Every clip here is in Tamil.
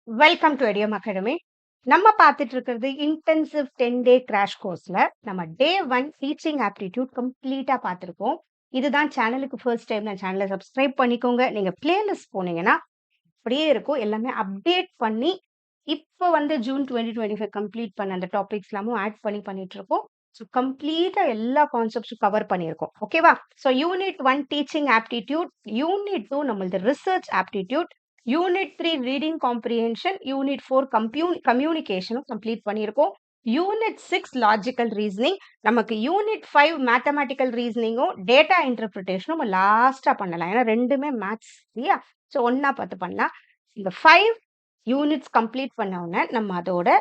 Welcome to எடியம் academy. நம்ம பார்த்துட்டு இருக்கிறது இன்டென்சிவ் 10 டே கிராஷ் கோர்ஸ்ல நம்ம டே 1 டீச்சிங் ஆப்டிடியூட் கம்ப்ளீட்டா பார்த்துருக்கோம். இதுதான் சேனலுக்கு ஃபர்ஸ்ட் டைம் நான் சேனலை சப்ஸ்கிரைப் பண்ணிக்கோங்க. நீங்க பிளேலிஸ்ட் போனீங்கன்னா அப்படியே இருக்கும். எல்லாமே அப்டேட் பண்ணி இப்போ வந்து ஜூன் 2025 கம்ப்ளீட் பண்ண அந்த டாபிக்ஸ் எல்லாமும் ஆட் பண்ணிட்டு இருக்கோம். ஸோ கம்ப்ளீட்டா எல்லா கான்செப்ட்ஸும் கவர் பண்ணியிருக்கோம். ஓகேவா? So unit 1 teaching aptitude, unit 2 நம்மளது research aptitude, unit 3 reading comprehension, unit 4 கம்யூனிகேஷனும் கம்ப்ளீட் பண்ணியிருக்கோம். யூனிட் 6 லாஜிக்கல் ரீசனிங், நமக்கு யூனிட் 5 மேத்தமேட்டிக்கல் ரீசனிங்கும் டேட்டா இன்டர்பிரிட்டேஷனும் லாஸ்டா பண்ணலாம். ஏன்னா ரெண்டுமே மேத்ஸ் இல்லையா? ஸோ ஒன்னா பார்த்து பண்ணலாம். இந்த 5 யூனிட்ஸ் கம்ப்ளீட் பண்ண உடனே நம்ம அதோட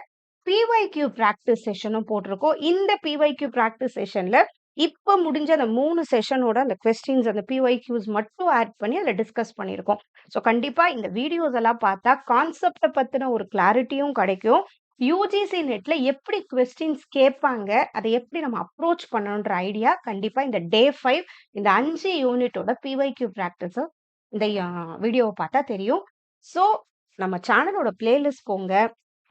பிஒய்கியூ ப்ராக்டிஸ் செஷனும் போட்டிருக்கோம். இந்த பிஒய்கியூ ப்ராக்டிஸ் செஷன்ல இப்ப முடிஞ்ச அந்த 3 செஷனோட அந்த கொஸ்டின்ஸ் அந்த பிஒய்கியூஸ் மட்டும் ஆட் பண்ணி அதில் டிஸ்கஸ் பண்ணியிருக்கோம். ஸோ கண்டிப்பா இந்த வீடியோஸ் எல்லாம் பார்த்தா கான்செப்டை பத்தின ஒரு கிளாரிட்டியும் கிடைக்கும். யூஜிசி நெட்ல எப்படி கொஸ்டின்ஸ் கேட்பாங்க, அதை எப்படி நம்ம அப்ரோச் பண்ணணுன்ற ஐடியா கண்டிப்பா இந்த டே 5 இந்த 5 யூனிட்டோட பிஒய்கியூ ப்ராக்டிஸ் இந்த வீடியோவை பார்த்தா தெரியும். ஸோ நம்ம சேனலோட பிளேலிஸ்ட் போங்க.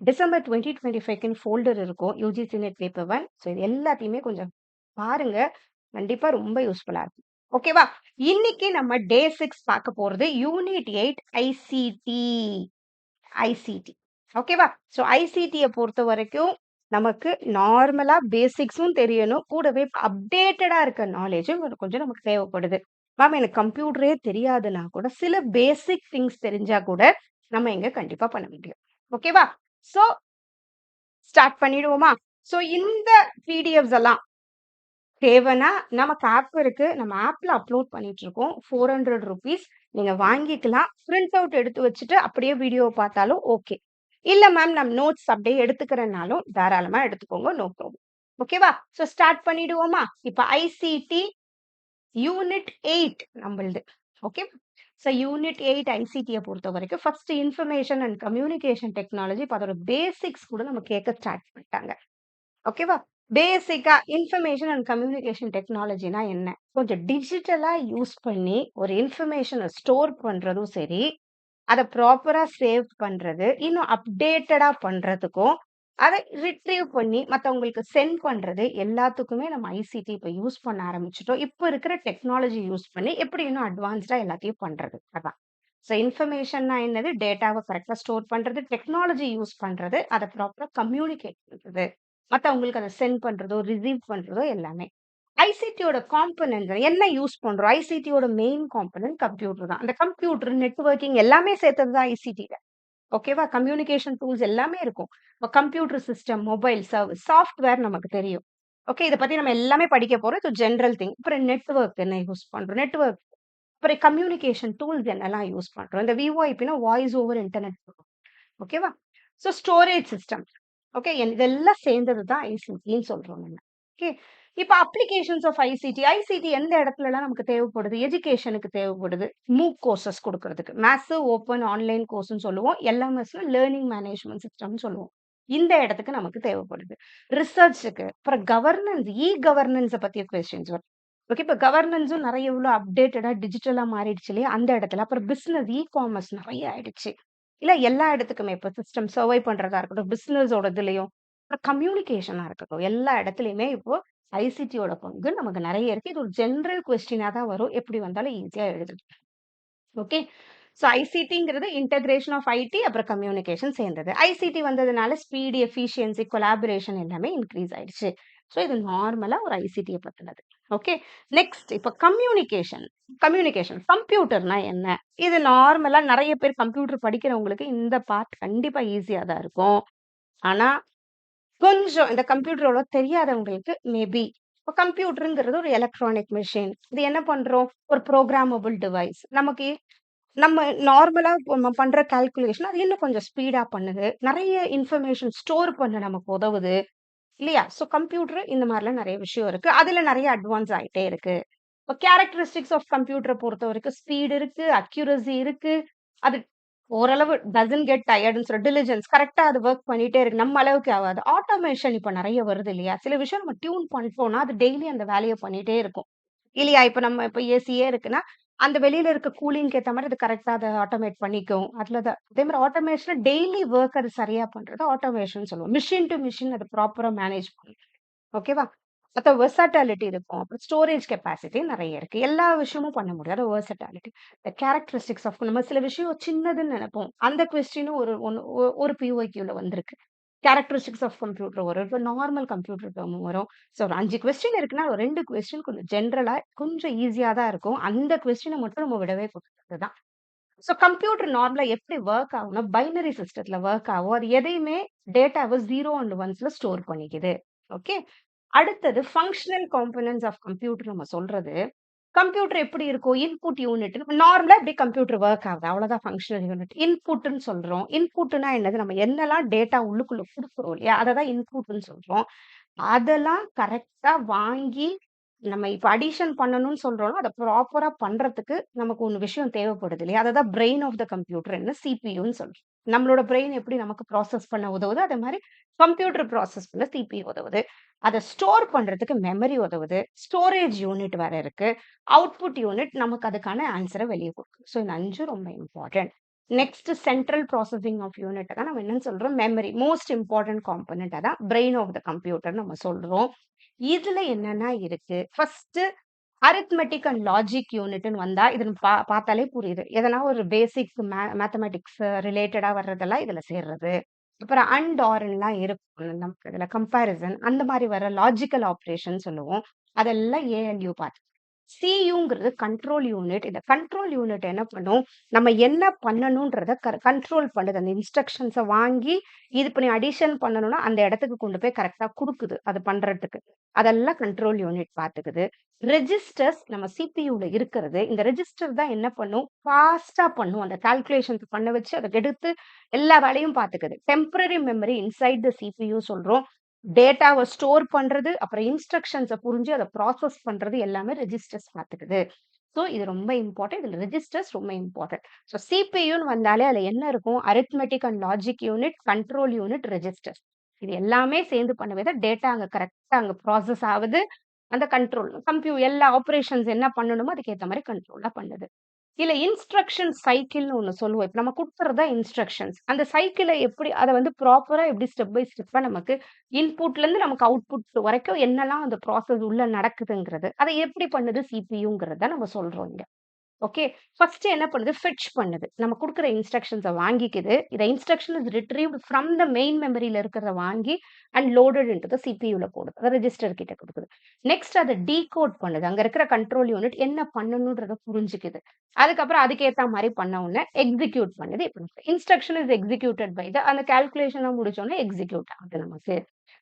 டிசம்பர் 2025 ஃபோல்டர் இருக்கும் யூஜிசி நெட் பேப்பர் 1. ஸோ இது எல்லாத்தையுமே கொஞ்சம் பாருங்க. கண்டிப்பா ரொம்ப யூஸ்ஃபுல்லா இருக்கும். ஓகேவா? இன்னைக்கு நம்ம டே 6 பார்க்க போறது யூனிட் 8 ஐசிடி. ஓகேவா? ஸோ ஐசிடியை பொறுத்த வரைக்கும் நமக்கு நார்மலா பேசிக்ஸும் தெரியணும், கூடவே அப்டேட்டடா இருக்க நாலேஜும் கொஞ்சம் நமக்கு தேவைப்படுது. மேம் எனக்கு கம்ப்யூட்டரே தெரியாதுன்னா கூட சில பேசிக் திங்ஸ் தெரிஞ்சா கூட நம்ம இங்க கண்டிப்பா பண்ண முடியும். ஓகேவா? ஸோ ஸ்டார்ட் பண்ணிடுவோமா? ஸோ இந்த பிடிஎஃப்ஸ் எல்லாம் தேவைன்னா நமக்கு ஆப் இருக்கு. நம்ம ஆப்ல அப்லோட் பண்ணிட்டு இருக்கோம். 400 ருபீஸ் நீங்க வாங்கிக்கலாம். பிரிண்ட் அவுட் எடுத்து வச்சுட்டு அப்படியே வீடியோ பார்த்தாலும் ஓகே. இல்ல மேம் நம்ம நோட்ஸ் அப்படியே எடுத்துக்கிறேன்னாலும் தாராளமா எடுத்துக்கோங்க. No problem. ஓகேவா? ஸோ ஸ்டார்ட் பண்ணிடுவோமா? இப்ப ஐசிடி யூனிட் 8 நம்மளுது. ஓகே. ஸோ யூனிட் 8 ஐசிடியை பொறுத்த வரைக்கும் first information and communication technology இப்போ அதோட பேசிக்ஸ் கூட நம்ம கேட்க ஸ்டார்ட் பண்ணிட்டாங்க. ஓகேவா? பேசிக்கா இன்ஃபர்மேஷன் அண்ட் கம்யூனிகேஷன் டெக்னாலஜினா என்ன? கொஞ்சம் டிஜிட்டலா யூஸ் பண்ணி ஒரு இன்ஃபர்மேஷனை ஸ்டோர் பண்றதும் சரி, அதை ப்ராப்பரா சேவ் பண்றது, இன்னும் அப்டேட்டடா பண்றதுக்கும், அதை ரிட்ரீவ் பண்ணி மற்றவங்களுக்கு சென்ட் பண்றது எல்லாத்துக்குமே நம்ம ஐசிடி இப்போ யூஸ் பண்ண ஆரம்பிச்சிட்டோம். இப்போ இருக்கிற டெக்னாலஜி யூஸ் பண்ணி எப்படி இன்னும் அட்வான்ஸ்டா எல்லாத்தையும் பண்றது அதான். ஸோ இன்ஃபர்மேஷன்னா என்னது? டேட்டாவை கரெக்டாக ஸ்டோர் பண்றது, டெக்னாலஜி யூஸ் பண்றது, அதை ப்ராப்பரா கம்யூனிகேட் பண்றது, மற்றவங்களுக்கு அதை சென்ட் பண்றதோ ரிசீவ் பண்றதோ எல்லாமே. ஐசிடியோட காம்பனன்ட் என்ன யூஸ் பண்றோம்? ஐசிடியோட மெயின் காம்பனன்ட் கம்ப்யூட்டர் தான். அந்த கம்ப்யூட்டர் நெட்வொர்க்கிங் எல்லாமே சேர்த்தது தான் ஐசிடில. ஓகேவா? கம்யூனிகேஷன் டூல்ஸ் எல்லாமே இருக்கும். இப்போ computer system, mobile service, software நமக்கு தெரியும். ஓகே, இதை பத்தி நம்ம எல்லாமே படிக்க போறோம். இது ஜென்ரல் திங். அப்புறம் நெட்வொர்க் என்ன யூஸ் பண்றோம்? நெட்வொர்க் அப்புறம் கம்யூனிகேஷன் டூல்ஸ் என்னெல்லாம் யூஸ் பண்றோம்? இந்த விஓஐபினா வாய்ஸ் ஓவர் இன்டர்நெட். ஓகேவா? So storage system. ஓகே, இதெல்லாம் சேர்ந்தது தான் ஐசிடின்னு சொல்றோம் நம்ம. ஓகே, இப்போ அப்ளிகேஷன்ஸ் ஆஃப் ஐசிடி. ஐசிடி எந்த இடத்துலலாம் நமக்கு தேவைப்படுது? எஜுகேஷனுக்கு தேவைப்படுது. மூக் கோர்சஸ் கொடுக்கறதுக்கு. மேசிவ் ஓப்பன் ஆன்லைன் கோர்ஸ்னு சொல்லுவோம். எல்எம்எஸ்ல லேர்னிங் மேனேஜ்மெண்ட் சிஸ்டம்னு சொல்லுவோம். இந்த இடத்துக்கு நமக்கு தேவைப்படுது. ரிசர்ச்சுக்கு, அப்புறம் கவர்னன்ஸ், கவர்னன்ஸை பத்திய கொஸ்டின்ஸ் வரும். ஓகே, இப்போ கவர்னன்ஸும் நிறைய எவ்வளோ அப்டேட்டடா டிஜிட்டலா மாறிடுச்சு இல்லையா? அந்த இடத்துல அப்புறம் பிசினஸ் காமர்ஸ் நிறைய ஆயிடுச்சு இல்ல, எல்லா இடத்துக்குமே இப்போ சிஸ்டம் சர்வை பண்றதா இருக்கட்டும், பிசினஸோட இதுலயும், அப்புறம் கம்யூனிகேஷனா இருக்கட்டும், எல்லா இடத்துலயுமே இப்போ ஐசிடியோட பங்கு நமக்கு நிறைய இருக்கு. இது ஒரு ஜெனரல் கொஸ்டினா தான் வரும். எப்படி வந்தாலும் ஈஸியா எழுதுது. ஓகே, ஸோ ஐசிடிங்கிறது இன்டகிரேஷன் ஆஃப் ஐடி அப்புறம் கம்யூனிகேஷன் சேர்ந்தது. ஐசிடி வந்ததுனால ஸ்பீடு, எஃபிஷியன்சி, கொலாபரேஷன் எல்லாமே இன்க்ரீஸ் ஆயிடுச்சு. ஸோ இது நார்மலா ஒரு ஐசிடியை பத்தினது. ஓகே, நெக்ஸ்ட் இப்போ கம்யூனிகேஷன். கம்ப்யூட்டர்னா என்ன? இது நார்மலா நிறைய பேர் கம்ப்யூட்டர் படிக்கிறவங்களுக்கு இந்த பார்ட் கண்டிப்பா ஈஸியா தான் இருக்கும். ஆனா கொஞ்சம் இந்த கம்ப்யூட்டரோட தெரியாதவங்களுக்கு மேபி இப்போ கம்ப்யூட்டருங்கிறது ஒரு எலக்ட்ரானிக் மெஷின். இது என்ன பண்றோம்? ஒரு ப்ரோக்ராமபிள் டிவைஸ். நமக்கு நம்ம நார்மலா நம்ம பண்ற கால்குலேஷன் அது இன்னும் கொஞ்சம் ஸ்பீடா பண்ணுது. நிறைய இன்ஃபர்மேஷன் ஸ்டோர் பண்ண நமக்கு உதவுது இல்லையா? ஸோ கம்ப்யூட்டர் இந்த மாதிரிலாம் நிறைய விஷயம் இருக்கு. அதுல நிறைய அட்வான்ஸ் ஆயிட்டே இருக்கு. இப்போ கேரக்டரிஸ்டிக்ஸ் ஆஃப் கம்ப்யூட்டரை பொறுத்த வரைக்கும் ஸ்பீடு இருக்கு, அக்யூரசி இருக்கு. அது ஓரளவு டசன்ட் கெட் டயர்டுன்னு சொல்ற டிலிஜென்ஸ் கரெக்டா அது ஒர்க் பண்ணிட்டே இருக்கு. நம்ம அளவுக்கு ஆகாது. ஆட்டோமேஷன் இப்ப நிறைய வருது இல்லையா? சில விஷயம் நம்ம டியூன் பண்ணிட்டோம்னா அது டெய்லி அந்த வேலையை பண்ணிட்டே இருக்கும் இல்லையா? இப்ப நம்ம இப்ப ஏசியே இருக்குன்னா அந்த வெளியில இருக்க கூலிங்க்கு ஏத்த மாரி அது கரெக்ட்டா அத ஆட்டோமேட் பண்ணிக்கும். அதே மாரி ஆட்டோமேஷன்ல டெய்லி வொர்க் அது சரியா பண்றது ஆட்டோமேஷன் சொல்லுவோம். மெஷின் டூ மெஷின் அது ப்ராப்பரா மேனேஜ் பண்ணும். ஓகேவா? அப்ப வெர்சாட்டிலிட்டி இருக்கும். அப்புறம் ஸ்டோரேஜ் கெப்பாசிட்டி நெறைய இருக்கு. எல்லா விஷயமும் பண்ண முடியாது. வெர்சாட்டிலிட்டி. த கேரக்டரிஸ்டிக்ஸ் ஆஃப் நம்ம சில விஷயம் சின்னதுன்னு நெனைப்போம். அந்த கொஸ்டினும் ஒரு பிஒய்க்யூல வந்திருக்கு. கேரக்டரிஸ்டிக்ஸ் ஆஃப் கம்ப்யூட்டர் வரும். இப்ப நார்மல் கம்ப்யூட்டர் டெர்ம் வரும். ஸோ ஒரு 5 கொஸ்டின் இருக்குன்னா, ஒரு 2 கொஸ்டின் கொஞ்சம் ஜெனரலா கொஞ்சம் ஈஸியா தான் இருக்கும். அந்த கொஸ்டின மட்டும் நம்ம விடவே கூடாது தான். ஸோ கம்ப்யூட்டர் நார்மலா எப்படி வொர்க் ஆகும்னா, பைனரி சிஸ்டத்துல வொர்க் ஆகும். அது எதையுமே டேட்டாவ 0 அண்ட் 1ஸ்ல ஸ்டோர் பண்ணிக்குது. ஓகே. அடுத்தது ஃபங்ஷனல் காம்போனன்ட்ஸ் ஆஃப் கம்ப்யூட்டர் நம்ம சொல்றது, கம்ப்யூட்டர் எப்படி இருக்கும்? இன்புட் யூனிட் நார்மலா எப்படி கம்ப்யூட்டர் வொர்க் ஆகுது? அவ்வளோதான் ஃபங்ஷனல் யூனிட். இன்புட்ன்னு சொல்றோம். இன்புட்னா என்னது? நம்ம என்னலாம் டேட்டா உள்ளுக்குள்ள குடுக்குறோம் இல்லையா? அத தான் இன்புட்ன்னு சொல்றோம். அதெல்லாம் கரெக்ட்டா வாங்கி, நம்ம இப்ப அடிஷன் பண்ணணும்னு சொல்றோம்னா, அத ப்ராப்பரா பண்றதுக்கு நமக்கு ஒரு விஷயம் தேவைப்படுது இல்லையா? அததான் பிரெயின் ஆஃப் த கம்ப்யூட்டர்ன்னு சிபியூன்னு சொல்றோம். நம்மளோட பிரெயின் எப்படி நமக்கு ப்ராசஸ் பண்ண உதவுதோ, அதே மாரி கம்ப்யூட்டர் ப்ராசஸ் பண்ண சிபியூ உதவுது. அத ஸ்டோர் பண்றதுக்கு மெமரி உதவுது. ஸ்டோரேஜ் யூனிட் வேற இருக்கு. அவுட்புட் யூனிட் நமக்கு அதுக்கான ஆன்ஸர வெளிய குடுக்குது. ஸோ இந்த 5ம் ரொம்ப important. Next central processing of யூனிட்ட தான் நம்ம என்னன்னு சொல்றோம்? மெமரி. மோஸ்ட் இம்பார்ட்டன்ட் காம்போனன்ட் அதான் பிரெயின் ஆஃப் த கம்ப்யூட்டர்ன்னு நம்ம சொல்றோம். இதுல என்னென்ன இருக்கு? ஃபர்ஸ்ட்டு அரித்மெட்டிக் அண்ட் லாஜிக் யூனிட்ன்னு வந்தா, இது நம்ம பார்த்தாலே புரியுது. எதனா ஒரு பேசிக் மேத்தமேட்டிக்ஸ் ரிலேட்டடா வர்றதெல்லாம் இதுல சேர்றது. அப்புறம் அண்ட், ஆர்ன்லாம் இருக்கும். நமக்கு இதுல கம்பேரிசன் அந்த மாரி வர லாஜிக்கல் ஆப்பரேஷன் சொல்லுவோம். அதெல்லாம் ஏஎல்யூ பார்த்து. சியுங்கிறது கண்ட்ரோல் யூனிட். இந்த கண்ட்ரோல் யூனிட் என்ன பண்ணும்? நம்ம என்ன பண்ணணும்ன்றத கண்ட்ரோல் பண்ணுது. அந்த இன்ஸ்ட்ரக்ஷன்ஸ வாங்கி, இது இப்ப நீ அடிஷன் பண்ணணும்னா, அந்த இடத்துக்கு கொண்டு போய் கரெக்ட்டா குடுக்குது. அது பண்றதுக்கு. அதெல்லாம் கண்ட்ரோல் யூனிட் பார்த்துக்குது. ரெஜிஸ்டர்ஸ் நம்ம சிபியூல இருக்கிறது. இந்த ரெஜிஸ்டர் தான் என்ன பண்ணும்? ஃபாஸ்ட்டா பண்ணும். அந்த கால்குலேஷன்ஸ் பண்ண வச்சு, அத எடுத்து எல்லா வேலையும் பார்த்துக்குது. Temporary memory inside the CPU சொல்றோம். டேட்டாவ ஸ்டோர் பண்றது, அப்புறம் இன்ஸ்ட்ரக்ஷன்ஸ புரிஞ்சு அத ப்ராசஸ் பண்றது எல்லாமே ரெஜிஸ்டர்ஸ் பார்த்துக்குது. ஸோ இது ரொம்ப இம்பார்ட்டன்ட். இதுல ரெஜிஸ்டர்ஸ் ரொம்ப இம்பார்ட்டன்ட். ஸோ சிபியூன்னு வந்தாலே அதுல என்ன இருக்கும்? Arithmetic and logic unit, control unit, registers. இது எல்லாமே சேர்ந்து பண்ணவே தான் டேட்டா அங்க கரெக்ட்டா அங்க ப்ராசஸ் ஆவுது. அந்த கண்ட்ரோல் எல்லா ஆப்பரேஷன்ஸ் என்ன பண்ணணுமோ அதுக்கு ஏத்த மாரி கண்ட்ரோலா பண்ணுது. இல்ல இன்ஸ்ட்ரக்ஷன் சைக்கிள்ன்னு ஒண்ணு சொல்லுவோம். இப்ப நம்ம குடுக்குறது தான் இன்ஸ்ட்ரக்ஷன்ஸ். அந்த சைக்கிள எப்படி அத வந்து ப்ராப்பரா எப்படி ஸ்டெப் பை ஸ்டெப்பா நமக்கு இன்புட்லேருந்து நமக்கு அவுட்புட் வரைக்கும் என்னலாம் அந்த ப்ராசஸ் உள்ள நடக்குதுங்கிறது, அத எப்படி பண்ணுது சிபியூங்கிறத நம்ம சொல்றோம் இங்க. ஓகே. ஃபர்ஸ்ட் என்ன பண்ணுது? ஃபெட்ச் பண்ணுது. நம்ம குடுக்குற இன்ஸ்ட்ரக்ஷன்ஸ வாங்கிக்குது. இத instruction is retrieved from the main மெமரில இருக்கிறத வாங்கி அண்ட் லோடட் இன்டூ த சிபியூல போடுது. அத ரெஜிஸ்டர் கிட்ட குடுக்குது. நெக்ஸ்ட் அத டீகோட் பண்ணுது. அங்க இருக்கிற கண்ட்ரோல் யூனிட் என்ன பண்ணணும்ன்றத புரிஞ்சுக்குது. அதுக்கப்புறம் அதுக்கு ஏத்த மாரி பண்ண உடனே எக்ஸிக்யூட் பண்ணுது. இப்ப இன்ஸ்ட்ரக்ஷன் இஸ் எக்ஸிக்யூட்டட் பை அந்த கால்குலேஷன்லாம் முடிச்ச உடனே எக்ஸிக்யூட் ஆகுது நமக்கு.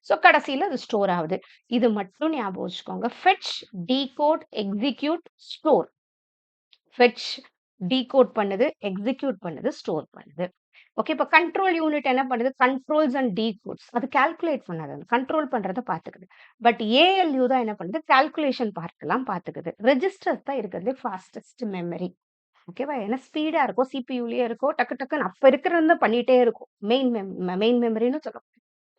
ஸோ கடைசியில அது ஸ்டோர் ஆகுது. இது மட்டும் ஞாபகம் வச்சுக்கோங்க. Fetch, decode, execute, store. Fetch, decode பண்ணுது, எக்ஸிக்யூட் பண்ணுது, ஸ்டோர் பண்ணுது. ஓகே. இப்ப கண்ட்ரோல் யூனிட் என்ன பண்ணுது? Controls and decodes. அது கால்குலேட் பண்ணாது. அது கண்ட்ரோல் பண்றத பார்த்துக்குது. பட் ஏஎல்யூ தான் என்ன பண்ணுது? கால்குலேஷன் பார்ட்லாம் பார்த்துக்குது. ரெஜிஸ்டர்ஸ் தான் இருக்கிறதுலே ஃபாஸ்டஸ்ட் மெமரி. ஓகேவா? ஏன்னா ஸ்பீடா இருக்கும். சிபியூலயே இருக்கும். டக்கு டக்குன்னு அப்ப இருக்கிறது பண்ணிட்டே இருக்கும். மெயின் மெமரின்னு சொல்றோம்.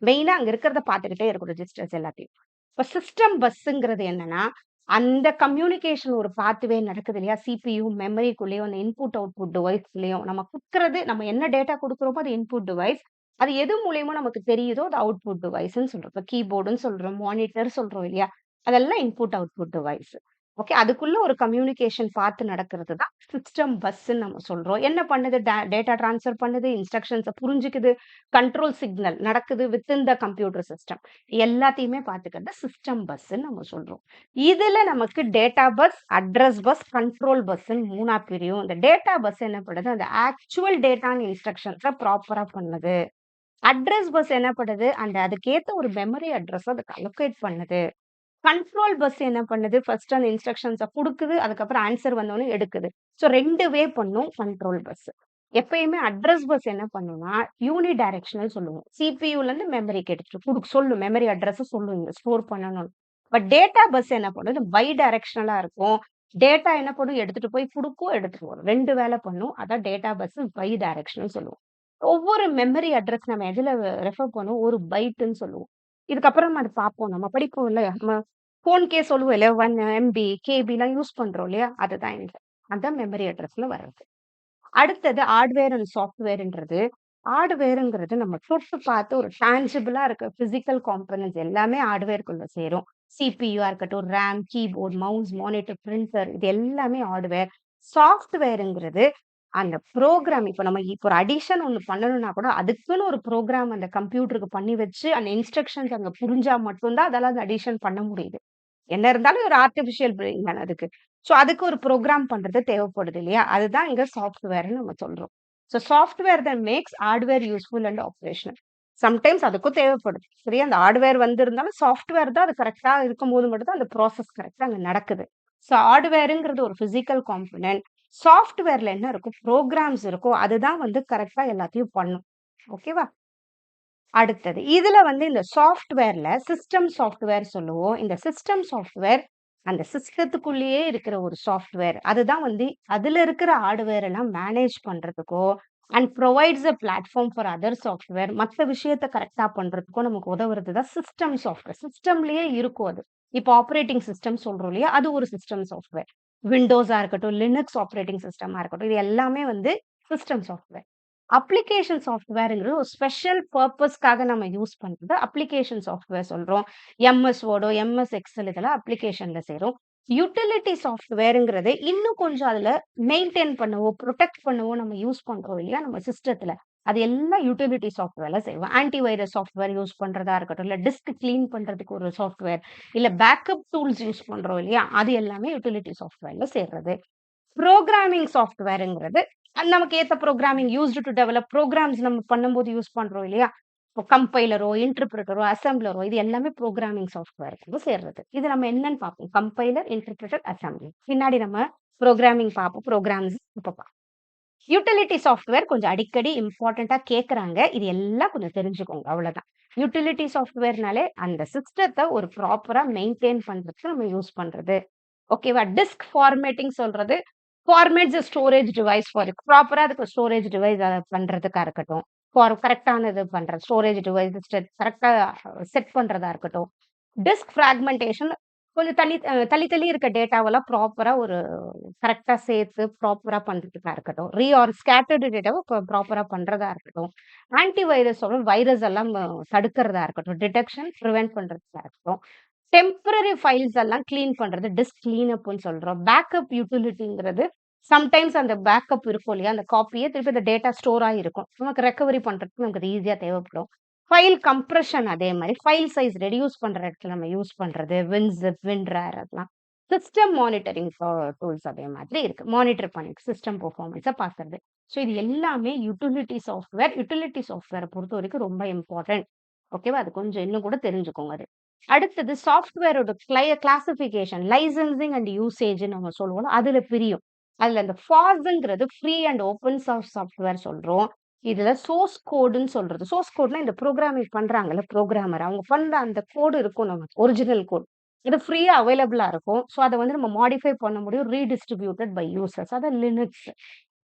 மெயினா அங்க இருக்கிறத பார்த்துக்கிட்டே இருக்கும் ரெஜிஸ்டர்ஸ் எல்லாத்தையும். இப்ப சிஸ்டம் பஸ்ஸுங்கிறது என்னன்னா, அந்த கம்யூனிகேஷன் ஒரு பாத்வே நடக்குது இல்லையா? சிபியூ, மெமரிக்குள்ளேயும், அந்த இன்புட், அவுட்புட் டிவைஸ்லயும் நம்ம குடுக்குறது நம்ம என்ன டேட்டா குடுக்குறோமோ அது இன்புட் டிவைஸ். அது எது மூலியமா நமக்கு தெரியுதோ அது அவுட்புட் டிவைஸ்ன்னு சொல்றோம். இப்ப கீபோர்டுன்னு சொல்றோம், மானிட்டர் சொல்றோம் இல்லையா? அதெல்லாம் இன்புட், அவுட்புட் டிவைஸ். ஓகே. அதுக்குள்ள ஒரு கம்யூனிகேஷன் பாத் நடக்கிறது தான் சிஸ்டம் பஸ்ன்னு நம்ம சொல்றோம். என்ன பண்ணுது? டேட்டா ட்ரான்ஸ்ஃபர் பண்ணுது, இன்ஸ்ட்ரக்ஷன்ஸ புரிஞ்சுக்குது, கண்ட்ரோல் சிக்னல் நடக்குது வித்தின் த கம்ப்யூட்டர் சிஸ்டம். எல்லாத்தையுமே பார்த்துக்கிறது சிஸ்டம் பஸ்ன்னு நம்ம சொல்றோம். இதுல நமக்கு data bus, address bus, control பஸ்ன்னு 3ஆ பிரியும். இந்த டேட்டா பஸ் என்ன பண்ணுது? அந்த ஆக்சுவல் டேட்டா அண்ட் இன்ஸ்ட்ரக்ஷன்ஸ ப்ராப்பரா பண்ணுது. அட்ரஸ் பஸ் என்ன பண்ணுது? அந்த அதுக்கேத்த ஒரு மெமரி அட்ரஸ அதுக்கு அலோகேட் பண்ணுது. கண்ட்ரோல் பஸ் என்ன பண்ணுது? ஃபர்ஸ்ட் அந்த இன்ஸ்ட்ரக்ஷன்ஸ குடுக்குது. அதுக்கப்புறம் ஆன்ஸர் வந்தோனே எடுக்குது. ஸோ 2 வே பண்ணும் கண்ட்ரோல் பஸ். எப்பயுமே அட்ரஸ் பஸ் என்ன பண்ணும்னா, யூனி டைரக்ஷனல் சொல்லுவோம். சிபியூலருந்து மெமரிக்கு எடுத்துட்டு சொல்லும். மெமரி அட்ரஸ சொல்லும் இங்க ஸ்டோர் பண்ணணும்னு. பட் டேட்டா பஸ் என்ன பண்ணும்? இது பை டைரக்ஷனலா இருக்கும். டேட்டா என்ன பண்ணும்? எடுத்துட்டு போய் குடுக்கும், எடுத்துட்டு வரும். 2 வேல பண்ணும். அதான் டேட்டா பஸ் பை டைரக்ஷனல் சொல்லுவோம். ஒவ்வொரு மெமரி அட்ரஸ் நம்ம எதுல ரெஃபர் பண்ணுவோம்? ஒரு பைட்டுன்னு சொல்லுவோம். இதுக்கப்புறம் நம்ம அத பார்ப்போம். நம்ம படிப்போம் இல்ல. நம்ம ஃபோன்க்கே சொல்லுவோம் இல்லையா? 1 எம்பி, கேபிலாம் யூஸ் பண்றோம் இல்லையா? அதுதான் இங்க. அதான் மெமரி அட்ரஸ்ல வர்றது. அடுத்தது ஹார்ட்வேர் அண்ட் சாஃப்ட்வேர்ன்றது, ஹார்ட்வேர்ங்கிறது நம்ம தொட்டு பார்த்து ஒரு டான்ஜிபிளா இருக்க பிசிக்கல் காம்போனன்ட்ஸ் எல்லாமே ஹார்ட்வேர்க்குள்ள சேரும். சிபியூவா இருக்கட்டும், RAM, keyboard, mouse, monitor, printer இது எல்லாமே ஹார்ட்வேர். சாஃப்ட்வேர்ங்கிறது அந்த ப்ரோகிராம் இப்ப நம்ம இப்ப ஒரு அடிஷன் ஒண்ணு பண்ணணும்னா கூட, அதுக்குன்னு ஒரு ப்ரோகிராம் அந்த கம்ப்யூட்டருக்கு பண்ணி வச்சு, அந்த இன்ஸ்ட்ரக்ஷன்ஸ் அங்க புரிஞ்சா மட்டும் தான் அதால அந்த அடிஷன் பண்ண முடியுது. என்ன இருந்தாலும் ஒரு ஆர்டிபிஷியல் பிரெயின் தானே அதுக்கு. ஸோ அதுக்கு ஒரு புரோகிராம் பண்றது தேவைப்படுது இல்லையா? அதுதான் இங்க சாஃப்ட்வேர்ன்னு நம்ம சொல்றோம். So software that makes hardware useful and operational. Sometimes அதுக்கும் தேவைப்படுது. சரியா? அந்த ஹார்ட்வேர் வந்திருந்தாலும் சாஃப்ட்வேர் தான் அது கரெக்ட்டா இருக்கும்போது மட்டும் தான் அந்த ப்ராசஸ் கரெக்ட்டா அங்க நடக்குது. ஸோ ஹார்ட்வேர்ங்கிறது ஒரு பிசிக்கல் காம்போனன்ட். சாஃப்ட்வேர்ல என்ன இருக்கும்? புரோகிராம்ஸ் இருக்கும். அதுதான் வந்து கரெக்ட்டா எல்லாத்தையும் பண்ணும். ஓகேவா? அடுத்தது. இதுல வந்து இந்த சாஃப்ட்வேர்ல சிஸ்டம் சாஃப்ட்வேர் சொல்லுவோம். இந்த சிஸ்டம் சாஃப்ட்வேர் அந்த சிஸ்டத்துக்குள்ளேயே இருக்கிற ஒரு சாஃப்ட்வேர். அதுதான் வந்து அதுல இருக்கிற ஹார்ட்வேர் எல்லாம் மேனேஜ் பண்றதுக்கோ and provides a platform for other software மத்த விஷயத்த கரெக்ட்டா பண்றதுக்கோ நமக்கு உதவுறது தான் சிஸ்டம் சாஃப்ட்வேர். சிஸ்டம்லயே இருக்கும் அது. இப்போ ஆப்பரேட்டிங் சிஸ்டம் சொல்றோம் இல்லையா? அது ஒரு சிஸ்டம் சாஃப்ட்வேர். விண்டோஸா இருக்கட்டும், லினக்ஸ் ஆப்பரேட்டிங் சிஸ்டமா இருக்கட்டும். இது எல்லாமே வந்து சிஸ்டம் சாஃப்ட்வேர். அப்ளிகேஷன் சாஃப்ட்வேர்ங்கிறது ஒரு ஸ்பெஷல் பர்ப்பஸ்க்காக நம்ம யூஸ் பண்றது அப்ளிகேஷன் சாஃப்ட்வேர் சொல்றோம். எம்எஸ் வேர்டோ, எம்எஸ் எக்ஸல் இதெல்லாம் அப்ளிகேஷன்ல சேரும். யுட்டிலிட்டி சாஃப்ட்வேர்ங்கிறது இன்னும் கொஞ்சம் அதுல மெயின்டெயின் பண்ணவோ, புரொடெக்ட் பண்ணவோ நம்ம யூஸ் பண்றோம் இல்லையா நம்ம சிஸ்டத்துல. அது எல்லாம் யுட்டிலிட்டி சாஃப்ட்வேர்ல செய்வோம். ஆன்டி வைரஸ் சாஃப்ட்வேர் யூஸ் பண்றதா இருக்கட்டும், இல்ல டிஸ்க் கிளீன் பண்றதுக்கு ஒரு சாஃப்ட்வேர், இல்ல பேக்கப் டூல்ஸ் யூஸ் பண்றோம் இல்லையா? அது எல்லாமே யுட்டிலிட்டி சாஃப்ட்வேர்ல சேர்றது. புரோகிராமிங் சாஃப்ட்வேர்ங்கிறது நமக்கு ஏத்த programming used to develop programs நம்ம பண்ணும்போது யூஸ் பண்றோம் இல்லையா? இப்போ கம்பைலரோ, இன்டர்பிரிட்டரோ, அசெம்பிளரோ இது எல்லாமே புரோகிராமிங் சாஃப்ட்வேர்க்கு சேர்றது. இது நம்ம என்னன்னு பார்ப்போம். Compiler, interpreter, assembler. பின்னாடி நம்ம புரோகிராமிங் பார்ப்போம். புரோகிராம்ஸ் இப்ப பார்ப்போம். யுட்டிலிட்டி சாஃப்ட்வேர் கொஞ்சம் அடிக்கடி இம்பார்ட்டன்ட்டா கேட்கறாங்க. இது எல்லாம் கொஞ்சம் தெரிஞ்சுக்கோங்க. அவ்வளவுதான். யுட்டிலிட்டி சாஃப்ட்வேர்னாலே அந்த சிஸ்டத்த ஒரு ப்ராப்பரா மெயின்டெயின் பண்றதுக்கு நம்ம யூஸ் பண்றது. ஓகேவா? டிஸ்க் ஃபார்மேட்டிங் சொல்றது, formats a storage device for ப்ராப்பரா அதுக்கு ஸ்டோரேஜ் டிவைஸ் பண்றதுக்கா இருக்கட்டும். ஃபார் கரெக்ட்டான இது பண்றது. ஸ்டோரேஜ் டிவைஸ் கரெக்ட்டா செட் பண்றதா இருக்கட்டும். டிஸ்க் ஃபிராக்மென்டேஷன் கொஞ்சம் தள்ளி தள்ளி இருக்க டேட்டாவெல்லாம் ப்ராப்பரா ஒரு கரெக்ட்டா சேர்த்து ப்ராப்பரா பண்றதுக்கா இருக்கட்டும். ஆர் ஸ்கேட்டர்டு டேட்டாவ ப்ராப்பரா பண்றதா இருக்கட்டும். ஆன்டி வைரஸ் வைரஸ் எல்லாம் தடுக்கிறதா இருக்கட்டும். டிடெக்ஷன், பிரிவென்ட் பண்றதுக்கா இருக்கட்டும். டெம்பரரி ஃபைல்ஸ் எல்லாம் கிளீன் பண்றது டிஸ்க் கிளீனப்ன்னு சொல்றோம். பேக்கப் யுட்டிலிட்டிங்கிறது சம்டைம்ஸ் அந்த பேக்கப் இருக்கும் இல்லையா? அந்த காப்பியே திருப்பி அந்த டேட்டா ஸ்டோர் ஆகியிருக்கும். நமக்கு ரெக்கவரி பண்றதுக்கு நமக்கு அது ஈஸியா தேவைப்படும். ஃபைல் கம்ப்ரஷன் அதே மாரி ஃபைல் சைஸ் ரெடியூஸ் பண்ற இடத்துல நம்ம யூஸ் பண்றது WinZip, WinRAR அதெல்லாம். சிஸ்டம் மானிட்டரிங் டூல்ஸ் அதே மாதிரி இருக்கு. மானிட்டர் பண்ணி சிஸ்டம் பெர்ஃபார்மன்ஸ பார்க்கறது. ஸோ இது எல்லாமே யுட்டிலிட்டி சாஃப்ட்வேர். யுட்டிலிட்டி சாஃப்ட்வேர பொறுத்தவரைக்கும் ரொம்ப இம்பார்ட்டன்ட். ஓகேவா? அது கொஞ்சம் இன்னும் கூட தெரிஞ்சுக்கோங்க அது. அடுத்தது சாஃப்ட்வேரோட கிளாசிஃபிகேஷன், லைசென்சிங் அண்ட் யூசேஜ்ன்னு நம்ம சொல்லுவோம்ல, அதுல பிரியும். அதுல இந்த ஃபாஸ்ங்கிறது free and open source software சொல்றோம். இதுல சோர்ஸ் கோடுன்னு சொல்றது. சோர்ஸ் கோட்னா இந்த புரோகிராமிங் பண்றாங்கல்ல புரோகிராமர், அவங்க பண்ற அந்த கோடு இருக்கும் நமக்கு ஒரிஜினல் கோட். இது ஃப்ரீயா அவைலபிளா இருக்கும். ஸோ அத வந்து நம்ம மாடிஃபை பண்ண முடியும். ரீடிஸ்ட்ரிபியூட்டட் பை யூசர்ஸ். அது லினக்ஸ்.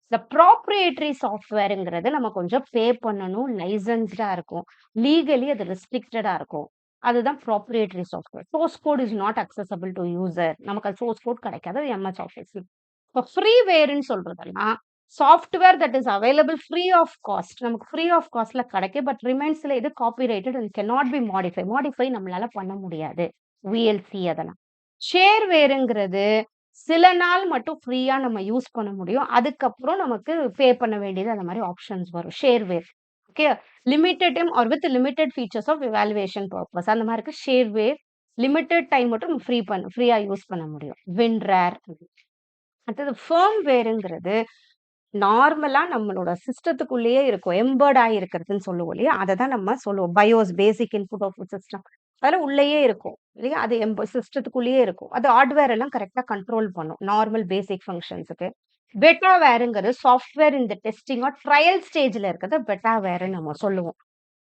இந்த ப்ராப்ரியேட்டரி சாஃப்ட்வேர்ங்கிறது நம்ம கொஞ்சம் பே பண்ணணும். லைசென்ஸ்டா இருக்கும். லீகலி அது ரெஸ்ட்ரிக்டடா இருக்கும். அதுதான் proprietary software. Source code is not accessible to user. நமக்கு அது சோர்ஸ் கோட் கிடைக்காது. MS office. இப்போ ஃப்ரீவேர்ன்னு சொல்றதெல்லாம் software that is available free of cost. நமக்கு ஃப்ரீ ஆஃப் காஸ்ட்ல கிடைக்கும். பட் ரிமைன்ஸ்ல இது copyrighted and cannot be modify. Modify நம்மளால பண்ண முடியாது. விஎல்சி அதெல்லாம். ஷேர்வேர்ங்கிறது சில நாள் மட்டும் ஃப்ரீயா நம்ம யூஸ் பண்ண முடியும். அதுக்கப்புறம் நமக்கு பே பண்ண வேண்டியது அந்த மாரி ஆப்ஷன்ஸ் வரும். Shareware. Okay. Limited time or with limited features of evaluation purpose அந்த மாரி இருக்கு. ஷேர்வேர் லிமிட்டட் டைம் மட்டும் நம்ம ஃப்ரீயா யூஸ் பண்ண முடியும். WinRAR. அடுத்தது ஃபர்ம்வேர்ங்கிறது நார்மலா நம்மளோட சிஸ்டத்துக்குள்ளேயே இருக்கும். எம்பெட் ஆகியிருக்கிறதுன்னு சொல்லுவோம் இல்லையா? அத தான் நம்ம சொல்லுவோம். பயோஸ் பேசிக் இன்புட் அவுட்புட் சிஸ்டம். அதெல்லாம் உள்ளேயே இருக்கும். இல்லையா? அது சிஸ்டத்துக்குள்ளேயே இருக்கும். அது ஹார்ட்வேர் எல்லாம் கரெக்ட்டா கண்ட்ரோல் பண்ணும். நார்மல் பேசிக் ஃபங்ஷன்ஸ்க்கு. பெட்டாவேர்ங்கிறது சாஃப்ட்வேர் இந்த டெஸ்டிங் ஆர் ட்ரையல் ஸ்டேஜ்ல இருக்கிறத பெட்டாவேர்ன்னு நம்ம சொல்லுவோம்.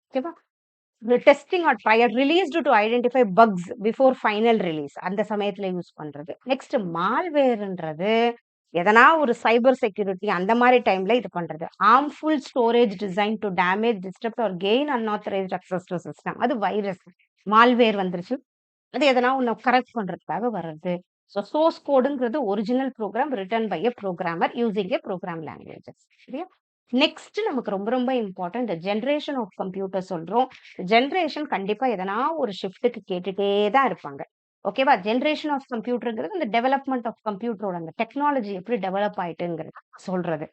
ஓகேவா? Testing or trial released to identify bugs before final release. அந்த சமயத்துல யூஸ் பண்றது. நெக்ஸ்ட் மால்வேர்ன்றது எதனா ஒரு சைபர் செக்யூரிட்டி அந்த மாரி டைம்ல இது பண்றது. Harmful storage design to damage, disturbed or gain unauthorized access to system. அது வைரஸ். மால்வேர் வந்துருச்சு. அது எதனா ஒண்ணு கரெக்ட் பண்றதுக்காக வர்றது. ஸோ சோர்ஸ் கோடுங்கிறது original program written by a programmer using a program languages. சரியா? நெக்ஸ்ட் நமக்கு ரொம்ப ரொம்ப இம்பார்ட்டன்ட் இந்த ஜென்ரேஷன் ஆஃப் கம்ப்யூட்டர் சொல்றோம். ஜென்ரேஷன் கண்டிப்பா எதனா ஒரு ஷிஃப்ட்டுக்கு கேட்டுட்டே தான் இருப்பாங்க. ஓகேவா? ஜென்ரேஷன் ஆஃப் கம்ப்யூட்டர்ங்கிறது இந்த டெவலப்மெண்ட் ஆஃப் கம்ப்யூட்டரோட அந்த டெக்னாலஜி எப்படி டெவலப் ஆயிட்டுங்கிறது சொல்றது.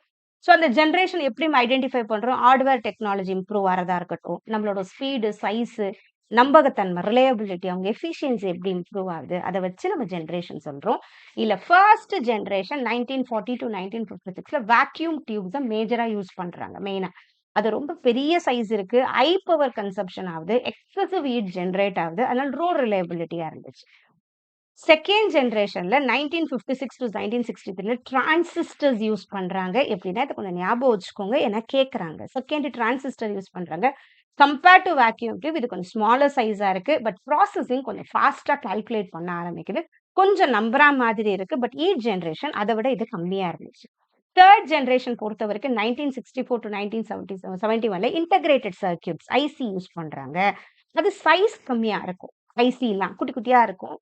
ஸோ அந்த ஜென்ரேஷன் எப்படி ஐடென்டிஃபை பண்றோம்? ஹார்ட்வேர் டெக்னாலஜி இம்ப்ரூவ் ஆறதா இருக்கட்டும், நம்மளோட ஸ்பீடு, சைஸு, நம்பகத்தன்மை, ரிலையபிலிட்டி, அவங்க எஃபிஷியன்சி எப்படி இம்ப்ரூவ் ஆகுது, அத வச்சு நம்ம ஜென்ரேஷன் சொல்றோம். இல்ல ஃபர்ஸ்ட் ஜெனரேஷன் 1940 டூ 1956ல வேக்யூம் டியூப்ஸ மேஜரா யூஸ் பண்றாங்க மெயினா. அது ரொம்ப பெரிய சைஸ் இருக்கு. ஹை பவர் கன்சம்ப்ஷன் ஆகுது. எக்ஸசிவ் ஹீட் ஜெனரேட் ஆகுது. அதனால ரிலையபிலிட்டியா இருந்துச்சு. செகண்ட் ஜெனரேஷன்ல 1956 டூ 1963ல டிரான்சிஸ்டர்ஸ் யூஸ் பண்றாங்க. எப்படின்னா, இத கொஞ்சம் ஞாபகம் வச்சுக்கோங்க. ஏன்னா கேட்கறாங்க. செகண்ட் டிரான்சிஸ்டர் யூஸ் பண்றாங்க. கம்பேர்ட் டூ வேக்யூம் டியூப் இது கொஞ்சம் ஸ்மாலர் சைஸா இருக்கு. பட் ப்ராசஸிங் கொஞ்சம் ஃபாஸ்ட்டா கால்குலேட் பண்ண ஆரம்பிக்குது. கொஞ்சம் நம்புறா மாதிரி இருக்கு. பட் ஈச் ஜெனரேஷன் அத விட இது கம்மியா இருந்துச்சு. தேர்ட் ஜெனரேஷன் பொறுத்தவரைக்கும் 1964 டூ 1971ல இன்டகிரேட்டட் சர்க்யூட்ஸ் ஐசி யூஸ் பண்றாங்க. அது சைஸ் கம்மியா இருக்கும். ஐசிலாம் குட்டி குட்டியா இருக்கும்.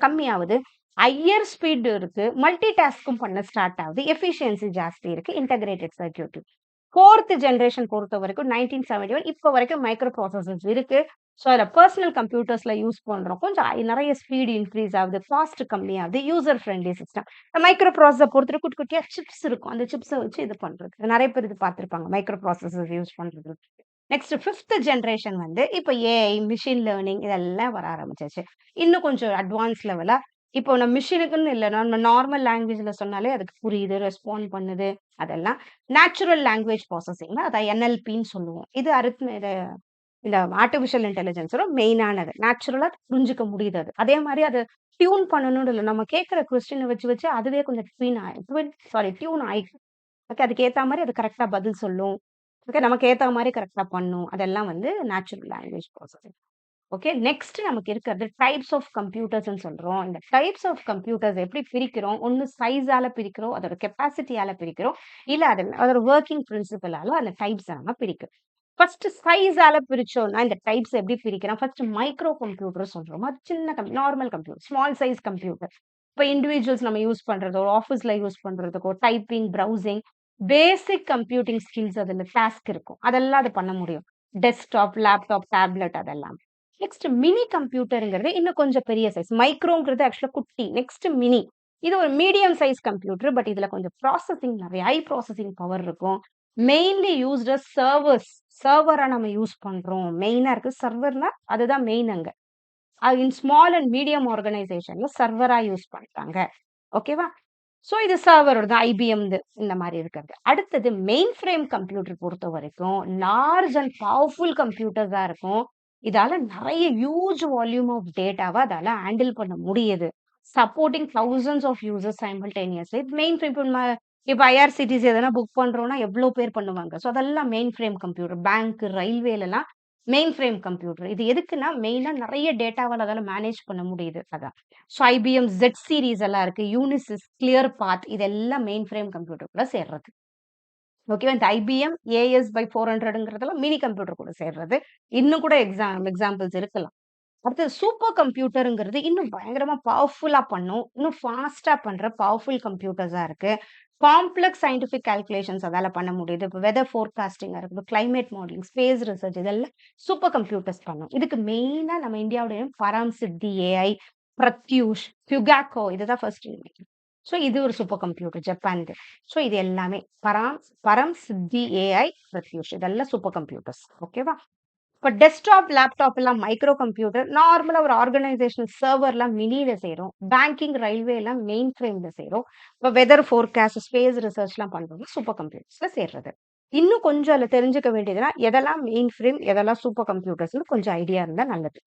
கம்மியாவுது. ஹையர் ஸ்பீட் இருக்கு. மல்டி டாஸ்க்கும் பண்ண ஸ்டார்ட் ஆகுது. எஃபிஷியன்சி ஜாஸ்தி இருக்கு. Integrated circuit. ஃபோர்த் ஜெனரேஷன் பொறுத்தவரைக்கும் 1971 இப்போ வரைக்கும் மைக்ரோ ப்ராசஸர்ஸ் இருக்கு. ஸோ அதில பெர்சனல் கம்ப்யூட்டர்ஸ்ல யூஸ் பண்றோம். கொஞ்சம் நெறைய ஸ்பீட் இன்க்ரீஸ் ஆகுது. காஸ்ட் கம்மியாகுது. User friendly system. Micro processor பொறுத்தவரை குட்டி குட்டியா சிப்ஸ் இருக்கும். அந்த சிப்ஸ வச்சு இது பண்றது. நெறைய பேர் இது பார்த்திருப்பாங்க. மைக்ரோ ப்ராசஸர்ஸ் யூஸ் பண்றது. நெக்ஸ்ட் 5த் ஜெனரேஷன் வந்து இப்ப ஏஐ, மெஷின் லேர்னிங் இதெல்லாம் வர ஆரம்பிச்சுருச்சு. இன்னும் கொஞ்சம் அட்வான்ஸ் லெவலா இப்போ நம்ம மிஷினுக்குன்னு இல்ல. நம்ம நார்மல் லாங்குவேஜ்ல சொன்னாலே அதுக்கு புரியுது, ரெஸ்பாண்ட் பண்ணுது. அதெல்லாம் நேச்சுரல் லாங்குவேஜ் ப்ராசஸிங்னா அத என்எல்பின்னு சொல்லுவோம். இது இந்த ஆர்டிபிஷியல் இன்டெலிஜென்ஸோட மெயினானது. நேச்சுரலா புரிஞ்சுக்க முடியுது அது. அதே மாரி அத டியூன் பண்ணணும்னு இல்ல. நம்ம கேட்கிற கொஸ்டின வச்சு வச்சு அதுவே கொஞ்சம் டியூன் ஆயிக்கும். ஓகே. அதுக்கு ஏத்தா மாரி அது கரெக்ட்டா பதில் சொல்லும். ஓகே. நமக்கு ஏத்தா மாரி கரெக்ட்டா பண்ணும். அதெல்லாம் வந்து natural language processing. Okay. Next நமக்கு இருக்கிறது டைப்ஸ் ஆஃப் கம்ப்யூட்டர்ஸ்ன்னு சொல்றோம். இந்த டைப்ஸ் ஆஃப் கம்ப்யூட்டர்ஸ் எப்படி பிரிக்கிறோம்? ஒண்ணு சைஸால பிரிக்கிறோம். அதோட கெப்பாசிட்டியால பிரிக்கிறோம். இல்ல அதோட வொர்க்கிங் பிரின்சிபலால அந்த டைப்ஸ நம்ம பிரிக்கிறோம். ஃபர்ஸ்ட் சைஸால பிரிச்சோம்னா, இந்த டைப்ஸ் எப்படி பிரிக்கிறோம்? ஃபர்ஸ்ட் மைக்ரோ கம்ப்யூட்டர் சொல்றோம். அது சின்ன normal computer, small size computer. இப்ப இண்டிவிஜுவல்ஸ் நம்ம யூஸ் பண்றதோ, ஆஃபீஸ்ல யூஸ் பண்றதுக்கோ, டைப்பிங், ப்ரௌசிங், பேசிக் கம்ப்யூட்டிங் ஸ்கில்ஸ் அதுல டாஸ்க் இருக்கும். அதெல்லாம் அது பண்ண முடியும். டெஸ்க்டாப், லேப்டாப், டேப்லெட் அதெல்லாம். நெக்ஸ்ட் மினி கம்ப்யூட்டர்ங்கிறது இன்னும் கொஞ்சம் பெரிய சைஸ். மைக்ரோங்கிறது ஆக்சுவலா குட்டி. Next mini. இது ஒரு மீடியம் சைஸ் கம்ப்யூட்டர். பட் இதுல கொஞ்சம் ப்ராசஸிங் நெறைய ஹை ப்ராசஸிங் பவர் இருக்கும். Mainly used as servers. சர்வரா நம்ம யூஸ் பண்றோம். மெயினா இருக்கு. சர்வர்னா அதுதான் மெயின் அங்க. இன் ஸ்மால் அண்ட் மீடியம் ஆர்கனைசேஷன்ல சர்வரா யூஸ் பண்றாங்க. ஓகேவா? ஸோ இது சர்வரோடது ஐபிஎம்து இந்த மாரி இருக்கிறது. அடுத்தது மெயின் ஃப்ரேம் கம்ப்யூட்டர் பொறுத்தவரைக்கும் லார்ஜ் அண்ட் பவர்ஃபுல் கம்ப்யூட்டர்ஸா இருக்கும். இதால நெறைய ஹியூஜ் வால்யூம் ஆஃப் டேட்டாவ அதால ஹேண்டில் பண்ண முடியுது. Supporting thousands of users simultaneously. Mainframe இப்ப ஐஆர்சிடிசி எதனா புக் பண்றோம்னா எவ்ளோ பேர் பண்ணுவாங்க. ஸோ அதெல்லாம் மெயின் ஃப்ரேம் கம்ப்யூட்டர். பேங்க், ரயில்வேலலாம் மெயின் ஃப்ரேம் கம்ப்யூட்டர். இது எதுக்குன்னா, மெயினா நெறைய டேட்டாவால அதால மேனேஜ் பண்ண முடியுது. அதான். ஸோ ஐபிஎம் Z சீரிஸ் எல்லாம் இருக்கு. யூனிசிஸ், கிளியர்பாத் இதெல்லாம் மெயின் ஃப்ரேம் கம்ப்யூட்டர்குள்ள சேர்றது. ஓகேவா? இந்த ஐபிஎம் ஏஎஸ் பை 400ங்கிறதெல்லாம் மினி கம்ப்யூட்டர் கூட சேர்றது. இன்னும் கூட எக்ஸாம்பிள்ஸ் இருக்கலாம். அடுத்தது சூப்பர் கம்ப்யூட்டர்ங்கிறது இன்னும் பயங்கரமா பவர்ஃபுல்லா பண்ணும். இன்னும் ஃபாஸ்ட்டா பண்ற பவர்ஃபுல் கம்ப்யூட்டர்ஸா இருக்கு. காம்ப்ளக்ஸ் சயன்டிஃபிக் கால்குலேஷன்ஸ் அதால பண்ண முடியுது. இப்ப வெதர் ஃபோர்காஸ்டிங்கா இருக்கட்டும், கிளைமேட் மாடலிங், ஸ்பேஸ் ரிசர்ச் இதெல்லாம் சூப்பர் கம்ப்யூட்டர்ஸ் பண்ணும். இதுக்கு மெயினா நம்ம இந்தியாவுடைய பராம் சித்தி ஏஐ, பிரத்யூஷ், ஃபியூகாக்கோ இதுதான் ஃபர்ஸ்ட். ஸோ இது ஒரு சூப்பர் கம்ப்யூட்டர் ஜப்பான்து. ஸோ இது எல்லாமே பரம் சித்தி ஏஐ, பிரத்யூஷ் இதெல்லாம் சூப்பர் கம்ப்யூட்டர்ஸ். ஓகேவா? இப்ப டெஸ்க்டாப், லேப்டாப் எல்லாம் மைக்ரோ கம்ப்யூட்டர். நார்மலா ஒரு ஆர்கனைசேஷனல் சர்வர்லாம் மினில செய்றோம். பேங்கிங், ரயில்வே எல்லாம் மெயின் ஃப்ரேம்ல செய்றோம். இப்ப வெதர் ஃபோர்காஸ்ட், ஸ்பேஸ் ரிசர்ச்லாம் பண்றோம்னா சூப்பர் கம்ப்யூட்டர்ஸ்ல சேர்றது. இன்னும் கொஞ்சம் அதுல தெரிஞ்சுக்க வேண்டியதுன்னா, எதெல்லாம் மெயின் ஃப்ரேம், எதெல்லாம் சூப்பர் கம்ப்யூட்டர்ஸ்ன்னு கொஞ்சம் ஐடியா இருந்தா நல்லது.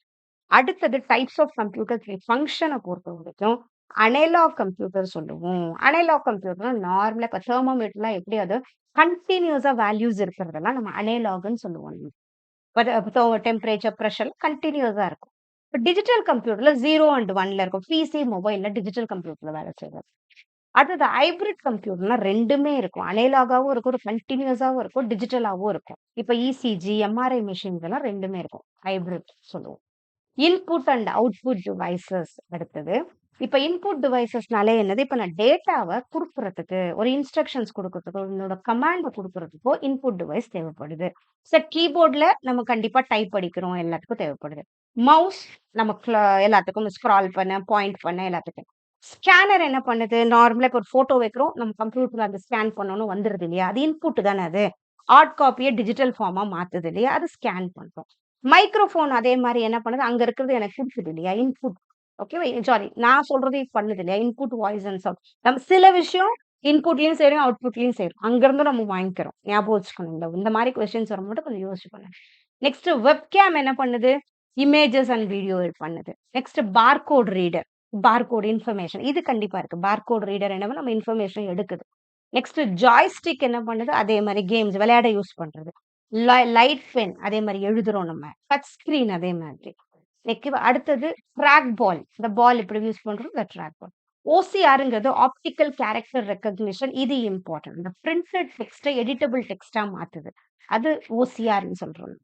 அடுத்தது டைப்ஸ் ஆஃப் கம்ப்யூட்டர் ஃபங்ஷன பொறுத்தவரைக்கும் அனலாக் கம்ப்யூட்டர் சொல்லுவோம். அனலாக் கம்ப்யூட்டர்னா நார்மலா இப்ப தெர்மோமீட்டர்லாம் எப்படி அது கன்டினியூஸா வேல்யூஸ் இருக்கிறதெல்லாம் நம்ம அனலாக்ன்னு சொல்லுவோம். டெம்பரேச்சர், பிரஷர் கன்டினியூஸா இருக்கும். இப்ப டிஜிட்டல் கம்ப்யூட்டர்ல 0 அண்ட் 1ல இருக்கும். பிசி, மொபைல்ல டிஜிட்டல் கம்ப்யூட்டர்ல வேலை செய்றது. அடுத்தது ஹைபிரிட் கம்ப்யூட்டர்னா 2மே இருக்கும். அனலாகாவும் இருக்கும், ஒரு கன்டினியூஸாவும் இருக்கும், டிஜிட்டலாவும் இருக்கும். இப்ப இசிஜி, எம்ஆர்ஐ மெஷின்ஸ் எல்லாம் 2மே இருக்கும். ஹைபிரிட் சொல்லுவோம். இன்புட் அண்ட் அவுட்புட் டிவைசஸ் அடுத்தது. இப்ப இன்புட் டிவைசஸ்னாலே என்னது? இப்ப நான் டேட்டாவ குடுக்குறதுக்கு, ஒரு இன்ஸ்ட்ரக்ஷன்ஸ் குடுக்குறதுக்கோ, என்னோட கமாண்ட குடுக்குறதுக்கோ இன்புட் டிவைஸ் தேவைப்படுது. கீபோர்ட்ல நம்ம கண்டிப்பா டைப் அடிக்கிறோம். எல்லாத்துக்கும் தேவைப்படுது. மவுஸ் நமக்கு எல்லாத்துக்கும் ஸ்க்ரால் பண்ண, பாயிண்ட் பண்ண எல்லாத்துக்கும். ஸ்கேனர் என்ன பண்ணுது? நார்மலா இப்ப ஒரு ஃபோட்டோ வைக்கிறோம். நம்ம கம்ப்யூட்டர்ல அத ஸ்கேன் பண்ணணும் வந்துருது இல்லையா? அது இன்புட் தானே அது. ஹார்ட் காப்பிய டிஜிட்டல் ஃபார்மா மாத்துது இல்லையா? அது ஸ்கேன் பண்றோம். மைக்ரோஃபோன் அதே மாரி என்ன பண்ணுது? அங்க இருக்கிறது எனக்கு குடுக்குது இல்லையா? இன்புட். ஓகேவா? சாரி நான் சொல்றது இது பண்ணுது இல்லையா? Input, voice and sound. நம்ம சில விஷயம் இன்புட்லயும் செய்றோம், அவுட்புட்லயும் செய்றோம். அங்கருந்து நம்ம வாங்கிக்கிறோம். ஞாபகம் வச்சுக்கணும். இந்த மாரி கொஸ்டின்ஸ் வரும்போது கொஞ்சம் யோசிச்சு பண்ணுங்க. நெக்ஸ்ட் வெப்கேம் என்ன பண்ணுது? இமேஜஸ் அண்ட் வீடியோ பண்ணுது. Next barcode reader. Barcode information. இது கண்டிப்பா இருக்கு. பார்கோட் ரீடர் என்ன நம்ம இன்ஃபர்மேஷன் எடுக்குது. நெக்ஸ்ட் ஜாய்ஸ்டிக் என்ன பண்ணுது? அதே மாரி கேம்ஸ் விளையாட யூஸ் பண்றது. லைட் பென் அதே மாரி எழுதுறோம் நம்ம. டச் ஸ்கிரீன் அதே மாதிரி. ஓகேவா? அடுத்தது ட்ராக் பால். இந்த பால் எப்படி யூஸ் பண்றோம்? இந்த ட்ராக் பால். ஓசிஆர்ங்கிறது ஆப்டிகல் கேரக்டர் ரெகக்னிஷன். இது இம்பார்ட்டன்ட். இந்த பிரிண்டட் டெக்ஸ்ட்ட எடிட்டபிள் டெக்ஸ்ட்டா மாத்துது. அது ஓசிஆர்ன்னு சொல்றோம்.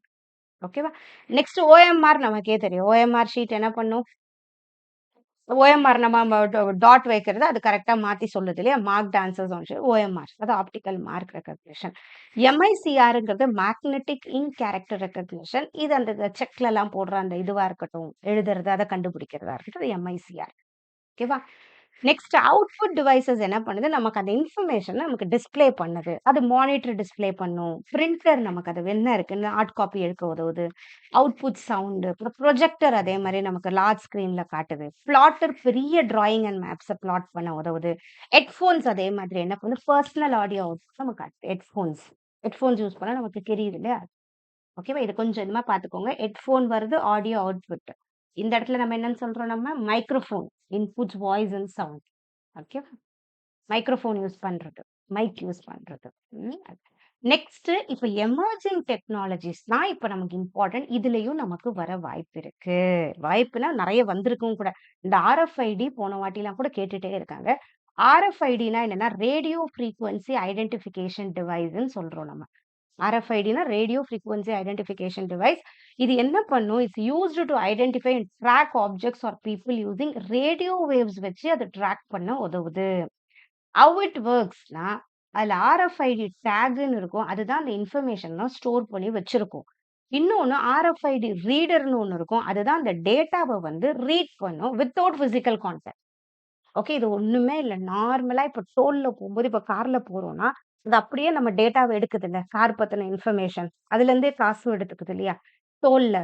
ஓகேவா? நெக்ஸ்ட் ஓஎம்ஆர் நமக்கே தெரியும். ஓஎம்ஆர் ஷீட் என்ன பண்ணும்? ஓஎம்ஆர் நம்ம டாட் வைக்கிறது அது கரெக்ட்டா மாத்தி சொல்லுது இல்லையா? Marked answers on OMR. அது ஆப்டிகல் மார்க் ரெகக்னிஷன். எம்ஐசிஆர்ங்கிறது மேக்னெட்டிக் இங்க் கேரக்டர் ரெகக்னிஷன். இது அந்த செக்லலாம் போடுற அந்த இதுவா இருக்கட்டும், எழுதுறது அத கண்டுபிடிக்கிறதா இருக்கட்டும். அது எம்ஐசிஆர். ஓகேவா? நெக்ஸ்ட் அவுட்புட் டிவைசஸ் என்ன பண்ணுது? நமக்கு அந்த இன்ஃபர்மேஷன நமக்கு டிஸ்ப்ளே பண்ணுது. அது மானிட்டர் டிஸ்ப்ளே பண்ணும். பிரிண்டர் நமக்கு அது என்ன இருக்குன்னு ஹார்ட் காப்பி எடுக்க உதவுது. Output sound. அப்புறம் ப்ரொஜெக்டர் அதே மாரி நமக்கு லார்ஜ் ஸ்கிரீன்ல காட்டுது. பிளாட்டர் பெரிய டிராயிங் அண்ட் மேப்ஸ பிளாட் பண்ண உதவுது. ஹெட்ஃபோன்ஸ் அதே மாதிரி என்ன பண்ணுது? பெர்சனல் ஆடியோ அவுட்புட் நமக்கு காட்டுது. ஹெட்ஃபோன்ஸ். ஹெட்ஃபோன்ஸ் யூஸ் பண்ணா நமக்கு தெரியுது இல்லையா? ஓகேவா? இது கொஞ்சம் இதுமா பார்த்துக்கோங்க. ஹெட்ஃபோன் வருது, ஆடியோ அவுட்புட். இந்த இடத்துல நம்ம என்னன்னு சொல்றோம் நம்ம? Microphone. Inputs voice and sound. ஓகேவா? மைக்ரோஃபோன் யூஸ் பண்றது. மைக் யூஸ் பண்றது. ம். நெக்ஸ்ட் இப்ப எமர்ஜிங் டெக்னாலஜிஸ்னா இப்ப நமக்கு இம்பார்ட்டன்ட். இதுலயும் நமக்கு வர வாய்ப்பு இருக்கு. வாய்ப்புனா நெறைய வந்திருக்கும் கூட. இந்த ஆர்எஃப்ஐடி போன வாட்டிலாம் கூட கேட்டுட்டே இருக்காங்க. ஆர்எஃப்ஐடினா என்னன்னா, ரேடியோ ஃப்ரீக்வென்சி ஐடென்டிஃபிகேஷன் டிவைஸ்ன்னு சொல்றோம் நம்ம. ஆர்எஃப்ஐடினா ரேடியோ ஃப்ரீக்வென்சி ஐடென்டிஃபிகேஷன் டிவைஸ். இது என்ன பண்ணும்? It's used to identify and track objects or people using radio waves வச்சு அத ட்ராக் பண்ண உதவுது. ஹவ் இட் வொர்க்ஸ்னா, அதுல ஆர்எஃப்ஐடி டேக்ன்னு இருக்கும். அதுதான் அந்த இன்ஃபர்மேஷன்லாம் ஸ்டோர் பண்ணி வச்சிருக்கும். இன்னொன்னு ஆர்எஃப்ஐடி ரீடர்ன்னு ஒண்ணு இருக்கும். அதுதான் அந்த டேட்டாவ வந்து ரீட் பண்ணும் வித்தவுட் பிசிக்கல் கான்டாக்ட். ஓகே. இது ஒண்ணுமே இல்ல. நார்மலா இப்ப டோல்ல போம்போது, இப்ப கார்ல போறோம்னா, அது அப்படியே நம்ம டேட்டாவ எடுக்குதுல்ல. கார் பத்தின இன்ஃபர்மேஷன். அதுலருந்தே காசும் எடுத்துக்குது இல்லையா? டோல்ல.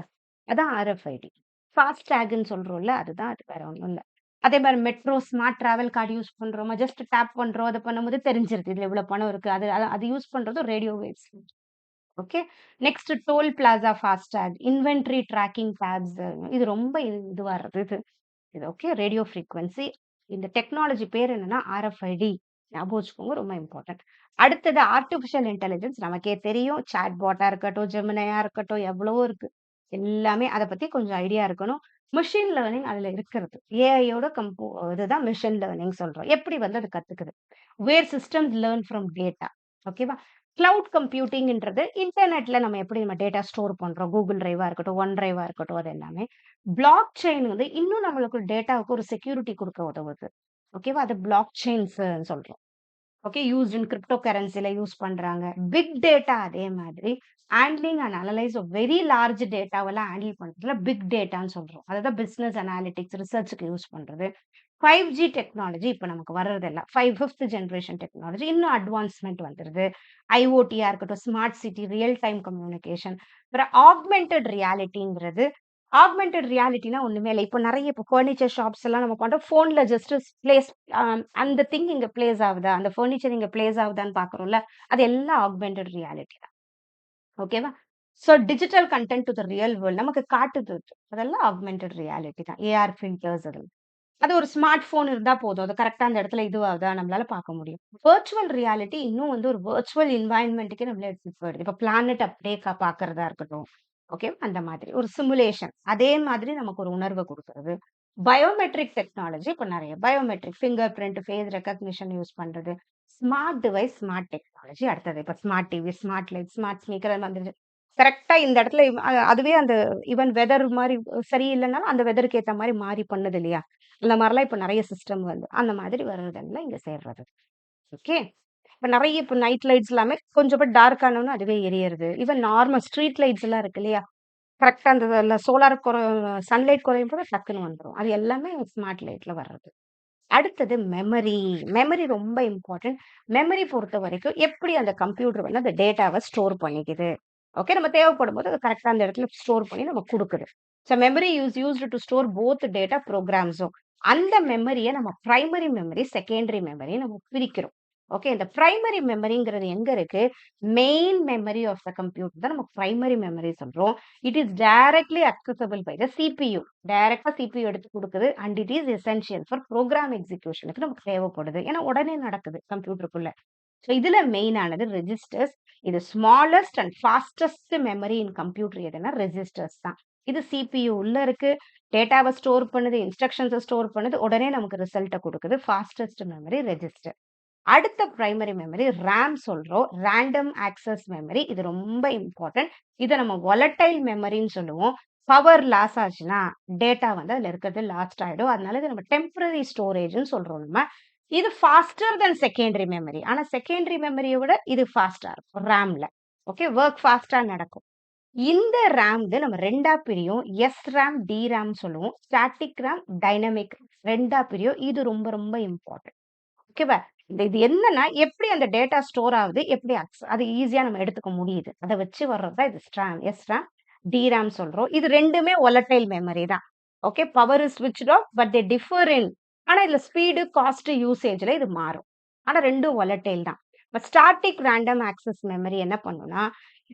அதான் ஆர்எஃப்ஐடி. ஃபாஸ்ட் டேக்ன்னு சொல்றோம்ல, அதுதான் அது வேற ஒண்ணும் இல்ல. அதே மாரி metro smart travel card use பண்றோமா, ஜஸ்ட் டேப் பண்றோம். அத பண்ணும்போது தெரிஞ்சிருது. இதுல இவ்வளவு பணம் இருக்கு. அது அது அது யூஸ் பண்றது radio waves. Okay. Next toll plaza FASTag, inventory tracking tapes இது ரொம்ப இதுவா இது. இது ஓகே. Radio frequency. இந்த டெக்னாலஜி பேர் என்னன்னா ஆர்எஃப்ஐடி. ஞாபகம் வச்சுக்கோங்க. ரொம்ப இம்பார்ட்டன்ட். அடுத்தது ஆர்டிபிஷியல் இன்டெலிஜென்ஸ் நமக்கே தெரியும். சாட் பாட்டா இருக்கட்டும், ஜெமினியா இருக்கட்டும், எவ்வளவோ இருக்கு. எல்லாமே அத பத்தி கொஞ்சம் ஐடியா இருக்கணும். மெஷின் லேர்னிங் அதுல இருக்கிறது. ஏஐயோட இதுதான் மெஷின் லேர்னிங் சொல்றோம். எப்படி வந்து அது கத்துக்குது? வேர் சிஸ்டம்ஸ் லேர்ன் ஃப்ரம் டேட்டா. ஓகேவா? கிளவுட் கம்ப்யூட்டிங்ன்றது இன்டர்நெட்ல நம்ம எப்படி நம்ம டேட்டா ஸ்டோர் பண்றோம். கூகுள் டிரைவா இருக்கட்டும், ஒன் டிரைவா இருக்கட்டும் அது எல்லாமே. பிளாக் செயின் வந்து இன்னும் நம்மளுக்கு டேட்டாவுக்கு ஒரு செக்யூரிட்டி குடுக்க உதவுது. ஓகேவா? அது பிளாக் செயின்ஸ் சொல்றோம். ஓகே. யூஸ்ட் இன் கிரிப்டோ கரன்சில யூஸ் பண்றாங்க. பிக் டேட்டா அதே மாதிரி handling and analyse of very large டேட்டாவெல்லாம் ஹேண்டில் பண்றதுல பிக் டேட்டான்னு சொல்றோம். அததான் பிசினஸ் அனாலிட்டிக்ஸ் ரிசர்ச்க்கு யூஸ் பண்றது. 5G டெக்னாலஜி இப்ப நமக்கு வர்றதெல்லாம் 5th ஜெனரேஷன் டெக்னாலஜி இன்னும் அட்வான்ஸ்மென்ட் வந்துருது. ஐஓடியா இருக்கட்டும், smart city, real time communication. அப்புறம் ஆக்மென்டட் ரியாலிட்டிங்கிறது ஆக்மென்டட் ரியாலிட்டினா ஒண்ணுமே இல்ல. இப்போ நெறைய இப்போ ஃபர்னிச்சர் ஷாப்ஸ் எல்லாம் நம்ம பண்றோம். ஃபோன்ல ஜஸ்ட் பிளேஸ் அந்த திங் இங்க பிளேஸ் ஆகுதா? அந்த ஃபர்னிச்சர் இங்க பிளேஸ் ஆகுதான்னு பார்க்குறோம்ல. அது எல்லாம் ஆக்மென்டட் ரியாலிட்டி தான். ஓகேவா? Digital content to the real world நமக்கு காட்டுது அது. அதெல்லாம் ஆக்மென்டட் ரியாலிட்டி தான். ஏஆர் ஃபில்டர்ஸ் அதெல்லாம். அது ஒரு ஸ்மார்ட் போன் இருந்தா போதும். அது கரெக்ட்டா அந்த இடத்துல இதுவாகுதா நம்மளால பார்க்க முடியும். விர்ச்சுவல் ரியாலிட்டி இன்னும் வந்து ஒரு விர்ச்சுவல் என்வைரன்மென்ட்க்கே நம்மள எடுத்துட்டு போயிடுது. இப்ப பிளானட் அப்படியே பார்க்கறதா இருக்கட்டும். ஓகே. அந்த மாதிரி ஒரு சிமுலேஷன். அதே மாதிரி நமக்கு ஒரு உணர்வ குடுக்குறது. பயோமெட்ரிக் டெக்னாலஜி இப்ப நெறைய biometric fingerprint, face recognition use பண்றது. ஸ்மார்ட் டிவைஸ், ஸ்மார்ட் டெக்னாலஜி அடுத்தது. இப்ப smart TV, smart light, smart speaker அது வந்துருச்சு. கரெக்ட்டா இந்த இடத்துல அதுவே அந்த ஈவன் வெதர் மாரி சரியில்லனாலும் அந்த வெதருக்கு ஏத்த மாரி மாறி பண்ணுது இல்லையா? அந்த மாரிலாம் இப்ப நெறைய சிஸ்டம் வந்து அந்த மாதிரி வர்றதெல்லாம் இங்க சேர்றது. ஓகே. இப்ப நெறைய இப்ப நைட் லைட்ஸ் எல்லாமே கொஞ்சம் டார்க் ஆனோனே அதுவே எரியறது. ஈவன் நார்மல் ஸ்ட்ரீட் லைட்ஸ் எல்லாம் இருக்கு இல்லையா? கரெக்ட்டா அந்த சோலார் சன்லைட் குறையும் போது டக்குன்னு வந்துரும். அது எல்லாமே ஸ்மார்ட் லைட்ல வர்றது. அடுத்தது மெமரி. மெமரி ரொம்ப இம்பார்ட்டன்ட். மெமரி பொறுத்தவரைக்கும் எப்படி அந்த கம்ப்யூட்டர் வந்து அந்த டேட்டாவ ஸ்டோர் பண்ணிக்குது. ஓகே. நம்ம தேவைப்படும்போது அது கரெக்ட்டா அந்த இடத்துல ஸ்டோர் பண்ணி நமக்கு குடுக்குது. Memory used to store both data புரோகிராம்ஸும். அந்த மெமரிய நம்ம பிரைமரி மெமரி, செகண்டரி மெமரி நம்ம பிரிக்கிறோம். ஓகே. இந்த பிரைமரி மெமரிங்கிறது எங்க இருக்கு? Main memory of the computer தான் நம்ம பிரைமரி மெமரி சொல்றோம். It is directly accessible by the CPU. டைரக்ட்டா சிபியு எடுத்து குடுக்குது. And it is essential for program எக்ஸிகியூஷனுக்கு நமக்கு தேவைப்படுது. ஏன்னா உடனே நடக்குது கம்ப்யூட்டருக்குள்ள. இதுல மெயின் ஆனது ரெஜிஸ்டர்ஸ். இது smallest and fastest memory in computer எதுன்னா ரெஜிஸ்டர்ஸ் தான். இது சிபியு உள்ள இருக்கு. டேட்டாவ ஸ்டோர் பண்ணுது, இன்ஸ்ட்ரக்ஷன்ஸ ஸ்டோர் பண்ணுது. உடனே நமக்கு ரிசல்ட்ட குடுக்குது. Fastest memory register. அடுத்த பிரைமரி மெமரி RAM சொல்றோம். Random access memory. இது ரொம்ப இம்பார்ட்டன்ட். இத நம்ம வொலடைல் மெமரின்னு சொல்லுவோம். பவர் லாஸ் ஆச்சுன்னா, டேட்டா வந்து அதுல இருக்கிறது லாஸ்ட் ஆயிடும். அதனால இத நம்ம டெம்பரரி ஸ்டோரேஜ்ன்னு சொல்றோம் நம்ம. இது ஃபாஸ்டர் தென் செகண்டரி மெமரி. ஆனா செகண்டரி மெமரிய விட இது ஃபாஸ்ட்டா இருக்கும் RAMல. ஓகே. வொர்க் ஃபாஸ்ட்டா நடக்கும். இந்த RAM வந்து நம்ம 2ஆ பிரியும். SRAM, DRAM சொல்லுவோம். ஸ்டாட்டிக் RAM, டைனமிக் 2ஆ பிரியும். இது ரொம்ப ரொம்ப இம்பார்ட்டன்ட். ஓகேவா? இது என்னன்னா, எப்படி அந்த டேட்டா ஸ்டோர் ஆகுது, எப்படி அது ஈஸியா நம்ம எடுத்துக்க முடியுது. அத வச்சு வர்றது தான் இது SRAM, DRAM சொல்றோம். இது 2மே வொலடைல் மெமரி தான். Okay. Power is switched off but they differ in ஆனா இதுல ஸ்பீடு, காஸ்ட், யூசேஜ்ல இது மாறும். ஆனா 2ம் வொலடைல் தான். இப்ப ஸ்டாட்டிக் ரேண்டம் ஆக்சஸ் மெமரி என்ன பண்ணும்னா,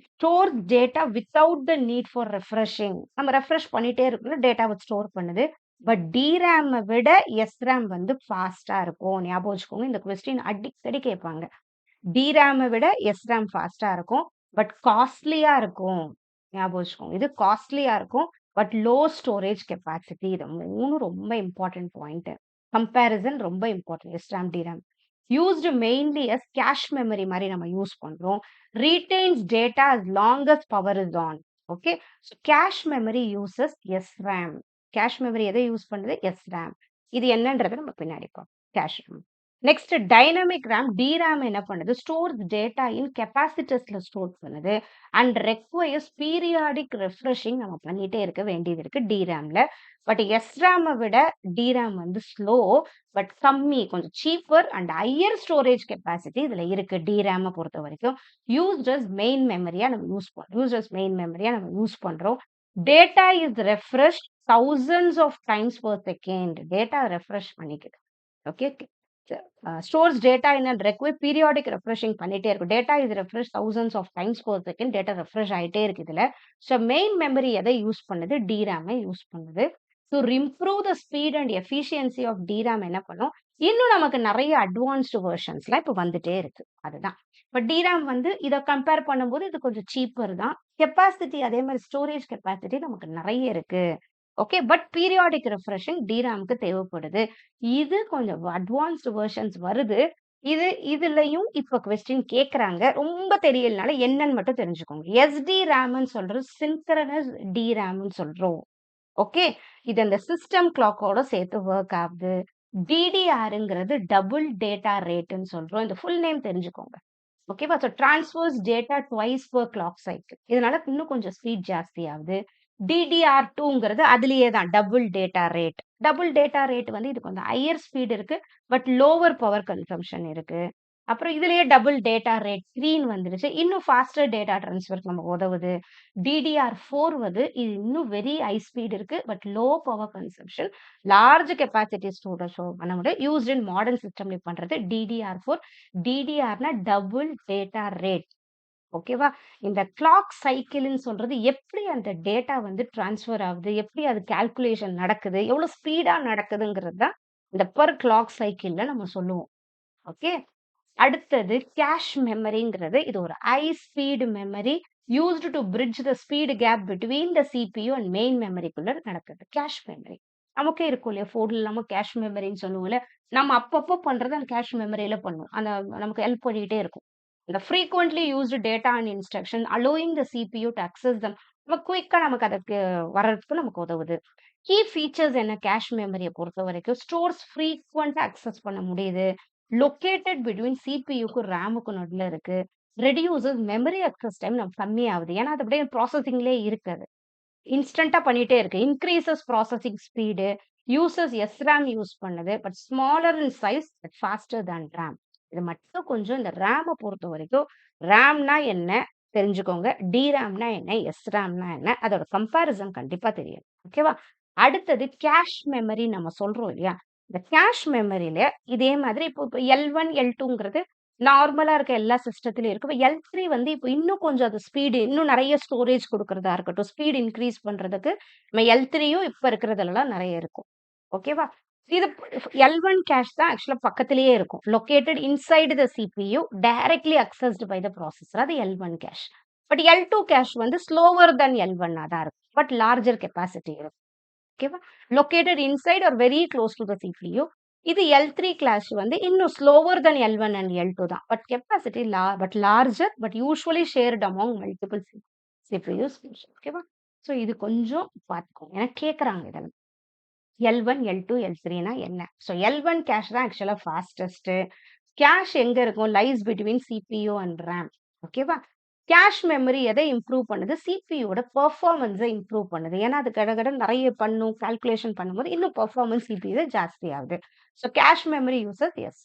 stores data without the need for refreshing. நம்ம ரெஃப்ரெஷ் பண்ணிட்டே இருக்கணும். டேட்டாவ ஸ்டோர் பண்ணுது. பட் டிராம விட SRAM வந்து ஃபாஸ்ட்டா இருக்கும். ஞாபகம் வச்சுக்கோங்க. இந்த கொஸ்டின் அடிக்கடி கேட்பாங்க. டிராம விட SRAM ஃபாஸ்ட்டா இருக்கும். பட் காஸ்ட்லியா இருக்கும். ஞாபகம் வச்சுக்கோங்க. இது காஸ்ட்லியா இருக்கும். But low storage capacity. இது 3 ரொம்ப இம்பார்ட்டன்ட் பாயிண்ட். கம்பேரிசன் ரொம்ப important. SRAM, DRAM. Used mainly as cache memory மாரி நம்ம யூஸ் பண்றோம். Retains data as long as power is on. ஓகே. Cache memory uses SRAM. Cache memory எதை யூஸ் பண்ணுது? SRAM. இது என்னன்றத நம்ம பின்னாடி பார்ப்போம். Cache RAM. Next dynamic RAM, DRAM என்ன பண்ணுது? ஸ்டோர்ஸ் டேட்டா இன் கெப்பாசிட்டர்ஸ்ல ஸ்டோர் பண்ணுது. அண்ட் ரெக்வயர்ஸ் பீரியாடிக் ரெஃப்ரெஷிங் நம்ம பண்ணிட்டே இருக்க வேண்டியது இருக்கு DRAMல. பட் SRAM விட DRAM வந்து ஸ்லோ பட் கம்மி. கொஞ்சம் cheaper and higher storage capacity இதுல இருக்கு DRAM பொறுத்த வரைக்கும். யூஸ்ட் அஸ் மெயின் மெமரியா நம்ம யூஸ் பண்றோம். Data is refresh thousands of times per second. Data refresh பண்ணிக்குது. Okay. Stores data in and require periodic refreshing பண்ணிட்டே இருக்கும். Data is refresh thousands of times per second. Data refresh ஆயிட்டே இருக்கு இதுல. மெயின் மெமரி எதை யூஸ் பண்ணுது? DRAM யூஸ் பண்ணுது. Improve the speed and efficiency of DRAM என்ன பண்ணும்? இன்னும் நமக்கு நெறைய அட்வான்ஸ்டு வெர்ஷன்ஸ்லாம் இப்ப வந்துட்டே இருக்கு. அதுதான். இப்ப DRAM வந்து இத கம்பேர் பண்ணும்போது இது கொஞ்சம் சீப்பர் தான். கெப்பாசிட்டி அதே மாரி ஸ்டோரேஜ் கெப்பாசிட்டி நமக்கு நெறைய இருக்கு. ஓகே. பட் பீரியாடிக் ரெஃப்ரெஷிங் DRAMக்கு தேவைப்படுது. இது கொஞ்சம் அட்வான்ஸ்டு வெர்ஷன்ஸ் வருது. இதுலயும் இப்ப கொஸ்டின் கேட்கறாங்க. ரொம்ப தெரியலனால என்னன்னு மட்டும் தெரிஞ்சுக்கோங்க. SDRAMன்னு சொல்றது சின்க்ரோனஸ் DRAMன்னு சொல்றோம். ஓகே. இது அந்த சிஸ்டம் கிளாக்கோட சேர்த்து வொர்க் ஆகுது. DDRங்கிறது டபுள் டேட்டா ரேட்ன்னு சொல்றோம். இந்த ஃபுல் நேம் தெரிஞ்சுக்கோங்க. ஓகேவா? Transfers data twice per clock cycle. இதனால இன்னும் கொஞ்சம் ஸ்பீட் ஜாஸ்தி ஆகுது. DDR2ங்கிறது அதிலேயே தான் double data rate. Double data rate வந்து இது கொஞ்சம் ஹையர் ஸ்பீட் இருக்கு. பட் லோவர் பவர் கன்சம்ப்ஷன் இருக்கு. அப்புறம் இதுலயே டபுள் டேட்டா ரேட் 3ன்னு வந்துருச்சு. இன்னும் ஃபாஸ்டர் டேட்டா ட்ரான்ஸ்ஃபர்க்கு நமக்கு உதவுது. DDR4 வந்து இது இன்னும் வெரி ஹை ஸ்பீட் இருக்கு. But low power consumption. Large capacity storage பண்ண முடியும். யூஸ்ட் இன் மாடர்ன் சிஸ்டம்ல பண்றது DDR4. DDRனா டபுள் டேட்டா ரேட். ஓகேவா? இந்த கிளாக் சைக்கிள்ன்னு சொல்றது எப்படி அந்த டேட்டா வந்து ட்ரான்ஸ்ஃபர் ஆகுது? எப்படி அது கால்குலேஷன் நடக்குது? எவ்வளவு ஸ்பீடா நடக்குதுங்கிறது தான் இந்த பெர் கிளாக் சைக்கிள்ல நம்ம சொல்லுவோம். ஓகே. அடுத்தது கேஷ் மெமரிங்கிறது இது ஒரு high speed memory used to bridge the speed gap between the CPU and main மெமரிக்குள்ள நடக்குது. Cache memory. நமக்கே இருக்கும் இல்லையா? ஃபோன்ல நம்ம கேஷ் மெமரின்னு சொல்லுவோம்ல. நம்ம அப்பப்போ பண்றது அந்த கேஷ் மெமரியில பண்ணுவோம். அந்த நமக்கு ஹெல்ப் பண்ணிக்கிட்டே இருக்கும். இந்த frequently used data and instruction allowing the CPU to access them நம்ம குயிக்கா நமக்கு அதுக்கு வர்றதுக்கு நமக்கு உதவுது. கீ ஃபீச்சர்ஸ் என்ன கேஷ் மெமரிய பொறுத்தவரைக்கும், ஸ்டோர்ஸ் ஃப்ரீக்வென்ட்டா அக்சஸ் பண்ண முடியுது. லொக்கேட்டட் பிட்வீன் சிபியூக்கும் ரேமுக்கும் நடுவுல இருக்கு. ரெடியூசஸ் மெமரி அக்சஸ் டைம் நம்ம கம்மியாகுது. ஏன்னா, அது அப்படியே ப்ராசஸிங்லயே இருக்கு அது. இன்ஸ்டன்ட்டா பண்ணிட்டே இருக்கு. Increases processing speed, uses SRAM use பண்ணுது. But smaller in size but faster than RAM. இது மட்டும் கொஞ்சம் இந்த RAM பொறுத்தவரைக்கும், RAMனா என்ன தெரிஞ்சுக்கோங்க. DRAMனா என்ன? SRAMனா என்ன? அதோட கம்பேரிசன் கண்டிப்பா தெரியும். ஓகேவா? அடுத்தது கேஷ் மெமரி நம்ம சொல்றோம் இல்லையா? இந்த கேஷ் மெமரில இதே மாதிரி இப்போ L1, L2ங்கிறது நார்மலா இருக்க எல்லா சிஸ்டத்திலயும் இருக்கு. இப்ப L3 வந்து இப்ப இன்னும் கொஞ்சம் அது ஸ்பீடு இன்னும் நெறைய ஸ்டோரேஜ் குடுக்கிறதா இருக்கட்டும், ஸ்பீட் இன்கிரீஸ் பண்றதுக்கு நம்ம L3யும் இப்ப இருக்கிறதுலலாம் நெறைய இருக்கும். ஓகேவா? இது L1 கேஷ் தான் ஆக்சுவலா பக்கத்திலேயே இருக்கும். Located inside the CPU directly accessed by the processor. அது L1 cache. But L2 cache வந்து ஸ்லோவர் தென் L1 தான் இருக்கும். பட் லார்ஜர் கெப்பாசிட்டி இருக்கும். ஓகேவா? Located inside or very close to the CPU. இது L3 கிளாஸ் வந்து இன்னும் slower then L1 and L2 தான். But capacity larger but usually shared among multiple CPUs. ஓகேவா? ஸோ இது கொஞ்சம் பார்த்துக்கோங்க. ஏன்னா கேட்குறாங்க இதெல்லாம். L1, L2, L3னா என்ன? ஸோ L1 கேஷ் தான் ஆக்சுவலா ஃபாஸ்டஸ்ட். கேஷ் எங்க இருக்கும்? Lies between CPU and RAM. ஓகேவா? கேஷ் மெமரி எதை இம்ப்ரூவ் பண்ணுது? சிபியூட பெர்ஃபார்மன்ஸ இம்ப்ரூவ் பண்ணுது. ஏன்னா அது கடகடன்னு நெறைய பண்ணும். கால்குலேஷன் பண்ணும்போது இன்னும் பெர்ஃபார்மன்ஸ் சிபியூல ஜாஸ்தி ஆகுது. ஸோ கேஷ் மெமரி யூசஸ் எஸ்.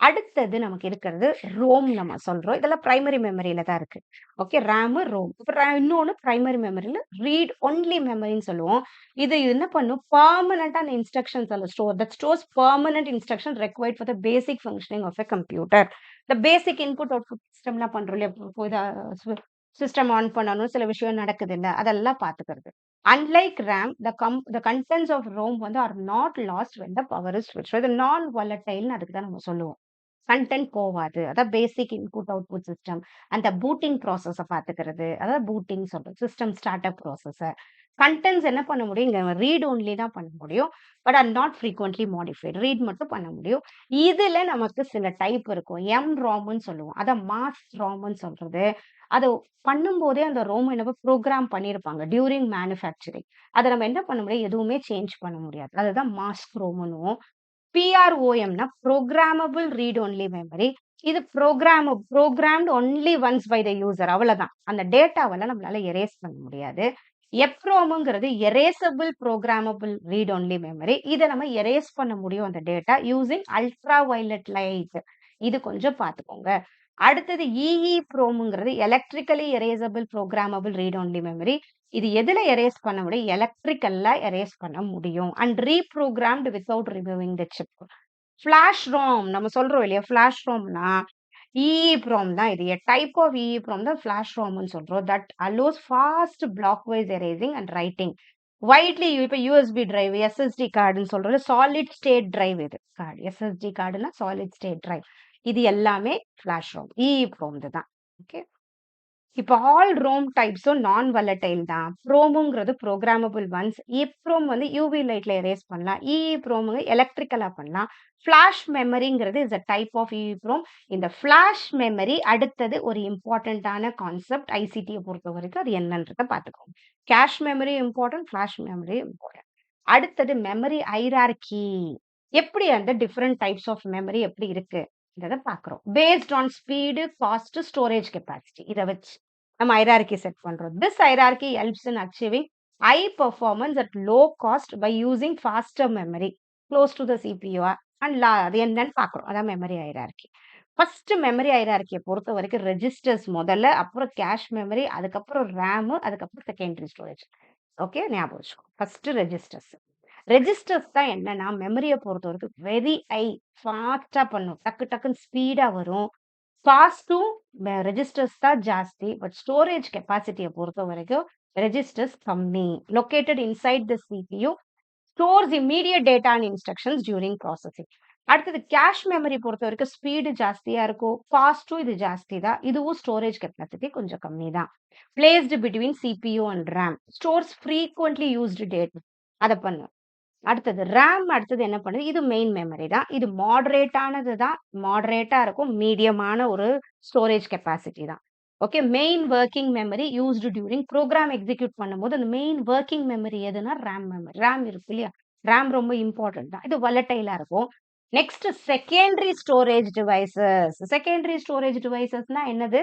அடுத்தது நமக்கு இருக்கிறது ரோம் நம்ம சொல்றோம். இதெல்லாம் பிரைமரி மெமரியில தான் இருக்கு. ஓகே. RAM, ROM. இப்ப இன்னொன்னு பிரைமரி மெமரியில ரீட் ஒன்லி மெமரின்னு சொல்லுவோம். இது என்ன பண்ணும்? பெர்மனன்ட்டா அந்த இன்ஸ்ட்ரக்ஷன்ஸ் அதுல that stores permanent instruction required for the basic functioning of a computer. இந்த பேசிக் இன்புட் அவுட்புட் சிஸ்டம்லாம் பண்றோம் இல்லையா? இப்போ சிஸ்டம் ஆன் பண்ணணும். சில விஷயம் நடக்குது இல்ல? அதெல்லாம் பார்த்துக்கிறது. Unlike RAM, the contents of ROM வந்து are not lost when the power is switched. இது நான் வாலடைல்னு அதுக்கு தான் நம்ம சொல்லுவோம். கன்டென்ட் போவாது. அதான் பேசிக் இன்புட் அவுட்புட் சிஸ்டம். அந்த பூட்டிங் ப்ராசஸ பார்த்துக்கிறது. அதான் பூட்டிங் சொல்றோம். System start up process. Contents என்ன பண்ண முடியும்? இங்க ரீட் ஒன்லி தான் பண்ண முடியும். But are not frequently modified. Read மட்டும் பண்ண முடியும். இதுல நமக்கு சில டைப் இருக்கும். MROMன்னு சொல்லுவோம். அதான் மாஸ் ROMன்னு சொல்றது. அது பண்ணும்போதே அந்த ரோம் என்னவோ ப்ரோகிராம் பண்ணியிருப்பாங்க. During manufacturing. அத நம்ம என்ன பண்ண முடியும்? எதுவுமே சேஞ்ச் பண்ண முடியாது. அதுதான் மாஸ்க் ரோம்ன்னுவோம். PROMனா புரோகிராமபிள் ரீட் ஒன்லி மெமரி. இது programmed only once by the user. அவ்வளவுதான். அந்த டேட்டாவெல்லாம் நம்மளால எரேஸ் பண்ண முடியாது. EPROMங்கிறது erasable programmable read only memory. இத நம்ம எரேஸ் பண்ண முடியும் அந்த data using ultraviolet light. இது கொஞ்சம் பார்த்துக்கோங்க. அடுத்தது EEPROMங்கிறது electrically erasable programmable read only memory. இது எதுல எரேஸ் பண்ண முடியும்? எலக்ட்ரிக்கல்ல எரேஸ் பண்ண முடியும். And reprogrammed without removing the chip. Flash Rome நம்ம சொல்றோம் இல்லையா? ஃபிளாஷ் ரோம்னா EEPROM தான் இது. டைப் ஆஃப் EEPROM தான் ஃபிளாஷ் ரோம்னு சொல்றோம். That allows fast block wise erasing and writing. Widely இப்ப யூஎஸ்பி டிரைவ், SSD கார்டுன்னு சொல்றது சாலிட் ஸ்டேட் டிரைவ் இது. கார்டு SSD கார்டுனா சாலிட் ஸ்டேட் டிரைவ். இது எல்லாமே ஃபிளாஷ் ரோம். EEPROM தான். ஓகே. இப்ப ஆல் ரோம் டைப்ஸும் நான் வாலடைல் தான். ப்ரோமுங்கிறது புரோகிராமபிள் ஒன்ஸ். EPROM வந்து UV லைட்ல எரேஸ் பண்ணலாம். EEPROM எலக்ட்ரிக்கலா பண்ணலாம். ஃபிளாஷ் மெமரிங்கிறது is a type of EEPROM. இந்த ஃபிளாஷ் மெமரி அடுத்தது ஒரு இம்பார்ட்டன்டான கான்செப்ட் ஐசிடியை பொறுத்த வரைக்கும் அது என்னன்றத பார்த்துக்கோங்க. Cache memory important, flash memory important. அடுத்தது மெமரி ஹைரார்கி. எப்படி அந்த டிஃபரெண்ட் டைப்ஸ் ஆஃப் மெமரி எப்படி இருக்கு? இத பார்க்குறோம். Based on speed, cost, storage capacity. இத வச்சு நம்ம ஹைரார்கி செட் பண்றோம். This hierarchy helps in achieving high performance at low cost by using faster memory close to the CPU and அது என்னன்னு பார்க்குறோம். அதான் மெமரி ஹைரார்கி. ஃபர்ஸ்ட் மெமரி ஹைரார்கியை பொறுத்த வரைக்கும் ரெஜிஸ்டர்ஸ் முதல்ல, அப்புறம் கேஷ் மெமரி, அதுக்கப்புறம் RAM, அதுக்கப்புறம் செகண்டரி ஸ்டோரேஜ். ஓகே, ஞாபகம் வச்சுக்கோ. First registers. ரெஜிஸ்டர்ஸ் தான் என்னன்னா மெமரியை பொறுத்த வரைக்கும் வெரி ஹை, ஃபாஸ்டா பண்ணும். டக்கு டக்குன்னு ஸ்பீடா வரும். ஃபாஸ்ட்டும் ரெஜிஸ்டர்ஸ் தான் ஜாஸ்தி. பட் ஸ்டோரேஜ் கெப்பாசிட்டியை பொறுத்த வரைக்கும் ரெஜிஸ்டர்ஸ் கம்மி. Located inside the CPU, stores immediate data and instructions during processing. அடுத்தது கேஷ் மெமரி பொறுத்த வரைக்கும் ஸ்பீடு ஜாஸ்தியா இருக்கும். ஃபாஸ்ட்டும் இது ஜாஸ்தி தான். இதுவும் ஸ்டோரேஜ் கெப்பாசிட்டி கொஞ்சம் கம்மி தான். Placed between CPU and RAM. Stores frequently used data. அதை பண்ணும். அடுத்தது RAM அடுத்தது என்ன பண்ணுது? இது மெயின் மெமரி தான். இது மாடரேட்டானது தான். மாடரேட்டா இருக்கும். மீடியமான ஒரு ஸ்டோரேஜ் கெப்பாசிட்டி தான். Okay. Main working memory used during program execute பண்ணும்போது, அந்த மெயின் வொர்க்கிங் மெமரி எதுன்னா RAM மெமரி. RAM இருக்கு இல்லையா? RAM ரொம்ப இம்பார்ட்டன்ட் தான். இது வாலடைலா இருக்கும். Next secondary storage devices. Secondary storage டிவைஸஸ்னா என்னது?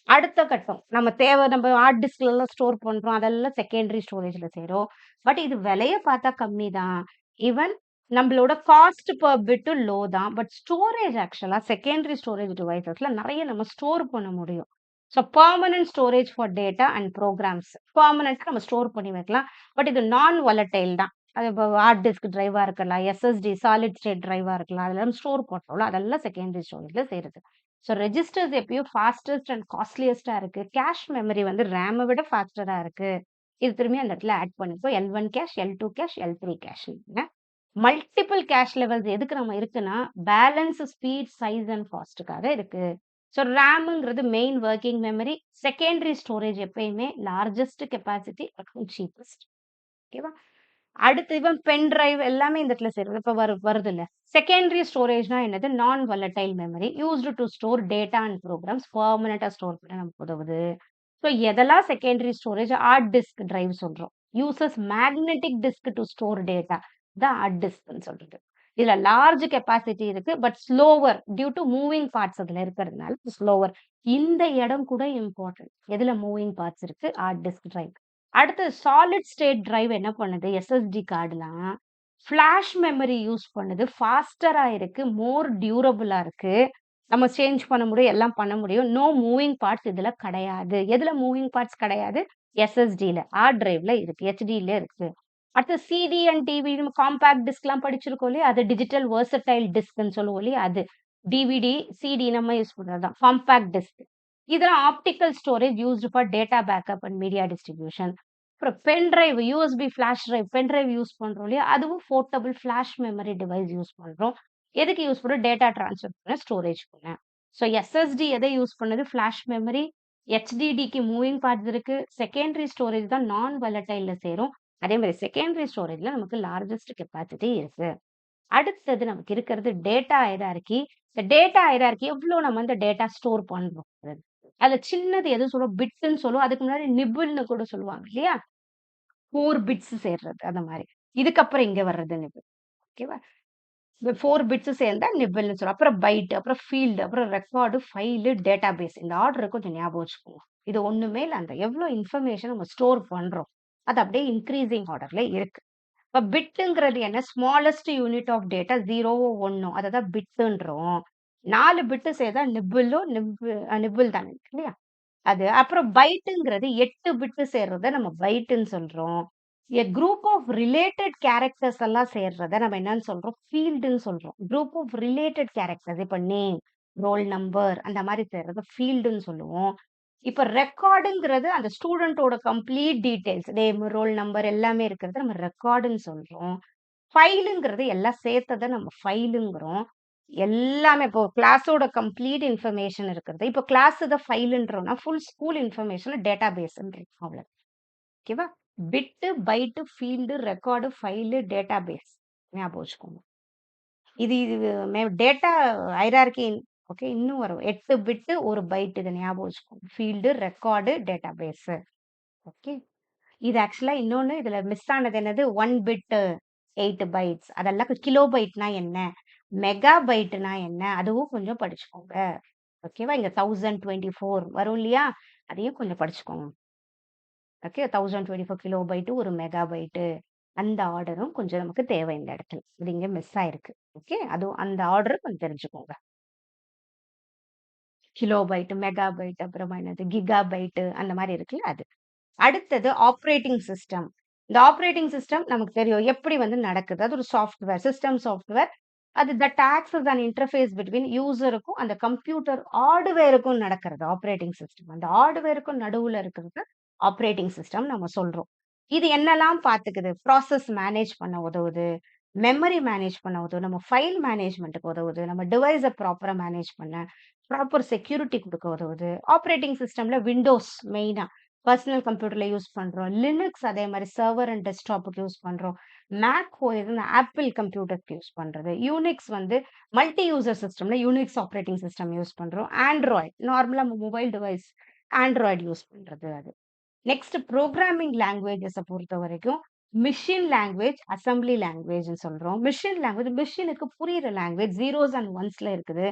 அடுத்த கட்டம். நம்ம ஹார்ட் டிஸ்க்லலாம் ஸ்டோர் பண்றோம். அதெல்லாம் செகண்டரி ஸ்டோரேஜ்ல சேரும். பட் இது விலைய பார்த்தா கம்மி தான். ஈவன் நம்மளோட காஸ்ட் பெர் பிட் லோ தான். பட் ஸ்டோரேஜ் ஆக்சுவலா செகண்டரி ஸ்டோரேஜ் டிவைஸஸ்ல நெறைய நம்ம ஸ்டோர் பண்ண முடியும். So permanent storage for data and programs. பெர்மனன்ட்டா நம்ம ஸ்டோர் பண்ணி வைக்கலாம். பட் இது நான் வாலடைல் தான். அது இப்போ ஹார்ட் டிஸ்க் டிரைவா இருக்கலாம், எஸ்எஸ்டி சாலிட் ஸ்டேட் டிரைவா இருக்கலாம். அதெல்லாம் ஸ்டோர் பண்றோம்ல, அதெல்லாம் செகண்டரி ஸ்டோரேஜ்ல சேருது. ஸோ ரெஜிஸ்டர்ஸ் எப்பயும் ஃபாஸ்டஸ்ட் அண்ட் காஸ்ட்லியஸ்ட்டா இருக்கு. கேஷ் மெமரி வந்து ரேம விட ஃபாஸ்டரா இருக்கு. இது திரும்பி அந்த இடத்துல ஆட் பண்ணிப்போம். L1 cache, L2 cache, L3 கேஷ்ன்னு. மல்டிபிள் கேஷ் லெவல்ஸ் எதுக்கு நம்ம இருக்குன்னா, பேலன்ஸ், ஸ்பீட், சைஸ் அண்ட் காஸ்ட்டுக்காக இருக்கு. ஸோ ரேம்ங்கிறது main working memory. Secondary storage எப்பயுமே லார்ஜஸ்ட் கெப்பாசிட்டி மற்றும் சீப்பஸ்ட். ஓகேவா? அடுத்து இவன் பென் டிரைவ் எல்லாமே இந்த இடத்துல சேருது. இப்ப வருதுல்ல. செகண்டரி ஸ்டோரேஜ்னா என்னது? Non volatile memory used to store data and programs பெர்மனன்ட்டா ஸ்டோர் பண்ண நமக்கு உதவுது. ஸோ எதெல்லாம் secondary storage? Hard disk drive சொல்றோம். Uses magnetic disk to store data. தான் ஹார்ட் டிஸ்க்ன்னு சொல்றது. இதுல லார்ஜ் கெப்பாசிட்டி இருக்கு. But slower due to moving parts அதுல இருக்கிறதுனால ஸ்லோவர். இந்த இடம் கூட இம்பார்ட்டன்ட். எதுல மூவிங் பார்ட்ஸ் இருக்கு? Hard disk drive. அடுத்து சாலிட் ஸ்டேட் டிரைவ் என்ன பண்ணுது? எஸ்எஸ்டி கார்டுலாம் ஃபிளாஷ் மெமரி யூஸ் பண்ணுது. ஃபாஸ்டரா இருக்கு. மோர் டியூரபிளா இருக்கு. நம்ம சேஞ்ச் பண்ண முடியும். எல்லாம் பண்ண முடியும். நோ மூவிங் பார்ட்ஸ் இதுல கிடையாது. எதுல மூவிங் பார்ட்ஸ் கிடையாது? எஸ்எஸ்டில. ஹார்ட் டிரைவ்ல இருக்கு. HDல இருக்கு. அடுத்து சிடி அண்ட் டிவிடி நம்ம காம்பாக்ட் டிஸ்க்லாம் படிச்சிருக்கோம் இல்லையா? அது டிஜிட்டல் வெர்சடைல் டிஸ்க்ன்னு சொல்லுவோம் இல்லையா? அது. டிவிடி, சிடி நம்ம யூஸ் பண்றது தான். Compact disk. இதெல்லாம் optical storage used for data backup and media distribution. அப்புறம் pen drive, USB flash drive, pen drive use பண்றோம் இல்லையா? அதுவும் portable flash memory device use பண்றோம். எதுக்கு யூஸ் பண்றோம்? டேட்டா ட்ரான்ஸ்ஃபர் பண்ண, ஸ்டோரேஜ் பண்ண. ஸோ எஸ்எஸ்டி எதை யூஸ் பண்ணுது? Flash memory. HDDக்கு மூவிங் பார்ட்ஸ் இருக்கு. செகண்டரி ஸ்டோரேஜ் தான் நான் வாலடைல்ல சேரும். அதே மாதிரி செகண்டரி ஸ்டோரேஜ்ல நமக்கு லார்ஜஸ்ட் கெப்பாசிட்டி இருக்கு. அடுத்தது நமக்கு இருக்கிறது டேட்டா ஹைரார்கி. இந்த டேட்டா ஹைரார்கி எவ்ளோ நம்ம இந்த டேட்டா ஸ்டோர் பண்றோம். அதுல சின்னது எது சொல்லுவோம்? பிட்ன்னு சொல்லுவோம். அதுக்கு முன்னாடி நிபில்ன்னு கூட சொல்லுவாங்க இல்லையா? 4 பிட்ஸ் சேர்றது அந்த மாரி. இதுக்கப்புறம் இங்க வர்றது நிபில். ஓகேவா? இந்த 4 பிட்ஸ் சேர்ந்தா நிபில்ன்னு சொல்லுவோம். அப்புறம் பைட், அப்புறம் ஃபீல்டு, அப்புறம் ரெக்கார்டு, ஃபைலு, டேட்டாபேஸ். இந்த ஆர்டர கொஞ்சம் ஞாபகம் வச்சுக்கோங்க. இது ஒண்ணுமே இல்ல. அந்த எவ்ளோ இன்ஃபர்மேஷன் நம்ம ஸ்டோர் பண்றோம். அது அப்படியே இன்கிரீசிங் ஆர்டர்ல இருக்கு. இப்ப பிட்டுங்கிறது என்ன? ஸ்மாலஸ்ட் யூனிட் ஆஃப் டேட்டா 0ஓ 1ஓ அததான் பிட்டுன்றோம். 4 பிட்டு சேர்ந்தா நிபில் தானே இல்லையா? அது. அப்புறம் பைட்டுங்கிறது 8 பிட்டு சேர்றத நம்ம பைட்டுன்னு சொல்றோம். குரூப் ஆஃப் ரிலேட்டட் கேரக்டர்ஸ் எல்லாம் சேர்றத நம்ம என்னன்னு சொல்றோம்? ஃபீல்டுன்னு சொல்றோம். குரூப் ஆஃப் ரிலேட்டட் கேரக்டர்ஸ் இப்ப நேம், ரோல் நம்பர் அந்த மாரி சேர்றத ஃபீல்டுன்னு சொல்லுவோம். இப்ப ரெக்கார்டுங்கிறது அந்த ஸ்டூடண்டோட complete details name, roll number எல்லாமே இருக்கிறத நம்ம ரெக்கார்டுன்னு சொல்றோம். ஃபைலுங்கிறது எல்லாம் சேர்த்தத நம்ம ஃபைலுங்கிறோம். எல்லாமே இப்போ கிளாஸோட கம்ப்ளீட் இன்ஃபர்மேஷன் இருக்கிறது. இப்போ கிளாஸ் இத ஃபைல்ன்றோம்னா, ஃபுல் ஸ்கூல் இன்ஃபர்மேஷன டேட்டாபேஸ்ன்னு அவ்வளோ. ஓகேவா? Bit, byte, field, record, file, database. ஞாபகம் வச்சுக்கோங்க. இது டேட்டா ஹைரார்கி. ஓகே. இன்னும் வரும். 8 பிட்டு, 1 பைட் இத ஞாபகம் வச்சுக்கோங்க. Field, record, database. ஓகே. இது ஆக்சுவலா இன்னொன்னு இதுல மிஸ் ஆனது என்னது? 1 பிட் 8 பைட்ஸ். அதெல்லாம் கிலோ பைட்னா என்ன? மெகா பைட்னா என்ன? அதுவும் கொஞ்சம் படிச்சுக்கோங்க. ஓகேவா? இங்க 1024 வரும் இல்லையா? அதையும் கொஞ்சம் படிச்சுக்கோங்க. Okay. 1024 kilobyte, 1 megabyte. அந்த ஆர்டரும் கொஞ்சம் நமக்கு தேவை இந்த இடத்துல. இது இங்க மிஸ் ஆயிருக்கு. ஓகே. அதுவும் அந்த ஆர்டர் கொஞ்சம் தெரிஞ்சுக்கோங்க. கிலோ பைட், மெகா பைட், அப்புறமா என்னது கிகா பைட் அந்த மாரி இருக்குல்ல அது. அடுத்தது ஆப்பரேட்டிங் சிஸ்டம். இந்த ஆப்பரேட்டிங் சிஸ்டம் நமக்கு தெரியும். எப்படி வந்து நடக்குது? அது ஒரு சாஃப்ட்வேர், சிஸ்டம் சாஃப்ட்வேர். அது that acts as an interface between யூசருக்கும் அந்த கம்ப்யூட்டர் ஹார்ட்வேருக்கும் நடக்கிறது ஆப்பரேட்டிங் சிஸ்டம். அந்த ஹார்ட்வேருக்கும் நடுவுல இருக்கிறது ஆப்பரேட்டிங் சிஸ்டம் நம்ம சொல்றோம். இது என்னலாம் பார்த்துக்குது? ப்ராசஸ் மேனேஜ் பண்ண உதவுது. மெமரி மேனேஜ் பண்ண உதவுது. நம்ம ஃபைல் மேனேஜ்மென்ட்க்கு உதவுது. நம்ம டிவைஸ ப்ராப்பரா மேனேஜ் பண்ண, ப்ராப்பர் செக்யூரிட்டி குடுக்க உதவுது. ஆப்பரேட்டிங் சிஸ்டம்ல விண்டோஸ் மெயினா. பர்சனல் கம்ப்யூட்டர்ல யூஸ் பண்றோம். லினக்ஸ் அதே மாரி சர்வர் அண்ட் டெஸ்க்டாப்புக்கு யூஸ் பண்றோம். மேக் ஓஎஸ் ஆப்பிள் கம்ப்யூட்டருக்கு யூஸ் பண்றது. யூனிக்ஸ் வந்து மல்டி யூசர் சிஸ்டம்ல யூனிக்ஸ் ஆப்பரேட்டிங் சிஸ்டம் யூஸ் பண்றோம். ஆண்ட்ராய்டு நார்மலா மொபைல் டிவைஸ் ஆண்ட்ராய்டு யூஸ் பண்றது அது. நெக்ஸ்ட் ப்ரோகிராமிங் லாங்குவேஜஸ பொறுத்தவரைக்கும், மெஷின் லாங்குவேஜ், அசெம்பிளி லாங்குவேஜ்ன்னு சொல்றோம். மெஷின் லாங்குவேஜ் மெஷினுக்கு புரியிற லாங்குவேஜ். ஜீரோஸ் அண்ட் ஒன்ஸ்ல இருக்குது.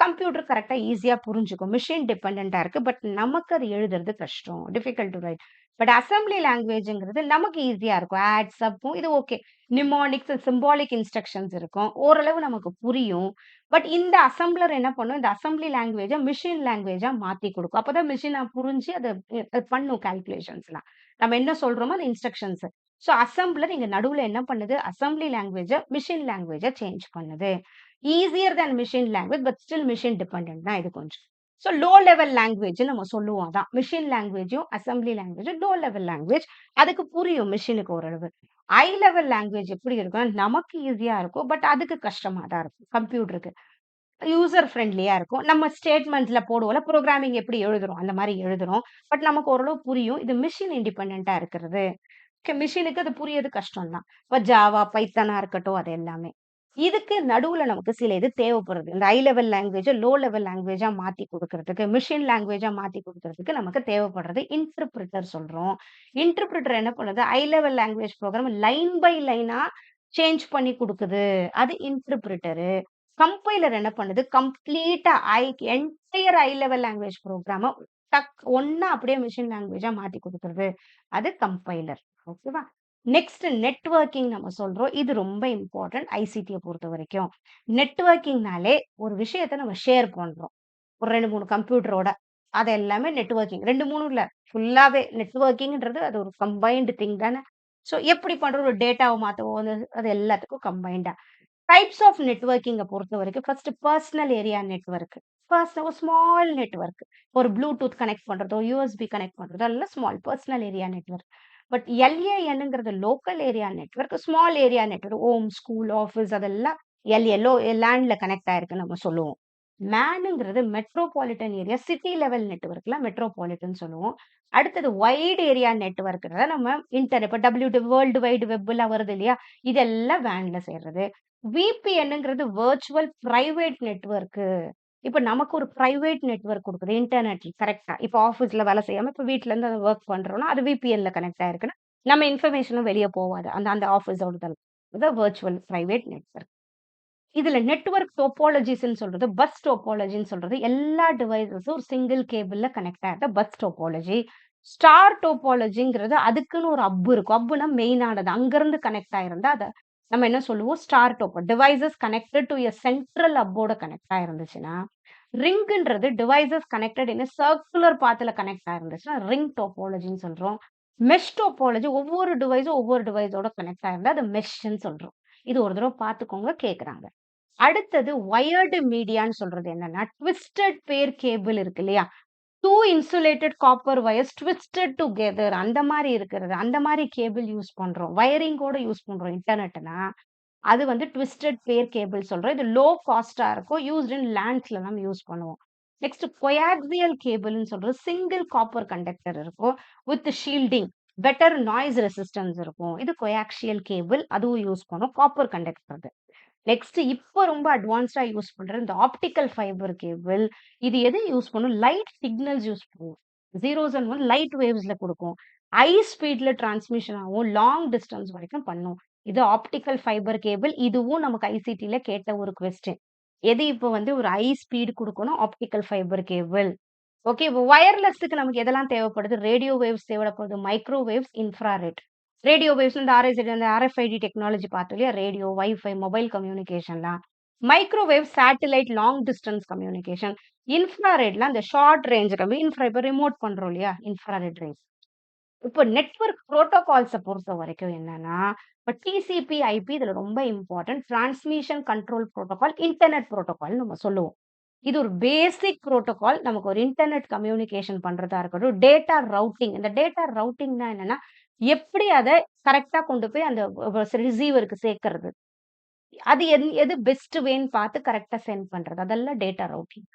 கம்ப்யூட்டர் கரெக்ட்டா ஈஸியா புரிஞ்சுக்கும். மெஷின் டிபெண்டன்ட்டா இருக்கு. பட் நமக்கு அது எழுதுறது கஷ்டம். Difficult to write. But assembly லாங்குவேஜ்ங்கிறது நமக்கு ஈஸியா இருக்கும். ஆட், சப்பும் இது ஓகே. நிமோனிக்ஸ், சிம்பாலிக் இன்ஸ்ட்ரக்ஷன்ஸ் இருக்கும். ஓரளவு நமக்கு புரியும். பட் இந்த அசெம்பிளர் என்ன பண்ணும், இந்த அசெம்பிளி லாங்குவேஜ மெஷின் லாங்குவேஜா மாத்தி குடுக்கும். அப்பதான் மெஷின் புரிஞ்சு அது பண்ணும் கால்குலேஷன்ஸ்லாம். நம்ம என்ன சொல்றோமோ அந்த இன்ஸ்ட்ரக்ஷன்ஸ். சோ அசெம்பிளர் இங்க நடுவுல என்ன பண்ணுது, அசெம்பிளி லாங்குவேஜ மெஷின் லாங்குவேஜா சேஞ்ச் பண்ணுது. Easier than machine language but still machine dependent தான் இது கொஞ்சம். சோ லோ லெவல் லாங்குவேஜ்ன்னு நம்ம சொல்லுவோம் அதான். மெஷின் லாங்குவேஜும், அசெம்பிளி லாங்குவேஜும் லோ லெவல் லாங்குவேஜ். அதுக்கு புரியும் மெஷினுக்கு ஓரளவு. ஹை லெவல் லாங்குவேஜ் எப்படி இருக்கும்னா, நமக்கு ஈஸியா இருக்கும். பட் அதுக்கு கஷ்டமா தான் இருக்கும் கம்ப்யூட்டருக்கு. யூசர் ஃப்ரெண்ட்லியா இருக்கும். நம்ம ஸ்டேட்மெண்ட்ஸ்ல போடுவோம்ல, புரோகிராமிங் எப்படி எழுதுறோம், அந்த மாரி எழுதுறோம். பட் நமக்கு ஓரளவு புரியும். இது மெஷின் இண்டிபெண்டன்ட்டா இருக்கிறது. மெஷினுக்கு அது புரியது கஷ்டம் தான். இப்ப ஜாவா, பைத்தானா இருக்கட்டும் அது எல்லாமே. இதுக்கு நடுவுல நமக்கு சில இது தேவைப்படுது. இந்த ஹை லெவல் லாங்குவேஜ லோ லெவல் லாங்குவேஜா மாத்தி குடுக்குறதுக்கு, மெஷின் லாங்குவேஜா மாத்தி குடுக்குறதுக்கு நமக்கு தேவைப்படுறது இன்டர்பிரிட்டர் சொல்றோம். இன்டர்பிரிட்டர் என்ன பண்ணுது, high level language program line by லைனா சேஞ்ச் பண்ணி குடுக்குது. அது இன்டர்பிரிட்டரு. கம்பைலர் என்ன பண்ணுது, கம்ப்ளீட்டா என்டையர் ஹை லெவல் லாங்குவேஜ் புரோகிராம ஒண்ணா அப்படியே மெஷின் லாங்குவேஜா மாத்தி குடுக்குறது. அது கம்பைலர். ஓகேவா? நெக்ஸ்ட் நெட்வொர்க்கிங் நம்ம சொல்றோம். இது ரொம்ப இம்பார்ட்டன்ட் ஐசிடிய பொறுத்தவரைக்கும். நெட்வொர்க்கிங்னாலே ஒரு விஷயத்த நம்ம ஷேர் பண்றோம். ஒரு 2, 3 கம்ப்யூட்டரோட. அது எல்லாமே நெட்வொர்க்கிங். 2, 3 இல்ல. ஃபுல்லாவே நெட்வொர்க்கிங்ன்றது அது ஒரு கம்பைன்ட் திங் தானே. சோ எப்படி பண்றோம் ஒரு டேட்டாவ மாத்தவோ அது எல்லாத்துக்கும் கம்பைன்டா. டைப்ஸ் ஆஃப் நெட்வொர்க்கிங்க பொறுத்தவரைக்கும் ஃபர்ஸ்ட் பெர்சனல் ஏரியா நெட்வொர்க். ஒரு ஸ்மால் நெட்வொர்க். ஒரு ப்ளூடூத் கனெக்ட் பண்றதோ, யுஎஸ்பி கனெக்ட் பண்றதோ எல்லாம் small personal area network. But எல்ஏஎன்ங்கிறது local area network. Small area network. Home, school, office அதெல்லாம் லேண்ட்ல கனெக்ட் ஆயிருக்குன்னு நம்ம சொல்லுவோம். மேனுங்கிறது மெட்ரோபாலிட்டன் ஏரியா, சிட்டி லெவல் நெட்வொர்க்ல மெட்ரோபாலிட்டன் சொல்லுவோம். அடுத்தது வைட் ஏரியா நெட்வொர்க்ன்றத நம்ம இப்ப வேர்ல்டு வைடு வெப்லாம் வருது இல்லையா? இதெல்லாம் வேன்ல சேர்றது. விபிஎன்ங்கிறது வெர்ச்சுவல் பிரைவேட் நெட்வொர்க்கு. இப்ப நமக்கு ஒரு பிரைவேட் நெட்வொர்க் குடுக்குது. இன்டர்நெட் கரெக்ட்டா. இப்ப ஆஃபீஸ்ல வேலை செய்யாம, இப்ப வீட்ல இருந்து அத வொர்க் பண்றோம்னா, அது விபிஎன்ல கனெக்ட் ஆயிருக்குன்னா, நம்ம இன்ஃபர்மேஷனும் வெளிய போவாது. அந்த அந்த ஆஃபீஸோடது. இதான் வெர்ச்சுவல் பிரைவேட் நெட்வொர்க். இதுல நெட்வொர்க் டோபாலஜிஸ்ன்னு சொல்றது, பஸ் டோபாலஜின்னு சொல்றது, எல்லா டிவைஸஸும் ஒரு சிங்கிள் கேபிள்ல கனெக்ட் ஆகுறது பஸ் டோபாலஜி. ஸ்டார் டோபாலஜிங்கிறது அதுக்குன்னு ஒரு ஹப் இருக்கும். ஹப்னா மெயினானது. அங்கருந்து கனெக்ட் ஆயிருந்தா அத நம்ம என்ன சொல்லுவோம்? ஸ்டார் டோபோ. Devices connected to a central ஹப்போட கனெக்ட் ஆயிருந்துச்சுன்னா, ரிங்ன்றது devices connected in a circular பாத்ல கனெக்ட் ஆயிருந்துச்சுன்னா, ரிங் டோபாலஜின்னு சொல்றோம். மெஷ் டோபாலஜி ஒவ்வொரு டிவைஸும் ஒவ்வொரு டிவைஸோட கனெக்ட் ஆயிருந்தா, அத மெஷ்ன்னு சொல்றோம். இது ஒரு தடவ பார்த்துக்கோங்க கேட்குறாங்க. அடுத்தது வயர்டு மீடியான்னு சொல்றது என்னன்னா, ட்விஸ்டட் பேர் கேபிள் இருக்கு இல்லையா? 2 insulated copper wires twisted together அந்த மாரி இருக்கிறது. அந்த மாரி கேபிள் யூஸ் பண்றோம். வயரிங்கோட யூஸ் பண்றோம் இன்டர்நெட்னா. அது வந்து ட்விஸ்டட் பேர் கேபிள் சொல்றோம். இது லோ காஸ்ட்டா இருக்கும். யூஸ்ட் இன் லேண்ட்ஸ்ல நம்ம யூஸ் பண்ணுவோம். நெக்ஸ்ட் கோயாக்சியல் கேபிள்ன்னு சொல்றது சிங்கிள் காப்பர் கண்டக்டர் இருக்கும். With shielding. Better noise resistance இருக்கும். இது கோயாக்சியல் கேபிள். அதுவும் யூஸ் பண்ணுவோம். Copper conductor. நெக்ஸ்ட் இப்ப ரொம்ப அட்வான்ஸ்டா யூஸ் பண்றது இந்த ஆப்டிகல் ஃபைபர் கேபிள். இது எது யூஸ் பண்ணும்? லைட் சிக்னல்ஸ் யூஸ் பண்ணும். ஜீரோஸ் அண்ட் ஒன் லைட் வேவ்ஸ்ல குடுக்கும். ஹை ஸ்பீட்ல டிரான்ஸ்மிஷன் ஆகும். லாங் டிஸ்டன்ஸ் வரைக்கும் பண்ணும். இது ஆப்டிகல் ஃபைபர் கேபிள். இதுவும் நமக்கு ஐசிடில கேட்ட ஒரு கொஸ்டின். எது இப்ப வந்து ஒரு ஹை ஸ்பீட் குடுக்கணும்? Optical fibre cable. ஓகே. இப்ப வயர்லெஸ்க்கு நமக்கு எதெல்லாம் தேவைப்படுது? ரேடியோ வேவ்ஸ் தேவைப்படுது. Microwaves, infrared. ரேடியோ வேவ்ஸ் இந்த அந்த ஆர்எஃப்ஐடி டெக்னாலஜி பார்த்தோம் இல்லையா? ரேடியோ, வைஃபை, மொபைல் கம்யூனிகேஷன்லாம். Microwave satellite long distance communication. இன்ஃப்ராரெட்லாம் அந்த ஷார்ட் ரேஞ்ச் இப்ப ரிமோட் பண்றோம் இல்லையா? Infrared rays. இப்போ நெட்வொர்க் புரோட்டோகால்ஸ பொறுத்தவரைக்கும் என்னன்னா, இப்ப டிசிபி, ஐபி இதுல ரொம்ப important. Transmission control protocol, internet புரோட்டோகால்னு நம்ம சொல்லுவோம். இது ஒரு பேசிக் புரோட்டோகால். நமக்கு ஒரு இன்டர்நெட் கம்யூனிகேஷன் பண்றதா இருக்கட்டும், டேட்டா ரவுட்டிங். இந்த டேட்டா ரவுட்டிங்னா என்னன்னா, எப்படி அத கரெக்ட்டா கொண்டு போய் அந்த ரிசீவருக்கு சேர்க்கிறது. அது எது பெஸ்ட் வேன்னு பார்த்து கரெக்ட்டா சென்ட் பண்றது. அதெல்லாம் டேட்டா ரவுட்டிங்.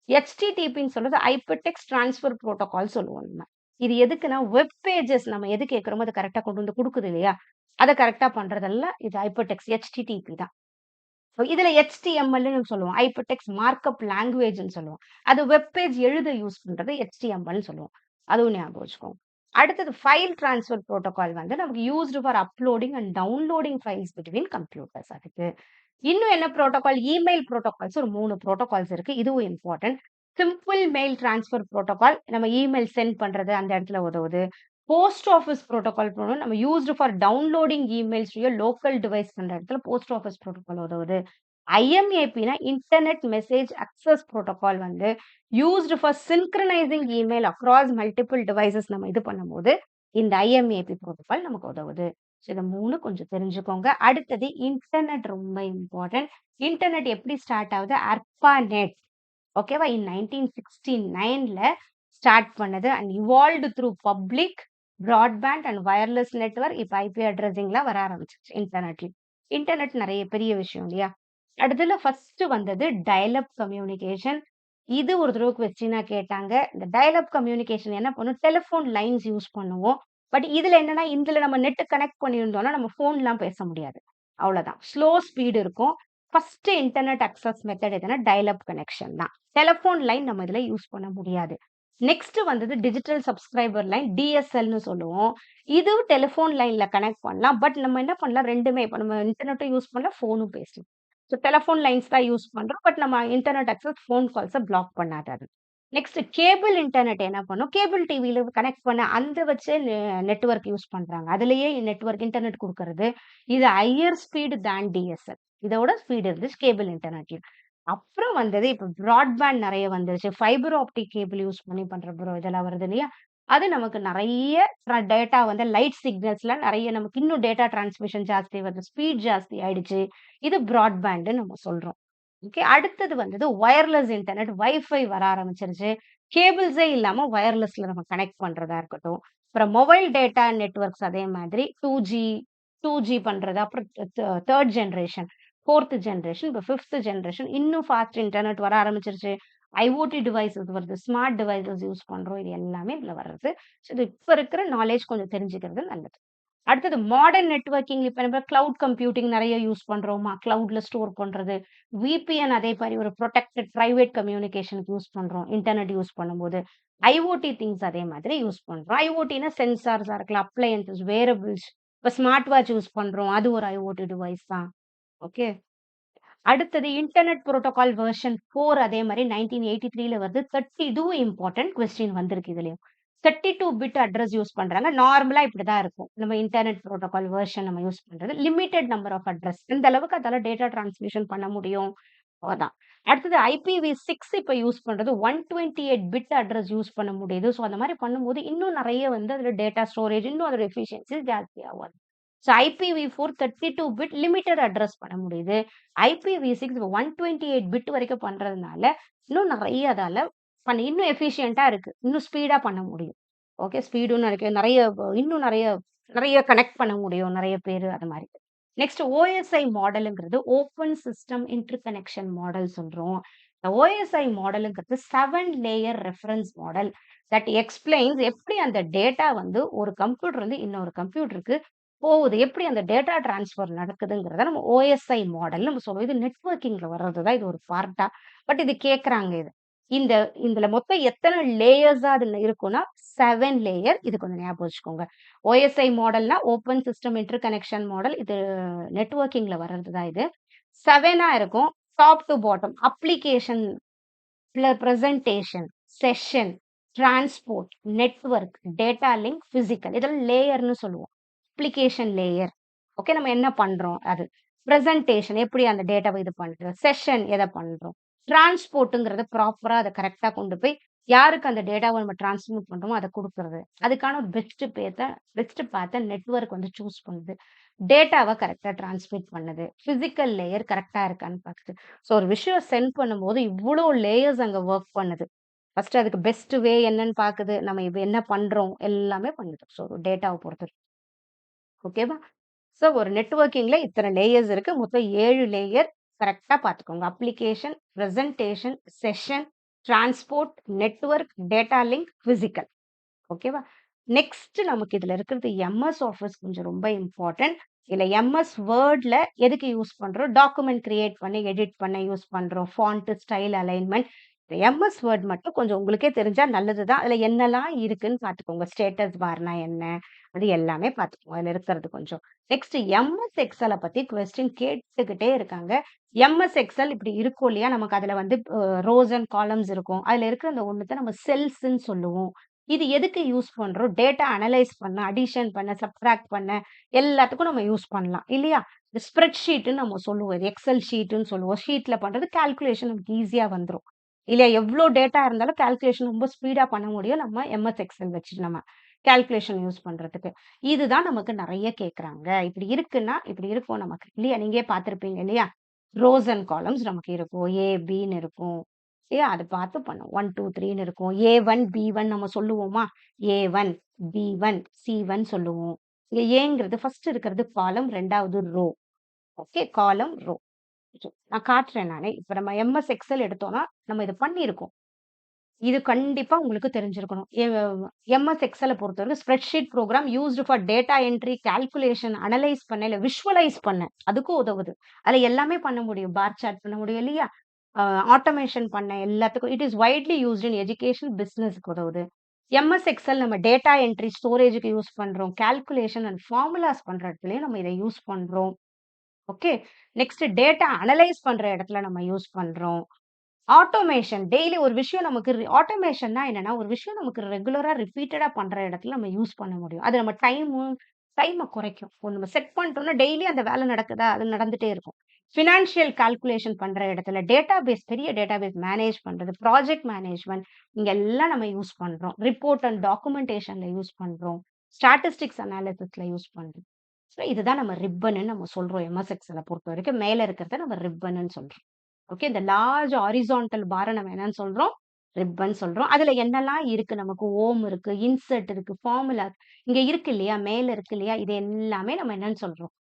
HTTPன்னு சொல்றது ஹைப்பர்டெக்ஸ்ட் ட்ரான்ஸ்ஃபர் புரோட்டோகால் சொல்லுவோம் நம்ம. இது எதுக்குன்னா, வெப் பேஜஸ் நம்ம எது கேட்கிறோமோ, அது கரெக்ட்டா கொண்டு வந்து குடுக்குது இல்லையா? அத கரெக்ட்டா பண்றதெல்லாம் இது ஹைப்பர் டெக்ஸ்ட் HTTP தான். இதுல HTMLன்னு சொல்லுவோம். ஹைப்பர் டெக்ஸ்ட் மார்க்அப் லாங்குவேஜ்ன்னு சொல்லுவோம். அது வெப் பேஜ் எழுத யூஸ் பண்றது HTMLன்னு சொல்லுவோம். அதுவும் ஞாபகம் வச்சுக்கோங்க. அடுத்தது ஃபைல் டிரான்ஸ்ஃபர் புரோட்டோகால் வந்து நமக்கு used for uploading and downloading files between computers அதுக்கு. இன்னும் என்ன புரோட்டோகால்? இமெயில் புரோட்டோகால்ஸ் ஒரு 3 புரோட்டோகால்ஸ் இருக்கு. இதுவும் important. Simple mail transfer protocol நம்ம இமெயில் சென்ட் பண்றது அந்த இடத்துல உதவுது. போஸ்ட் ஆஃபிஸ் புரோட்டோகால் நம்ம used for downloading emails to your local device பண்ற இடத்துல போஸ்ட் ஆஃபிஸ் புரோட்டோகால் உதவுது. IMAPனா இன்டர்நெட் மெசேஜ் அக்சஸ் புரோட்டோகால் வந்து used for synchronising email across multiple devices நம்ம இது பண்ணும்போது இந்த IMAP புரோட்டோகால் நமக்கு உதவுது. ஸோ இத 3 கொஞ்சம் தெரிஞ்சுக்கோங்க. அடுத்தது இன்டர்நெட் ரொம்ப இம்பார்ட்டன்ட். இன்டர்நெட் எப்படி ஸ்டார்ட் ஆகுது? ARPANET ஓகேவா? இன் 1969ல ஸ்டார்ட் பண்ணது and evolved through public, broadband and wireless network. இப்ப IP அட்ரஸிங்லாம் வர ஆரம்பிச்சுருச்சு இன்டர்நெட்ல. இன்டர்நெட் நெறைய பெரிய விஷயம் இல்லையா? அடுத்ததுல ஃபர்ஸ்ட் வந்தது டயல் அப் கம்யூனிகேஷன். இது ஒரு தடவ கொஸ்டினா கேட்டாங்க. இந்த டயல் அப் கம்யூனிகேஷன் என்ன பண்ணும்? டெலிஃபோன் லைன்ஸ் யூஸ் பண்ணுவோம். பட் இதுல என்னன்னா, இதுல நம்ம நெட் கனெக்ட் பண்ணியிருந்தோம்னா, நம்ம ஃபோன்லாம் பேச முடியாது. அவ்வளோதான். ஸ்லோ ஸ்பீட் இருக்கும். ஃபர்ஸ்ட் இன்டர்நெட் அக்சஸ் மெத்தட் எதுனா டயல் அப் கனெக்ஷன் தான். டெலிஃபோன் லைன் நம்ம இதுல யூஸ் பண்ண முடியாது. நெக்ஸ்ட் வந்தது டிஜிட்டல் சப்ஸ்கிரைபர் லைன் DSLன்னு சொல்லுவோம். இது டெலிஃபோன் லைன்ல கனெக்ட் பண்ணலாம். பட் நம்ம என்ன பண்ணலாம் 2மே இப்ப நம்ம இன்டர்நெட்டும் யூஸ் பண்ணலாம், ஃபோனும் பேசலாம். ஸோ டெலிஃபோன் லைன்ஸ் தான் யூஸ் பண்றோம். பட் நம்ம internet access phone calls black பண்ணாது அது. நெக்ஸ்ட் கேபிள் இன்டர்நெட் என்ன பண்ணும்? கேபிள் டிவில கனெக்ட் பண்ண அந்த வச்சே நெட்வொர்க் யூஸ் பண்றாங்க. அதிலேயே நெட்வொர்க் இன்டர்நெட் குடுக்கறது. இது ஹையர் ஸ்பீட் தேன் DSL. இதோட ஸ்பீட் இருந்துச்சு கேபிள் இன்டர்நெட்ல. அப்புறம் வந்தது இப்ப பிராட்பேண்ட் நெறைய வந்துருச்சு. ஃபைபர் ஆப்டிக் கேபிள் யூஸ் பண்ணி பண்ற இதெல்லாம் வருது இல்லையா? அது நமக்கு நெறைய டேட்டா வந்து லைட் சிக்னல்ஸ்ல நெறைய நமக்கு இன்னும் டேட்டா டிரான்ஸ்மிஷன் ஜாஸ்தி வருது. ஸ்பீட் ஜாஸ்தி ஆயிடுச்சு. இது பிராட்பேண்ட்ன்னு நம்ம சொல்றோம். ஓகே. அடுத்தது வந்தது வயர்லெஸ் இன்டர்நெட். வைஃபை வர ஆரம்பிச்சிருச்சு. கேபிள்ஸே இல்லாம வயர்லெஸ்ல நம்ம கனெக்ட் பண்றதா இருக்கட்டும். அப்புறம் மொபைல் டேட்டா நெட்வொர்க்ஸ் அதே மாதிரி 2G 2G பண்றது. அப்புறம் 3 ஜெனரேஷன், 4த் ஜெனரேஷன், இப்ப 5த் ஜெனரேஷன் இன்னும் ஃபாஸ்ட் இன்டர்நெட் வர ஆரம்பிச்சிருச்சு. IoT டிவைஸஸ் வருது. ஸ்மார்ட் டிவைஸஸ் யூஸ் பண்றோம். இது எல்லாமே இதுல வருது. ஸோ இது இப்ப இருக்கிற நாலேட்ஜ் கொஞ்சம் தெரிஞ்சுக்கிறது நல்லது. அடுத்தது மாடர்ன் நெட்வொர்க்கிங் இப்ப நம்ம கிளவுட் கம்ப்யூட்டிங் நெறைய யூஸ் பண்றோமா? கிளவுட்ல ஸ்டோர் பண்றது. VPN அதே மாரி ஒரு புரொடெக்டட் பிரைவேட் கம்யூனிகேஷனுக்கு யூஸ் பண்றோம். இன்டர்நெட் யூஸ் பண்ணும்போது. IoT திங்ஸ் அதே மாதிரி யூஸ் பண்றோம். IoTன்னா சென்சார்ஸா இருக்கலாம், அப்ளையன்ஸஸ், வேரபிள்ஸ். இப்ப ஸ்மார்ட் வாட்ச் யூஸ் பண்றோம். அது ஒரு IoT டிவைஸ் தான். ஓகே. அடுத்தது இன்டர்நெட் புரோட்டோகால் வெர்ஷன் 4 அதே மாரி 1983ல வருது. இதுவும் இம்பார்ட்டன்ட் கொஸ்டின் வந்திருக்கு இதுலயும். 32 பிட் அட்ரஸ் யூஸ் பண்றாங்க. நார்மலா இப்படிதான் இருக்கும். நம்ம இன்டர்நெட் புரோட்டோகால் வெர்ஷன் நம்ம யூஸ் பண்றது. Limited number of address. இந்த அளவுக்கு அதால டேட்டா டிரான்ஸ்மிஷன் பண்ண முடியும். அவ்வளதான். அடுத்தது IPv6 இப்ப யூஸ் பண்றது 128 பிட் அட்ரஸ் யூஸ் பண்ண முடியுது. ஸோ அந்த மாரி பண்ணும்போது இன்னும் நெறைய வந்து அதுல டேட்டா ஸ்டோரேஜ் இன்னும் அதோட எஃபிஷியன்சி ஜாஸ்தியாகும். So IPv4 32 bit limited address பண்ண முடியுது. IPv6 128 பிட் வரைக்கும் பண்றதுனால, இன்னும் நெறைய அதால இன்னும் எஃபிஷியன்ட்டா இருக்கு. இன்னும் ஸ்பீடா பண்ண முடியும். ஓகே. ஸ்பீடும் நெறைய இன்னும் நெறைய நெறைய கனெக்ட் பண்ண முடியும். நெறைய பேரு அது மாரி. நெக்ஸ்ட் OSI மாடல்ங்கிறது ஓப்பன் சிஸ்டம் இன்டர்கனெக்ஷன் மாடல் சொல்றோம். இந்த OSI மாடல்ங்கிறது 7 layer reference model that explains எப்படி அந்த டேட்டா வந்து ஒரு கம்ப்யூட்டர்ல இருந்து இன்னொரு கம்ப்யூட்டருக்கு போகுது. எப்படி அந்த டேட்டா டிரான்ஸ்ஃபர் நடக்குதுங்கிறத நம்ம OSI மாடல் நம்ம சொல்லுவோம். இது நெட்வொர்க்கிங்ல வர்றது தான் இது ஒரு பார்ட்டா. பட் இது கேட்கறாங்க இது. இந்த இதுல மொத்தம் எத்தன லேயர்ஸா அதுல இருக்கும்னா 7 லேயர். இது கொஞ்சம் ஞாபகம் வச்சுக்கோங்க. OSI மாடல்னா open system interconnection model. இது நெட்வொர்க்கிங்ல வர்றது தான் இது. 7ஆ இருக்கும். Top to bottom application, presentation, session, transport, network, data link, physical. இதெல்லாம் லேயர்ன்னு சொல்லுவோம். Application layer. ஓகே. நம்ம என்ன பண்றோம் அது. பிரசன்டேஷன் எப்படி அந்த டேட்டாவ இது பண்றோம். செஷன் எத பண்றோம். டிரான்ஸ்போர்ட்ங்கிறத ப்ராப்பரா அத கரெக்ட்டா கொண்டு போய் யாருக்கு அந்த டேட்டாவ நம்ம டிரான்ஸ்மிட் பண்றோமோ அத குடுக்குறது. அதுக்கான பெஸ்ட் பாத்த நெட்வொர்க் வந்து சூஸ் பண்ணுது. டேட்டாவ கரெக்ட்டா டிரான்ஸ்மிட் பண்ணுது. பிசிக்கல் லேயர் கரெக்ட்டா இருக்கான்னு பாக்குது. ஸோ ஒரு விஷயம் சென்ட் பண்ணும்போது இவ்ளோ லேயர்ஸ் அங்க வொர்க் பண்ணுது. ஃபர்ஸ்ட் அதுக்கு பெஸ்ட் வே என்னன்னு பாக்குது. நம்ம இப்ப என்ன பண்றோம் எல்லாமே பண்ணுது. ஸோ டேட்டாவ பொறுத்து. ஓகேவா? ஸோ ஒரு நெட்வொர்க்கிங்ல இத்தன லேயர்ஸ் இருக்கு. மொத்தம் 7 லேயர். கரெக்ட்டா பார்த்துக்கோங்க. Application, presentation, session, transport, network, data link, physical. ஓகேவா? நெக்ஸ்ட் நமக்கு இதுல இருக்கிறது எம்எஸ் ஆஃபிஸ் கொஞ்சம் ரொம்ப இம்பார்ட்டன்ட். இதுல எம்எஸ் வேர்ட்ல எதுக்கு யூஸ் பண்றோம்? டாக்குமெண்ட் கிரியேட் பண்ணி, எடிட் பண்ண யூஸ் பண்றோம். Font, style, alignment. இந்த எம்எஸ் வேர்ட் மட்டும் கொஞ்சம் உங்களுக்கே தெரிஞ்சா நல்லது தான். அதுல என்னலாம் இருக்குன்னு பார்த்துக்கோங்க. ஸ்டேட்டஸ் பார்னா என்ன? அது எல்லாமே பார்த்துக்கோங்க. அதுல இருக்கிறது கொஞ்சம். நெக்ஸ்ட் எம்எஸ் எக்ஸல பத்தி கொஸ்டின் கேட்டுக்கிட்டே இருக்காங்க. எம்எஸ் எக்ஸல் இப்படி இருக்கும் இல்லையா? நமக்கு அதுல வந்து ரோஸ் அண்ட் காலம்ஸ் இருக்கும். அதுல இருக்கிற அந்த ஒண்ணுத்த நம்ம செல்ஸ்ன்னு சொல்லுவோம். இது எதுக்கு யூஸ் பண்றோம்? டேட்டா அனலைஸ் பண்ண, அடிஷன் பண்ண, சப்ட்ராக்ட் பண்ண எல்லாத்துக்கும் நம்ம யூஸ் பண்ணலாம். இல்லையா? இந்த ஸ்ப்ரெட் ஷீட்ன்னு நம்ம சொல்லுவோம். இது எக்ஸெல் ஷீட்ன்னு சொல்லுவோம். ஷீட்ல பண்றது கால்குலேஷன் நமக்கு ஈஸியா வந்துரும். இல்லையா? எவ்ளோ டேட்டா இருந்தாலும் கால்குலேஷன் ரொம்ப ஸ்பீடா பண்ண முடியும். நம்ம எம்எஸ் எக்ஸெல் வச்சு நம்ம கால்குலேஷன் யூஸ் பண்றதுக்கு. இதுதான் நமக்கு நெறைய கேட்கறாங்க. இப்படி இருக்குன்னா, இப்படி இருக்கும் நமக்கு. இல்லையா? நீங்களே பார்த்திருப்பீங்க இல்லையா? ரோஸ் அண்ட் காலம்ஸ் நமக்கு இருக்கும். ஏ, பின்னு இருக்கும். அத பார்த்து பண்ணும். 1, 2, 3ன்னு இருக்கும். ஏ1, பி1 நம்ம சொல்லுவோமா? ஏ1, பி1, சி1 சொல்லுவோம். இங்க ஏங்கிறது ஃபர்ஸ்ட் இருக்கிறது காலம், 2வது ரோ. ஓகே. காலம், ரோ. நான் காட்டுறேன் நானு. இப்ப நம்ம எம்எஸ் எக்ஸெல் எடுத்தோம்னா, நம்ம இத பண்ணியிருக்கோம். இது கண்டிப்பா உங்களுக்கு தெரிஞ்சிருக்கணும். எம்எஸ் எக்ஸல பொறுத்தவரைக்கும் spreadsheet program used for data entry, calculation, analyse பண்ண, இல்ல விஷுவலைஸ் பண்ண அதுக்கும் உதவுது. அதுல எல்லாமே பண்ண முடியும். பார் சார்ட் பண்ண முடியும் இல்லையா? ஆட்டோமேஷன் பண்ண எல்லாத்துக்கும் it is widely used in education, பிசினஸ்க்கு உதவுது. எம்எஸ் எக்ஸல் நம்ம டேட்டா என்ட்ரி, ஸ்டோரேஜ்க்கு யூஸ் பண்றோம். கால்குலேஷன் அண்ட் ஃபார்முலாஸ் பண்ற இடத்துலயும் நம்ம இத யூஸ் பண்றோம். ஓகே. நெக்ஸ்ட் டேட்டா அனலைஸ் பண்ற இடத்துல நம்ம யூஸ் பண்றோம். ஆட்டோமேஷன் டெய்லி ஒரு விஷயம் நமக்கு ஆட்டோமேஷன்னா என்னன்னா, ஒரு விஷயம் நமக்கு ரெகுலரா ரிப்பீட்டடா பண்ற இடத்துல நம்ம யூஸ் பண்ண முடியும். அது நம்ம டைம குறைக்கும். நம்ம செட் பண்ணிட்டோம்னா டெய்லி அந்த வேலை நடக்குதா? அது நடந்துட்டே இருக்கும். ஃபினான்ஷியல் கால்குலேஷன் பண்ற இடத்துல டேட்டாபேஸ் பெரிய டேட்டாபேஸ் மேனேஜ் பண்றது, ப்ராஜெக்ட் மேனேஜ்மென்ட் இங்க எல்லாம் நம்ம யூஸ் பண்றோம். ரிப்போர்ட் அண்ட் டாக்குமென்டேஷன்ல யூஸ் பண்றோம். ஸ்டாட்டிஸ்டிக்ஸ் அனாலிசிஸ்ல யூஸ் பண்றோம். ஸோ இதுதான் நம்ம ரிப்பன்னு நம்ம சொல்றோம். எம்எஸ் எக்ஸல பொறுத்தவரைக்கும் மேல இருக்கிறத நம்ம ரிப்பன்னு சொல்றோம். ஓகே. இந்த லார்ஜ் ஹாரிசான்டல் பார நம்ம என்னன்னு சொல்றோம்? ரிப்பன் சொல்றோம். அதுல என்னலாம் இருக்கு நமக்கு? ஓம் இருக்கு, இன்சர்ட் இருக்கு, ஃபார்முலா இங்க இருக்கு இல்லையா? மேல இருக்கு இல்லையா? இது எல்லாமே நம்ம என்னன்னு சொல்றோம்?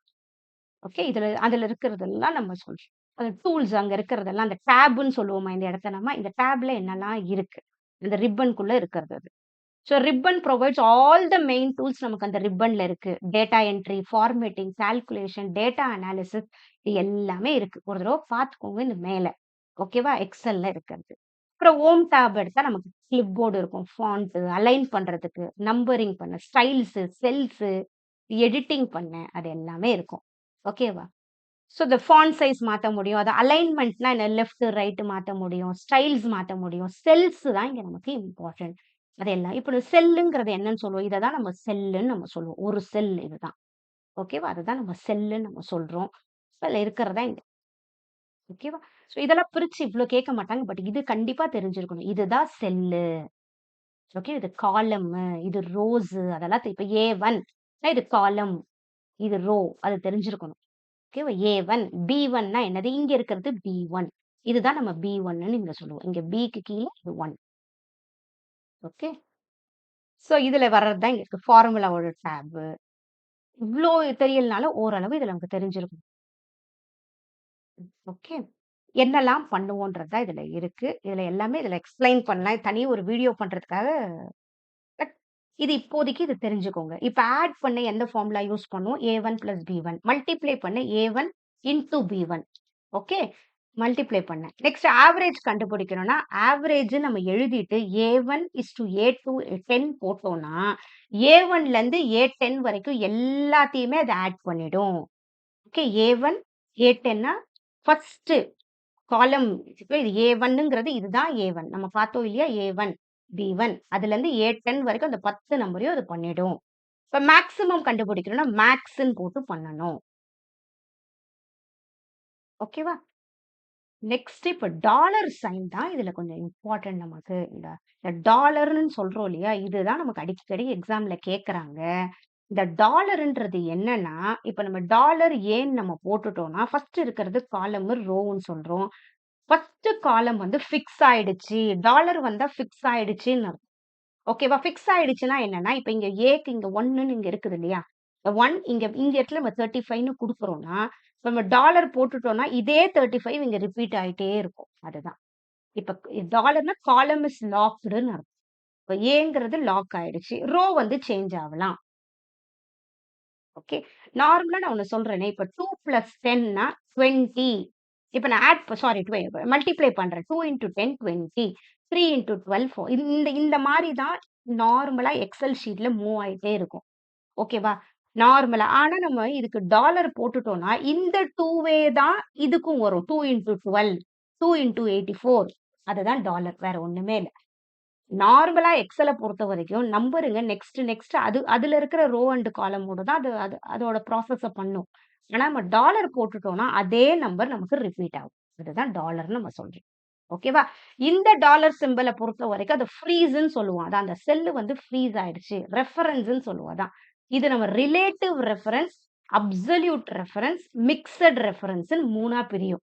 ஓகே. அதுல இருக்கிறதெல்லாம் நம்ம சொல்றோம். அது டூல்ஸ் அங்க இருக்கிறதெல்லாம் அந்த டேப்ன்னு சொல்லுவோமா இந்த இடத்த நம்ம? இந்த டேப்ல என்னலாம் இருக்கு? இந்த ரிப்பன்க்குள்ள இருக்கிறது அது. So ribbon provides all the main tools நமக்கு அந்த ரிப்பன்ல இருக்கு. Data entry, formatting, calculation, data analysis இது எல்லாமே இருக்கு. ஒரு தடவ பார்த்துக்கோங்க இந்த மேல. ஓகேவா? எக்ஸெல்ல இருக்கிறது. அப்புறம் ஹோம் டேப் எடுத்தா நமக்கு கிளிப் போர்டு இருக்கும். ஃபாண்ட் அலைன் பண்றதுக்கு, நம்பரிங் பண்ண, ஸ்டைல்ஸ், செல்ஸ், எடிட்டிங் பண்ண அது எல்லாமே இருக்கும். ஓகேவா? ஸோ இந்த ஃபாண்ட் சைஸ் மாத்த முடியும். அது அலைன்மென்ட்னா என்ன லெஃப்ட், ரைட் மாத்த முடியும். ஸ்டைல்ஸ் மாத்த முடியும். செல்ஸ் தான் இங்க நமக்கு இம்பார்ட்டன்ட். அதெல்லாம் இப்ப செல்லுங்கிறது என்னன்னு சொல்லுவோம். இத தான் நம்ம செல்லுன்னு நம்ம சொல்லுவோம். ஒரு செல் இதுதான். ஓகேவா? அதுதான் நம்ம செல்லுன்னு நம்ம சொல்றோம். அதுல இருக்கிறது தான் இங்க. ஓகேவா? ஸோ இதெல்லாம் பிரிச்சு இவ்ளோ கேட்க மாட்டாங்க. பட் இது கண்டிப்பா தெரிஞ்சிருக்கணும். இதுதான் செல்லு. ஓகே. இது காலம்மு, இது ரோஸ் அதெல்லாம் இப்ப ஏ1 இது காலம், இது ரோ அது தெரிஞ்சிருக்கணும். ஓகேவா? ஏ1, பி1ன்னா என்னது? இங்க இருக்கிறது பி1. இதுதான் நம்ம பி1ன்னு இங்க சொல்லுவோம். இங்க பிக்கு கீழ இது 1. ஓகே. ஸோ இதுல வர்றது தான் இங்க இருக்கு. ஃபார்முலாவோட டேப். இவ்ளோ தெரியலனாலும் ஓரளவு இதுல நமக்கு தெரிஞ்சிருக்கும். ஓகே. என்னலாம் பண்ணுவோன்றது தான் இதுல இருக்கு. இதுல எல்லாமே இதுல எக்ஸ்ப்ளைன் பண்ணலாம். தனி ஒரு வீடியோ பண்றதுக்காக பட் இது இப்போதைக்கு இது தெரிஞ்சுக்கோங்க. இப்ப ஆட் பண்ண எந்த ஃபார்முலா யூஸ் பண்ணுவோம்? A1 plus B1. மல்டிப்ளை பண்ண A1 into B1. Okay. Multiply பண்ண. நெக்ஸ்ட் ஆவரேஜ் கண்டுபிடிக்கணும்னா, ஆவரேஜ் நம்ம எழுதிட்டு A1 இஸ்டு A2 10 போட்டோம்னா, A1லேருந்து A10 வரைக்கும் எல்லாத்தையுமே அது ஆட் பண்ணிடும். ஓகே. A1, A10னா ஃபர்ஸ்ட் காலம் இப்ப இது A1ங்கிறது இதுதான் A1. நம்ம பார்த்தோம் இல்லையா? A1, B1 அதுலருந்து A10 வரைக்கும் அந்த 10 நம்பரையும் அது பண்ணிடும். இப்ப மேக்ஸிமம் கண்டுபிடிக்கணும்னா மேக்ஸ்ன்னு போட்டு பண்ணணும். ஓகேவா? நெக்ஸ்ட் இப்ப டாலர் சைன் தான் இதுல கொஞ்சம் இம்பார்ட்டன்ட் நமக்கு. இந்த டாலர்ன்னு சொல்றோம் இல்லையா? இதுதான் நமக்கு அடிக்கடி எக்ஸாம்ல கேட்கறாங்க. இந்த டாலர்ன்றது என்னன்னா, இப்ப நம்ம டாலர் ஏன்னு நம்ம போட்டுட்டோம்னா, ஃபர்ஸ்ட் இருக்கிறது காலம், ரோன்னு சொல்றோம். ஃபர்ஸ்ட் காலம் வந்து ஃபிக்ஸ் ஆயிடுச்சு. டாலர் வந்தா ஃபிக்ஸ் ஆயிடுச்சுன்னு அர்த்தம். ஓகேவா? ஃபிக்ஸ் ஆயிடுச்சுன்னா என்னன்னா, இப்ப இங்க ஏக்கு இங்க 1ன்னு இங்க இருக்குது இல்லையா? 1 இங்க இடத்துல நம்ம 35ன்னு குடுக்குறோம்னா, இப்ப நம்ம டாலர் போட்டுட்டோம்னா, இதே 35 இங்க ரிப்பீட் ஆயிட்டே இருக்கும். அதுதான். இப்ப டாலர்னா காலம் இஸ் லாக்டுன்னு அர்த்தம். இப்ப ஏங்கிறது லாக் ஆயிடுச்சு. ரோ வந்து சேஞ்ச் ஆகலாம். ஓகே. நார்மலா நான் ஒண்ணு சொல்றேனே, இப்ப 2 பிளஸ் 10னா 20. இப்ப நான் ஆட் சாரி மல்டிப்ளை பண்றேன். 2 இன்டூ 10 20. 3 இன்டூ 12 இந்த இந்த மாரி தான் நார்மலா எக்ஸெல் ஷீட்ல மூவ் ஆயிட்டே இருக்கும். ஓகேவா? நார்மலா. ஆனா நம்ம இதுக்கு டாலர் போட்டுட்டோம்னா, இந்த 2வே தான் இதுக்கும் வரும். 2 இன்டூ 12, 2 இன்டூ 84 அதுதான் டாலர். வேற ஒண்ணுமே இல்ல. நார்மலா எக்ஸல பொறுத்தவரைக்கும் நம்பருங்க நெக்ஸ்ட் நெக்ஸ்ட் அதுல இருக்கிற ரோ அண்ட் காலமோட தான் அது அது அதோட ப்ராசஸ பண்ணும். ஆனா நம்ம டாலர் போட்டுட்டோம்னா, அதே நம்பர் நமக்கு ரிப்பீட் ஆகும். அதுதான் டாலர்ன்னு நம்ம சொல்றோம். ஓகேவா? இந்த டாலர் சிம்பல பொறுத்தவரைக்கும் அது ஃப்ரீஸ்ன்னு சொல்லுவோம். அதான் அந்த செல் வந்து ஃப்ரீஸ் ஆயிடுச்சு. ரெஃபரன்ஸ்ன்னு சொல்லுவோம் அதான். இது நம்ம relative reference, absolute reference, mixed ரெஃபரன்ஸ்ன்னு 3ஆ பிரியும்.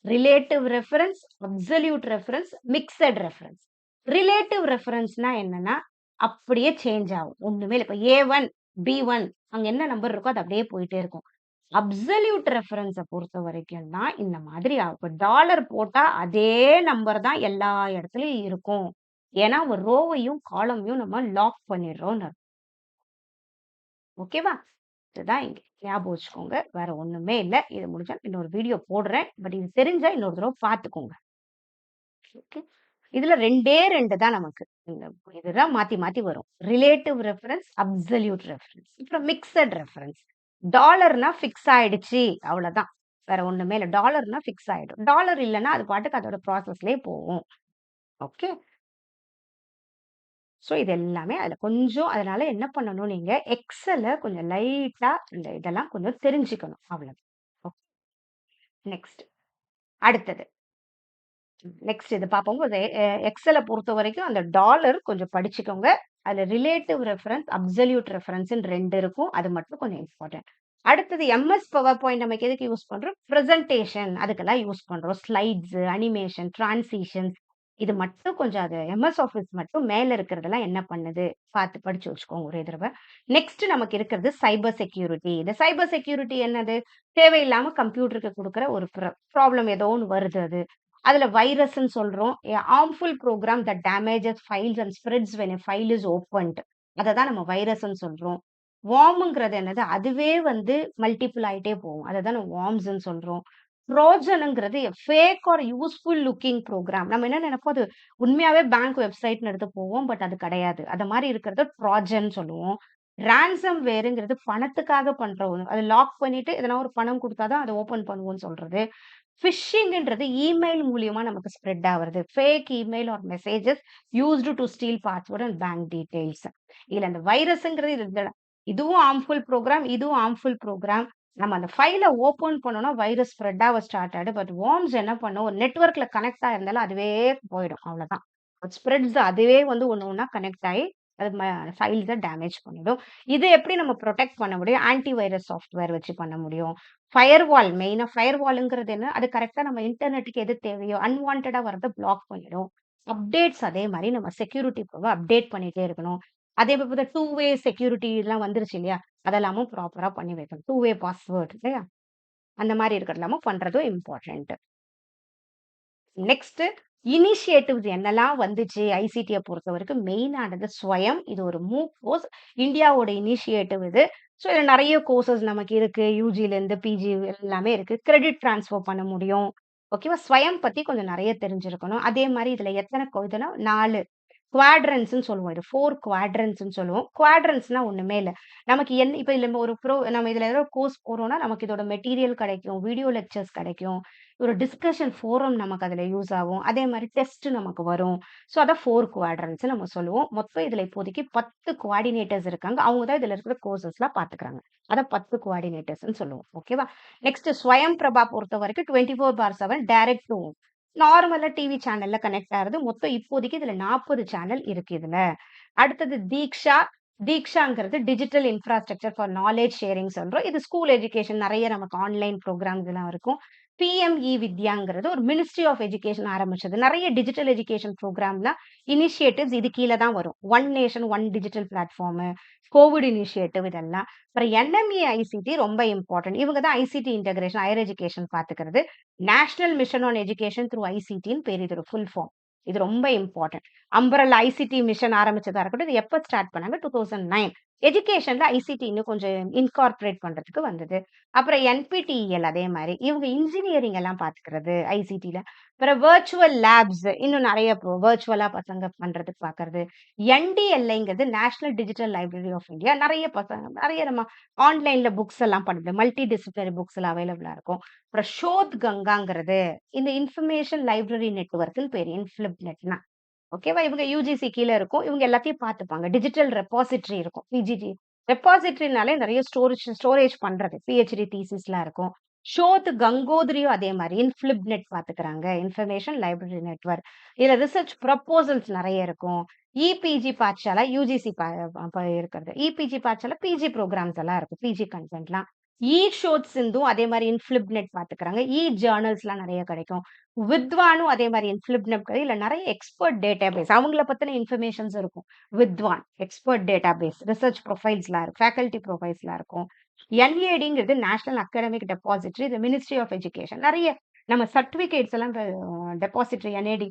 Relative reference, absolute reference, mixed reference. Relative ரெஃபரன்ஸ்னா என்னன்னா, அப்படியே சேஞ்ச் ஆகும். ஒண்ணுமே இல்ல. இப்ப A1, B1 அங்க என்ன நம்பர் இருக்கோ அது அப்படியே போயிட்டே இருக்கும். அப்சல்யூட் ரெஃபரன்ஸ பொறுத்தவரைக்கும் தான் இந்த மாதிரி ஆகும். இப்ப டாலர் போட்டா அதே நம்பர் தான் எல்லா இடத்துலயும் இருக்கும். ஏன்னா, ஒரு ரோவையும், காலமையும் நம்ம லாக் பண்ணிடுறோம்னு அர்த்தம். ஓகேவா? இதுதான் இங்க. ஞாபகம் வச்சுக்கோங்க. வேற ஒண்ணுமே இல்ல. இது முடிஞ்சா இன்னொரு வீடியோ போடுறேன். பட் இது தெரிஞ்சா இன்னொரு தடவ பார்த்துக்கோங்க. ஓகே. இதுல 2டே 2 தான் நமக்கு. இந்த இதுதான் மாத்தி மாத்தி வரும். Relative reference, absolute reference. அப்புறம் மிக்ஸட் ரெஃபரன்ஸ். டாலர்னா ஃபிக்ஸ் ஆயிடுச்சு. அவ்வளதான். வேற ஒண்ணுமே இல்ல. டாலர்னா ஃபிக்ஸ் ஆயிடும். டாலர் இல்லன்னா அது பாட்டுக்கு அதோட ப்ராசஸ்லயே போகும். ஓகே. ஸோ இது எல்லாமே அதுல கொஞ்சம் அதனால என்ன பண்ணணும் நீங்க எக்ஸல கொஞ்சம் லைட்டா இந்த இதெல்லாம் கொஞ்சம் தெரிஞ்சுக்கணும். அவ்வளவு. ஓகே. நெக்ஸ்ட். அடுத்தது. நெக்ஸ்ட் இது பார்ப்போம். எக்ஸல பொறுத்தவரைக்கும் அந்த டாலர் கொஞ்சம் படிச்சுக்கோங்க. அதுல ரிலேட்டிவ் ரெஃபரன்ஸ், அப்சல்யூட் ரெஃபரன்ஸ்ன்னு 2 இருக்கும். அது மட்டும் கொஞ்சம் இம்பார்ட்டன்ட். அடுத்தது எம்எஸ் பவர் பாயிண்ட் நமக்கு எதுக்கு யூஸ் பண்றோம்? பிரசன்டேஷன் அதுக்கெல்லாம் யூஸ் பண்றோம். ஸ்லைட்ஸ், அனிமேஷன், டிரான்சிஷன்ஸ் இது மட்டும் கொஞ்சம் அது எம்எஸ் ஆஃபீஸ் மட்டும் மேல இருக்கிறதெல்லாம் என்ன பண்ணுது? பார்த்து படிச்சு வச்சுக்கோங்க ஒரே தடவ. நெக்ஸ்ட் நமக்கு இருக்கிறது சைபர் செக்யூரிட்டி. இந்த சைபர் செக்யூரிட்டி என்னது? தேவையில்லாம கம்ப்யூட்டருக்கு குடுக்குற ஒரு ப்ராப்ளம் ஏதோ ஒண்ணு வருது அது. அதுல வைரஸ்ன்னு சொல்றோம். Harmful program that damages files and spreads when a file is opened. அததான் நம்ம வைரஸ்ன்னு சொல்றோம். வார்ம்ங்கிறது என்னது? அதுவே வந்து மல்டிபிள் ஆயிட்டே போகும். அததான் நம்ம வார்ம்ஸ்ன்னு சொல்றோம். ட்ரோஜன்ங்கிறது fake or useful looking program. நம்ம என்ன நினைப்போம், அது உண்மையாவே பேங்க் வெப்சைட்ன்னு எடுத்து போவோம். பட் அது கிடையாது. அது மாரி இருக்கிறத ட்ரோஜன் சொல்லுவோம். ரான்சம் வேர்ங்கிறது பணத்துக்காக பண்ற ஒண்ணு. அது லாக் பண்ணிட்டு எதனா ஒரு பணம் குடுத்தா தான் அத ஓப்பன் பண்ணுவோம்ன்னு சொல்றது. ஃபிஷிங்ன்றது இமெயில் மூலியமா நமக்கு ஸ்ப்ரெட் ஆவறது. Fake email or messages used to steal password and bank details. இதுல அந்த வைரஸ்ங்கிறது இதுவும் ஹார்ம்ஃபுல் ப்ரோகிராம், இதுவும் ஹார்ம்ஃபுல் ப்ரோகிராம். நம்ம அந்த ஃபைல ஓப்பன் பண்ணோம்னா வைரஸ் ஸ்ப்ரெட் ஆக ஸ்டார்ட் ஆயிடும். பட் வார்ம்ஸ் என்ன பண்ணும்? ஒரு நெட்வொர்க்ல கனெக்ட் ஆயிருந்தாலும் அதுவே போயிடும். அவ்வளவுதான். ஸ்ப்ரெட்ஸ் அதுவே வந்து ஒண்ணு ஒண்ணா கனெக்ட் ஆயி அது ஃபைல்ஸ டேமேஜ் பண்ணிடும். இது எப்படி நம்ம புரொடெக்ட் பண்ண முடியும்? ஆன்டி வைரஸ் சாஃப்ட்வேர் வச்சு பண்ண முடியும். ஃபயர்வால் மெயினா ஃபயர்வால்ங்கிறது என்ன? அது கரெக்ட்டா நம்ம இன்டர்நெட்க்கு எது தேவையோ அன்வான்டடா வரத பிளாக் பண்ணிடும். அப்டேட்ஸ் அதே மாரி நம்ம செக்யூரிட்டிக்காக அப்டேட் பண்ணிட்டே இருக்கணும். அதே போல 2 வே செக்யூரிட்டிலாம் வந்துருச்சு இல்லையா? அதெல்லாமும் ப்ராப்பரா பண்ணி வைக்கணும். 2 வே பாஸ்வேர்ட் இல்லையா? அந்த மாரி இருக்கிறதெல்லாமும் பண்றதும் இம்பார்ட்டன்ட். நெக்ஸ்ட் இனிஷியேட்டிவ்ஸ் என்னெல்லாம் வந்துச்சு ஐசிடிய பொறுத்தவரைக்கும் மெயினானது ஸ்வயம். இது ஒரு மூக் கோர்ஸ். இந்தியாவோட இனிஷியேட்டிவ் இது. ஸோ இதுல நெறைய கோர்சஸ் நமக்கு இருக்கு. யூஜிலேருந்து பிஜி எல்லாமே இருக்கு. கிரெடிட் ட்ரான்ஸ்ஃபர் பண்ண முடியும். ஓகேவா? ஸ்வயம் பத்தி கொஞ்சம் நெறைய தெரிஞ்சிருக்கணும். அதே மாரி இதுல எத்தன இதுனா 4 குவாட்ரண்ட்ஸ்ன்னு சொல்லுவோம். இது 4 குவாட்ரண்ட்ஸ்ன்னு சொல்லுவோம். குவாட்ரண்ட்ஸ்னா ஒண்ணுமே இல்ல. நமக்கு இப்ப இதுல நம்ம இதுல ஏதோ கோர்ஸ் போறோம்னா, நமக்கு இதோட மெட்டீரியல் கிடைக்கும். வீடியோ லெக்சர்ஸ் கிடைக்கும். ஒரு டிஸ்கஷன் ஃபோரம் நமக்கு அதுல யூஸ் ஆகும். அதே மாரி டெஸ்ட் நமக்கு வரும். ஸோ அதான் 4 குவாட்ரண்ட்ஸ்ன்னு நம்ம சொல்லுவோம். மொத்தம் இதுல இப்போதைக்கு 10 கோஆர்டினேட்டர்ஸ் இருக்காங்க. அவங்க தான் இதுல இருக்கிற கோர்சஸ்லாம் பார்த்துக்கிறாங்க. அதான் 10 கோஆர்டினேட்டர்ஸ்ன்னு சொல்லுவோம். ஓகேவா? நெக்ஸ்ட் ஸ்வயம் பிரபா பொறுத்தவரைக்கும் 24/7 டைரக்ட் டூ நார்மலா டிவி சேனல்ல கனெக்ட் ஆகுறது. மொத்தம் இப்போதைக்கு இதுல 40 சேனல் இருக்கு இதுல. அடுத்தது தீக்ஷா. தீக்ஷாங்கிறது digital infrastructure for knowledge sharing சொல்றோம். இது ஸ்கூல் எஜுகேஷன் நெறைய நமக்கு ஆன்லைன் ப்ரோகிராம்ஸ் எல்லாம் இருக்கும். பிஎம்இ வித்யாங்கிறது ஒரு மினிஸ்ட்ரி ஆஃப் எஜுகேஷன் ஆரம்பிச்சது. நெறைய டிஜிட்டல் எஜுகேஷன் ப்ரோகிராம்லாம் இனிஷியேட்டிவ்ஸ் இது கீழ தான் வரும். One nation, one digital platform, COVID initiative இதெல்லாம். அப்புறம் என்எம்இ ஐசிடி ரொம்ப இம்பார்ட்டன்ட். இவங்க தான் ஐசிடி இன்டகிரேஷன், ஹையர் எஜுகேஷன் பார்த்துக்கிறது. National mission on education through ஐசிடின்னு பேரு இதோட ஃபுல் ஃபார்ம். இது ரொம்ப இம்பார்ட்டன்ட். அம்பரல்லா ஐசிடி மிஷன் ஆரம்பிச்சதா இருக்கட்டும். இது எப்ப ஸ்டார்ட் பண்ணாங்க? 2009. எஜுகேஷன்ல ஐசிடி இன்னும் கொஞ்சம் இன்கார்ப்பரேட் பண்றதுக்கு வந்தது. அப்புறம் என்பிடிஇஎல் அதே மாரி. இவங்க இன்ஜினியரிங் எல்லாம் பார்த்துக்கிறது ஐசிடில. அப்புறம் வெர்ச்சுவல் லேப்ஸ் இன்னும் நெறைய வெர்ச்சுவலா பசங்க பண்றதுக்கு பார்க்கறது. என்டிஎல்ஐங்கிறது national digital library of India. நெறைய பசங்க நெறைய நம்ம ஆன்லைன்ல புக்ஸ் எல்லாம் பண்ண முடியும். மல்டி டிசிப்ளினரி புக்ஸ் எல்லாம் அவைலபிளா இருக்கும். அப்புறம் ஷோத் கங்காங்கிறது இந்த இன்ஃபர்மேஷன் லைப்ரரி நெட்வொர்க்ன்னு பேரு. இன்ஃபிளிப்நெட்னா. ஓகேவா? இவங்க யுஜிசி கீழ இருக்கும். இவங்க எல்லாத்தையும் பார்த்துப்பாங்க. டிஜிட்டல் ரெபாசிட்டரி இருக்கும். பிஜிடி ரெபாசிட்டரினாலே நெறைய ஸ்டோரேஜ் பண்றது. பிஹெச்டி தீசிஸ்லாம் இருக்கும். ஷோத் கங்கோத்ரியும் அதே மாரி இன்ஃபிளிப்நெட் பார்த்துக்கிறாங்க. Information library network. இதுல ரிசர்ச் ப்ரொபோசல்ஸ் நெறைய இருக்கும். இபிஜி பாட்சாலா யுஜிசி இருக்கிறது. இபிஜி பாட்சாலா பிஜி புரோகிராம்ஸ் எல்லாம் இருக்கும். பிஜி கன்டென்ட்லாம். ஷோத் சிந்தும் அதே மாரி இன்ஃபிளிப்நெட் பார்த்துக்கிறாங்க. ஜர்னல்ஸ்லாம் நெறைய கிடைக்கும். வித்வானும் அதே மாரி இன்ஃபிளிப்நெட் இதுல நெறைய எக்ஸ்பர்ட் டேட்டாபேஸ் அவங்கள பத்தின இன்ஃபர்மேஷன்ஸ் இருக்கும். வித்வான், எக்ஸ்பர்ட் டேட்டாபேஸ், ரிசர்ச் ப்ரொஃபைல்ஸ்லாம் இருக்கும். ஃபேக்கல்டி ப்ரொஃபைல்ஸ்லாம் இருக்கும். என்ஏடிங்கிறது நேஷனல் அகாடமிக் டெபாசிட்டரி. இது மினிஸ்ட்ரி ஆஃப் எஜுகேஷன். நெறைய நம்ம சர்டிஃபிகேட்ஸ் எல்லாம் டெபாசிட்டரி என்ஏடி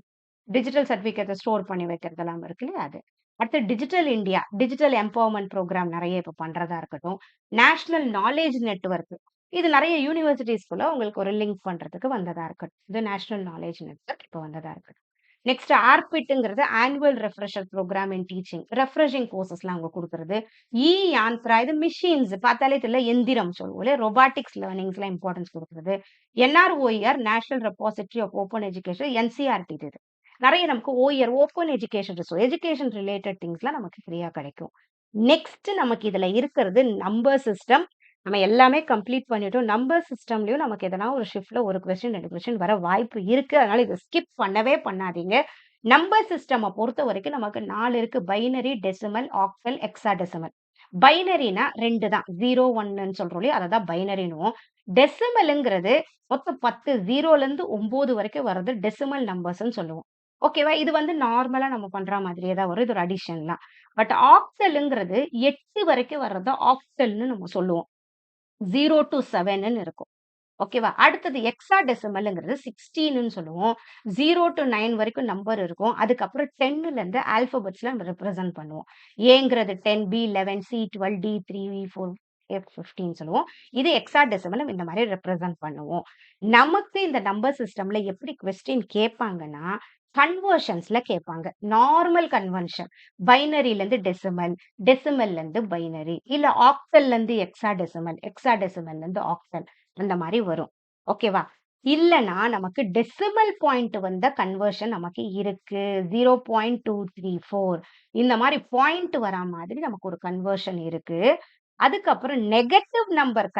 டிஜிட்டல் சர்டிஃபிகேட்ட ஸ்டோர் பண்ணி வைக்கிறதெல்லாம் இருக்கு இல்லையா? அது. அடுத்து digital India, digital empowerment program நெறைய இப்ப பண்றதா இருக்கட்டும். National knowledge network. இது நெறைய யூனிவர்சிட்டீஸ்குள்ள உங்களுக்கு ஒரு லிங்க் பண்றதுக்கு வந்ததா இருக்கட்டும். இது நேஷனல் நாலேட்ஜ் நெட்வொர்க் இப்ப வந்ததா இருக்கட்டும். நெக்ஸ்ட் ஆர்பிட்ங்கிறது annual refresher programme in teaching. Refreshing கோர்சஸ்லாம் அவங்க குடுக்குறது. யாந்த்ரா இது மிஷின்ஸ் பார்த்தாலே தெரியல எந்திரம் சொல்லுவோம். ரொபாட்டிக்ஸ் லேர்னிங்ஸ்லாம் இம்பார்ட்டன்ஸ் குடுக்குறது. NROER national repository of open education NCERT இது. நெறைய நமக்கு ஓப்பன் எஜுகேஷன் எஜுகேஷன் ரிலேட்டட் திங்ஸ்லாம் நமக்கு ஃப்ரீயா கிடைக்கும். நெக்ஸ்ட் நமக்கு இதுல இருக்கிறது நம்பர் சிஸ்டம். நம்ம எல்லாமே கம்ப்ளீட் பண்ணிட்டோம். நம்பர் சிஸ்டம்லயும் நமக்கு எதனா ஒரு ஷிஃப்ட்ல 1 கொஸ்டின் 2 கொஸ்டின் வர வாய்ப்பு இருக்கு. அதனால இத ஸ்கிப் பண்ணவே பண்ணாதீங்க. நம்பர் சிஸ்டம பொறுத்தவரைக்கும் நமக்கு 4 இருக்கு. Binary, decimal, octal, hexadecimal. பைனரினா 2 தான். 0, 1ன்னு சொல்றோம் இல்லையா? அததான் பைனரின்னுவோம். டெசிமல்ங்கிறது மொத்தம் 10 0லேருந்து 9 வரைக்கும் வர்றது டெசிமல் நம்பர்ஸ்ன்னு சொல்லுவோம். ஓகேவா? இது வந்து நார்மலா நம்ம பண்ற மாதிரியே தான் வரும். இது ஒரு அடிஷன் தான். பட் ஆக்டல்ங்கிறது 8 வரைக்கும் வர்றத ஆக்டல்ன்னு நம்ம சொல்லுவோம். 0 டூ 7ன்னு இருக்கும். ஓகேவா? அடுத்தது ஹெக்ஸாடெசிமல்ங்கிறது 16ன்னு சொல்லுவோம். 0 டூ 9 வரைக்கும் நம்பர் இருக்கும். அதுக்கப்புறம் 10லேருந்து ஆல்ஃபபெட்ஸ்ல நம்ம ரெப்ரசன்ட் பண்ணுவோம். ஏங்கிறது 10, B 11, C 12, D 3, V 4, F 15 சொல்லுவோம். இது ஹெக்ஸாடெசிமல் இந்த மாரி ரெப்ரசன்ட் பண்ணுவோம். நமக்கு இந்த நம்பர் சிஸ்டம்ல எப்படி கொஸ்டின் கேட்பாங்கன்னா, கன்வர்ஷன்ஸ்ல கேட்பாங்க. Normal conversion. பைனரிலருந்து டெசிமல், டெசிமல்லேருந்து பைனரி. இல்ல ஆக்டல்லேருந்து ஹெக்ஸாடெசிமல், ஹெக்ஸாடெசிமல்லேருந்து ஆக்டல். அந்த மாரி வரும். ஓகேவா? இல்லன்னா நமக்கு டெசிமல் பாயிண்ட் வந்த கன்வர்ஷன் நமக்கு இருக்கு. 0.234 இந்த மாரி பாயிண்ட் வரா மாதிரி நமக்கு ஒரு கன்வர்ஷன் இருக்கு. அதுக்கப்புறம் நெகட்டிவ் நம்பர்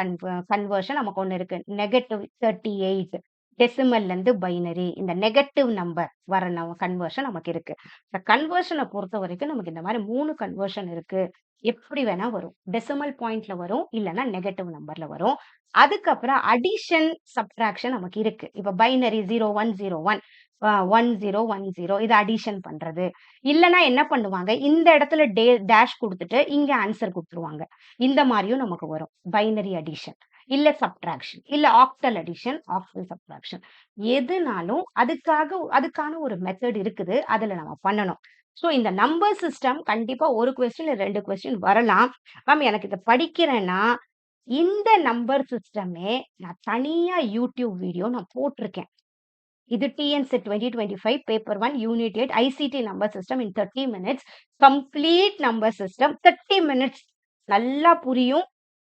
கன்வர்ஷன் நமக்கு ஒண்ணு இருக்கு. நெகட்டிவ் 38 டெசிமல்லேருந்து பைனரி. இந்த நெகட்டிவ் நம்பர் வர கன்வர்ஷன் நமக்கு இருக்கு. இந்த கன்வர்ஷன பொறுத்தவரைக்கும் நமக்கு இந்த மாரி 3 கன்வர்ஷன் இருக்கு. எப்படி வேணா வரும். டெசிமல் பாயிண்ட்ல வரும். இல்லன்னா நெகட்டிவ் நம்பர்ல வரும். அதுக்கப்புறம் அடிஷன், சப்ட்ராக்ஷன் நமக்கு இருக்கு. இப்ப பைனரி 0101 1010 இத அடிஷன் பண்றது. இல்லன்னா என்ன பண்ணுவாங்க, இந்த இடத்துல டேஷ் குடுத்துட்டு இங்க ஆன்சர் குடுத்துருவாங்க. இந்த மாரியும் நமக்கு வரும். பைனரி அடிஷன், இல்ல சப்ட்ராக்ஷன், இல்ல ஆக்டல் அடிஷன், ஆக்டல் சப்ட்ராக்ஷன். எதுனாலும் அதுக்கான ஒரு மெத்தட் இருக்குது. அதுல நம்ம பண்ணணும். சோ இந்த நம்பர் சிஸ்டம் கண்டிப்பா 1 கொஸ்டின் இல்ல 2 கொஸ்டின் வரலாம். மேம் எனக்கு இத படிக்கிறேன்னா, இந்த நம்பர் சிஸ்டமே நான் தனியா யூடியூப் வீடியோ நான் போட்டிருக்கேன். இது TNSET 2025 paper 1 unit 8 ICT number system in 30 minutes. Complete number system 30 minutes. நல்லா புரியும்.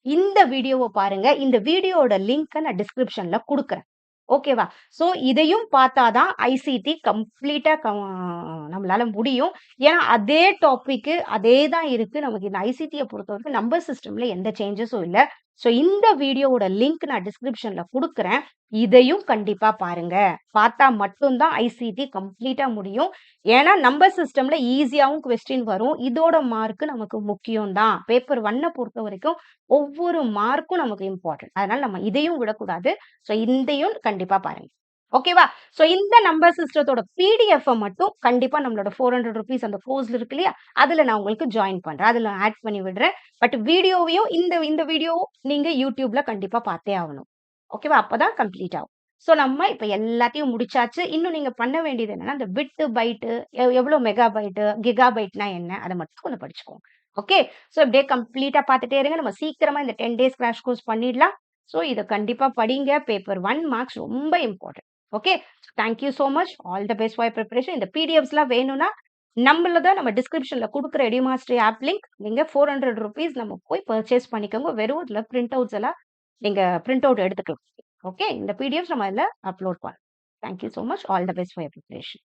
இந்த வீடியோவ பாருங்க. இந்த வீடியோவோட லிங்க்க நான் டிஸ்கிரிப்ஷன்ல குடுக்குறேன். ஓகேவா? சோ இதையும் பார்த்தா தான் ஐசிடி கம்ப்ளீட்டா நம்மளால முடியும். ஏன்னா அதே டாபிக் அதே தான் இருக்கு. நமக்கு இந்த ஐசிடிய பொறுத்தவரைக்கும் நம்பர் சிஸ்டம்ல எந்த சேஞ்சஸும் இல்ல. சோ இந்த வீடியோவோட லிங்க் நான் டிஸ்கிரிப்ஷன்ல குடுக்குறேன். இதையும் கண்டிப்பா பாருங்க. பார்த்தா மட்டும் தான் ஐசிடி கம்ப்ளீட்டா முடியும். ஏன்னா நம்பர் சிஸ்டம்ல ஈஸியாவும் கொஸ்டின் வரும். இதோட மார்க் நமக்கு முக்கியம் தான். பேப்பர் 1 பொறுத்தவரைக்கும் ஒவ்வொரு மார்க்கும் நமக்கு இம்பார்ட்டன்ட். அதனால நம்ம இதையும் விடக்கூடாது. சோ இதையும் கண்டிப்பா பாருங்க. ஓகேவா? சோ இந்த நம்பர் சிஸ்டத்தோட பிடிஎஃப் மட்டும் கண்டிப்பா நம்மளோட ₹400 அந்த கோர்ஸ்ல இருக்கு இல்லையா? அதுல நான் உங்களுக்கு ஜாயின் பண்றேன். அதுல ஆட் பண்ணி விடுறேன். பட் வீடியோவையும் இந்த இந்த வீடியோ நீங்க YouTubeல கண்டிப்பா பார்த்தே ஆகணும். ஓகேவா? அப்பதான் கம்ப்ளீட் ஆகும். ஸோ நம்ம இப்ப எல்லாத்தையும் முடிச்சாச்சு. இன்னும் நீங்க பண்ண வேண்டியது என்னன்னா, அந்த பிட்டு, பைட்டு எவ்வளோ மெகாபைட்டு, கிகாபைட்னா என்ன? அத மட்டும் கொஞ்சம் படிச்சுக்கோங்க. ஓகே. ஸோ இப்படியே கம்ப்ளீட்டா பார்த்துட்டே இருங்க. நம்ம சீக்கிரமா இந்த 10 டேஸ் கிராஷ் கோர்ஸ் பண்ணிடலாம். ஸோ இத கண்டிப்பா படிங்க. பேப்பர் 1 மார்க்ஸ் ரொம்ப important. Okay. Thank you so much. All the best for your preparation. இந்த பிடிஎஃப்ஸ்லாம் வேணும்னா, நம்மளத நம்ம டிஸ்கிரிப்ஷன்ல குடுக்குற எடுமாஸ்டரி ஆப் லிங்க் நீங்க ₹400 நம்ம போய் பர்ச்சேஸ் பண்ணிக்கோங்க. வெறும் இதுல பிரிண்ட் அவுட்ஸ் எல்லாம் நீங்க பிரிண்ட் அவுட் எடுத்துக்கலாம். ஓகே. இந்த பிடிஎஃப்ஸ் நம்ம இதுல அப்லோட் பண்ணலாம். Thank you so much. All the best for your preparation.